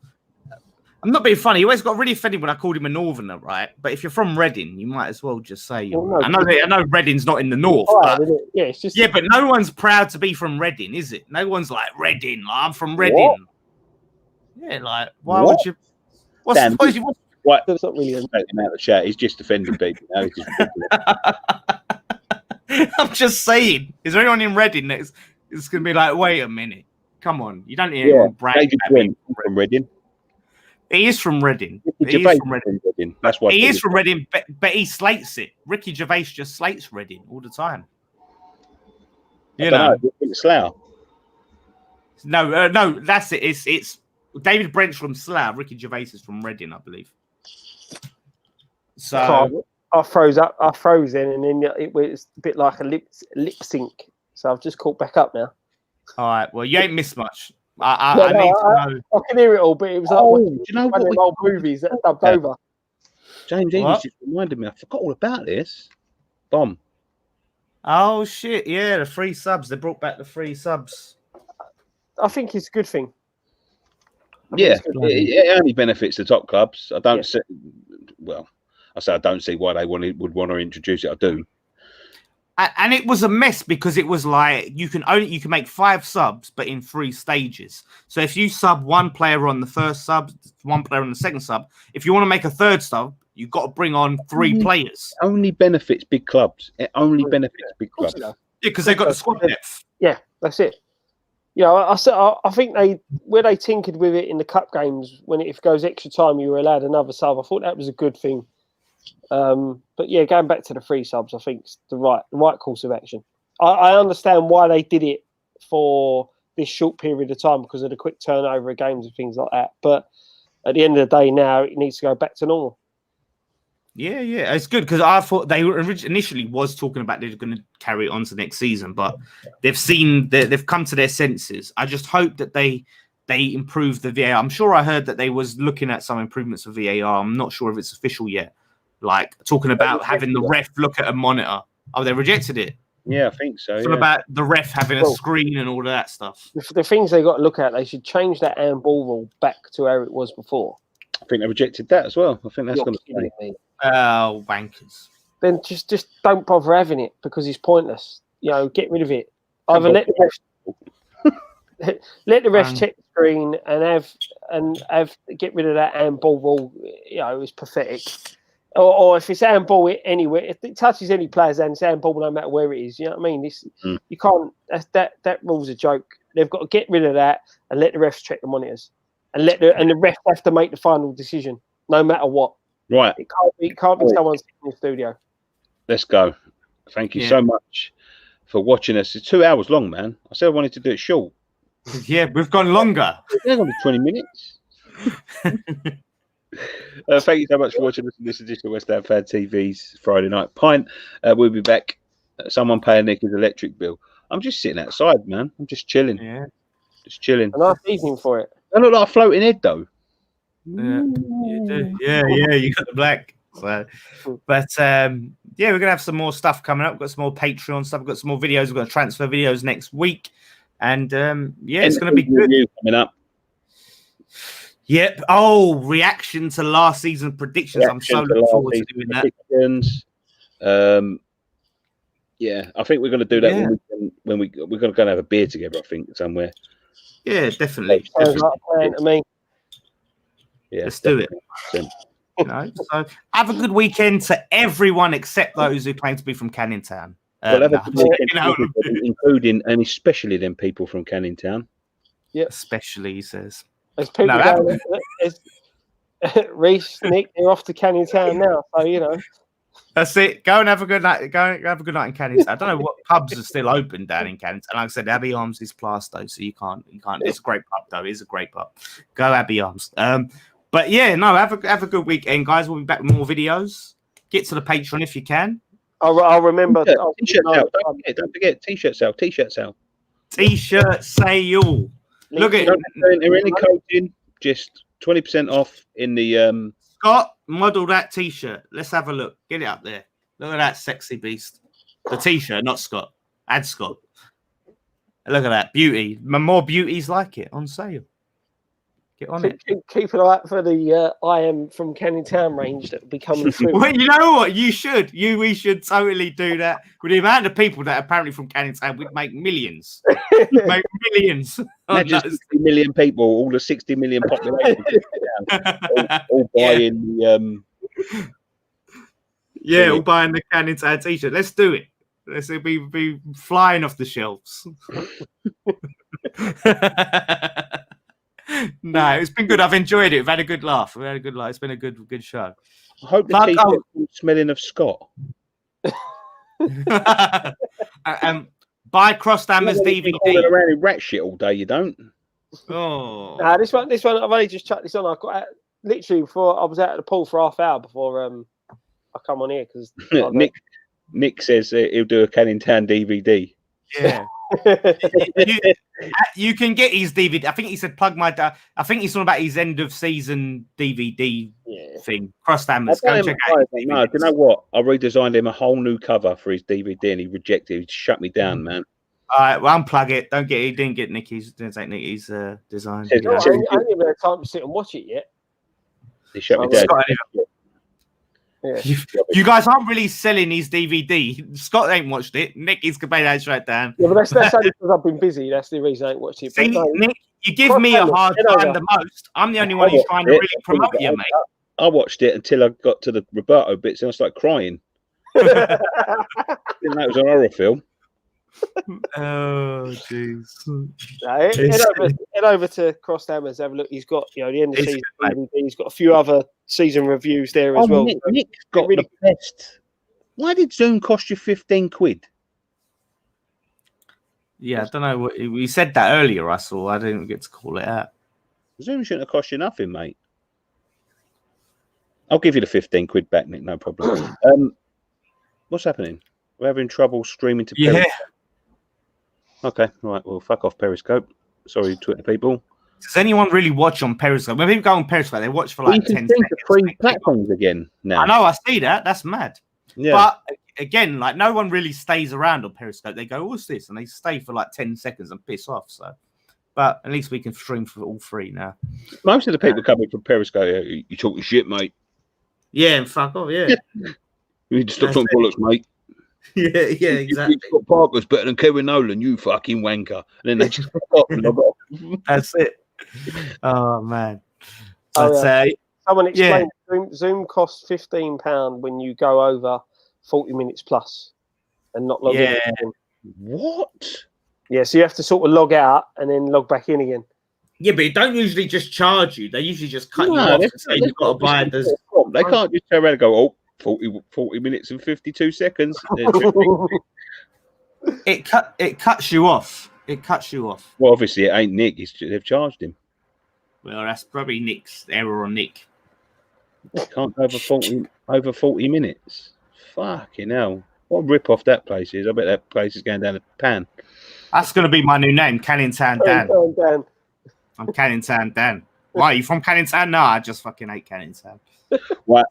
I'm not being funny. He always got really offended when I called him a northerner, right? But if you're from Reading, you might as well just say. Well, no, I know Reading's not in the north. Fire, but, isn't it? Yeah, it's just but no one's proud to be from Reading, is it? No one's like Reading. Like, I'm from Reading. Yeah, like why would you? What's Damn, Right. That's not really take him out of the chat. He's just offending people. Now. He's just I'm just saying. Is there anyone in Reading that's going to be like, wait a minute, come on, you don't hear anyone brag about being from Reading. He is from Reading. He is from Reading. That's why he is from Reading, but he slates it. Ricky Gervais just slates Reading all the time. You know, Slough. No, that's it. It's David Brent's from Slough. Ricky Gervais is from Reading, I believe. So I froze in, and then it was a bit like a lip sync. So I've just caught back up now. All right. Well, you ain't missed much. I need to know. I can hear it all, but it was like do you know one of them old movies that dubbed over. James English just reminded me. I forgot all about this. Bomb. Oh shit! Yeah, the free subs. They brought back the free subs. I think it's a good thing. It only benefits the top clubs. I don't see. Well, I say I don't see why they would want to introduce it. I do. And it was a mess because it was like you can make 5 subs, but in 3 stages. So if you sub 1 player on the first sub, 1 player on the second sub, if you want to make a 3rd sub, you've got to bring on 3 players. Only benefits big clubs. It only benefits big clubs. Yeah, because they've got the squad depth. Yeah, that's it. Yeah, I think where they tinkered with it in the cup games, if it goes extra time, you were allowed another sub. I thought that was a good thing. But yeah, going back to the 3 subs, I think it's the right course of action. I understand why they did it for this short period of time because of the quick turnover of games and things like that. But at the end of the day, now it needs to go back to normal. Yeah, it's good because I thought they were initially was talking about they're going to carry it on to next season, but they've come to their senses. I just hope that they improve the VAR. I'm sure I heard that they was looking at some improvements of VAR. I'm not sure if it's official yet. Like talking about having the ref look at a monitor. Oh, they rejected it. Yeah, I think so. Something about the ref having a screen and all of that stuff. The things they got to look at, they should change that handball rule back to how it was before. I think they rejected that as well. I think that's going to be. Oh, wankers. Then just don't bother having it because it's pointless. You know, get rid of it. Either let the ref check the screen and have get rid of that handball rule. You know, it's pathetic. Or if it's handball anywhere, if it touches any player's hand, it's handball no matter where it is. You know what I mean? You can't. That rule's a joke. They've got to get rid of that and let the refs check the monitors, and the refs have to make the final decision no matter what. Right. It can't be someone sitting in the studio. Let's go. Thank you so much for watching us. It's 2 hours long, man. I said I wanted to do it short. Yeah, we've gone longer. It's only 20 minutes. Thank you so much for watching this edition of West Ham Fan TV's Friday Night Pint. We'll be back. Someone paying Nick his electric bill. I'm just sitting outside, man. I'm just chilling. Yeah. Just chilling. A nice evening for it. I look like a floating head, though. Yeah, you do. Yeah, you got the black. So, but we're gonna have some more stuff coming up. We've got some more Patreon stuff. We've got some more videos. We've got transfer videos next week, and it's gonna be good. Coming up. Yep. Oh, reaction to last season predictions. I'm so looking forward to doing that. Yeah, I think we're going to do that when we're going to go and have a beer together. I think somewhere. Yeah, definitely. Sounds like a plan to me. Yeah, let's do it. So have a good weekend to everyone except those who claim to be from Canning Town. Including and especially them people from Canning Town. Yeah, especially he says. As people Reece, Nick, they're off to Canning Town now, so you know. That's it. Go and have a good night. Go have a good night in Canning Town. I don't know what pubs are still open down in Canning Town. Like I said, Abbey Arms is Plasto, so you can't. It's a great pub though. It's a great pub. Go Abbey Arms. But yeah, no, have a good weekend, guys. We'll be back with more videos. Get to the Patreon if you can. I'll remember. T-shirt sale. Don't forget t-shirt sale. T-shirt sale. T-shirt sale. Look at any code in, just 20% off in the Scott, model that T-shirt. Let's have a look. Get it up there. Look at that sexy beast. The T-shirt, not Scott. Add Scott. Look at that beauty. More beauties like it on sale. Get on it. Keep an eye out for the I am from Canning Town range that will be coming through. Well, you know what? You should. We should totally do that. With the amount of people that are apparently from Canning Town, we'd make millions. Make millions. Imagine 60 million people, all the 60 million population, all buying the. Yeah, all buying the Canning Town t-shirt. Let's do it. Let's be flying off the shelves. No, it's been good. I've enjoyed it. We've had a good laugh. It's been a good show. I hope the t-shirt smelling of Scott. Buy Crossdammer's DVD. Around in rat shit all day, you don't. Oh, this one. I've only just chucked this on. I got literally before I was out at the pool for half hour before I come on here because Nick says he'll do a Canning Town DVD. Yeah. You can get his DVD. I think he said plug my. I think he's talking about his end of season DVD thing. Crossdammer's. Go check out. No, do you know what? I redesigned him a whole new cover for his DVD, and he rejected. He shut me down, man. All right, well, unplug it. Don't get. He didn't get Nicky's. Didn't take Nicky's design. I haven't even had time to sit and watch it yet. He shut me down. Yeah. You guys aren't really selling his DVD. Scott ain't watched it. Nicky's complaining that straight down. Yeah, but that's only because I've been busy. That's the reason I ain't watched it. See, Nick, you give me a hard time the most. I'm the only one who's trying to really promote you, mate. I watched it until I got to the Roberto bits and I started crying. Didn't know it was an horror film. Oh, jeez. Head over to Crossdammer's, have a look. He's got, the end of season DVD. He's got a few other season reviews there as well. Nick's got the best. Why did Zoom cost you 15 quid? Yeah, I don't know. We said that earlier, Russell. I didn't get to call it out. Zoom shouldn't have cost you nothing, mate. I'll give you the 15 quid back, Nick. No problem. What's happening? We're having trouble streaming to Periscope. Okay, right. Well, fuck off Periscope. Sorry, Twitter people. Does anyone really watch on Periscope? When people go on Periscope, they watch for like 10 seconds. Free platforms again now. I know, I see that. That's mad. Yeah. But again, like no one really stays around on Periscope. They go, "What's this?" and they stay for like 10 seconds and piss off. So, but at least we can stream for all free now. Most of the people coming from Periscope, you talking shit, mate. Yeah, and fuck off. Yeah. You need to stop talking bollocks, mate. Yeah, exactly. Scott Parker's better than Kevin Nolan, you fucking wanker. And then they just stop and log off. That's it. Oh man. Someone explained Zoom costs £15 when you go over 40 minutes plus and not log in. What? Yeah, so you have to sort of log out and then log back in again. Yeah, but they don't usually just charge you. They usually just cut you off and say you've got to buy this. They can't just turn around and go, 40 minutes and 52 seconds. It cuts you off. It cuts you off. Well, obviously, it ain't Nick. They've charged him. Well, that's probably Nick's error on Nick. Can't go over 40 minutes. Fucking hell. What a rip-off that place is. I bet that place is going down the pan. That's going to be my new name, Canning Town Dan. I'm Canning Town Dan. Why, are you from Canning Town? No, I just fucking hate Canning Town. Right.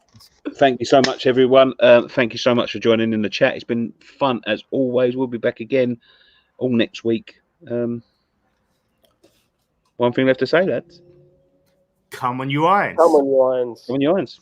Thank you so much, everyone. Thank you so much for joining in the chat. It's been fun as always. We'll be back again all next week. One thing left to say, lads. Come on, you irons. Come on, you irons. Come on, you irons.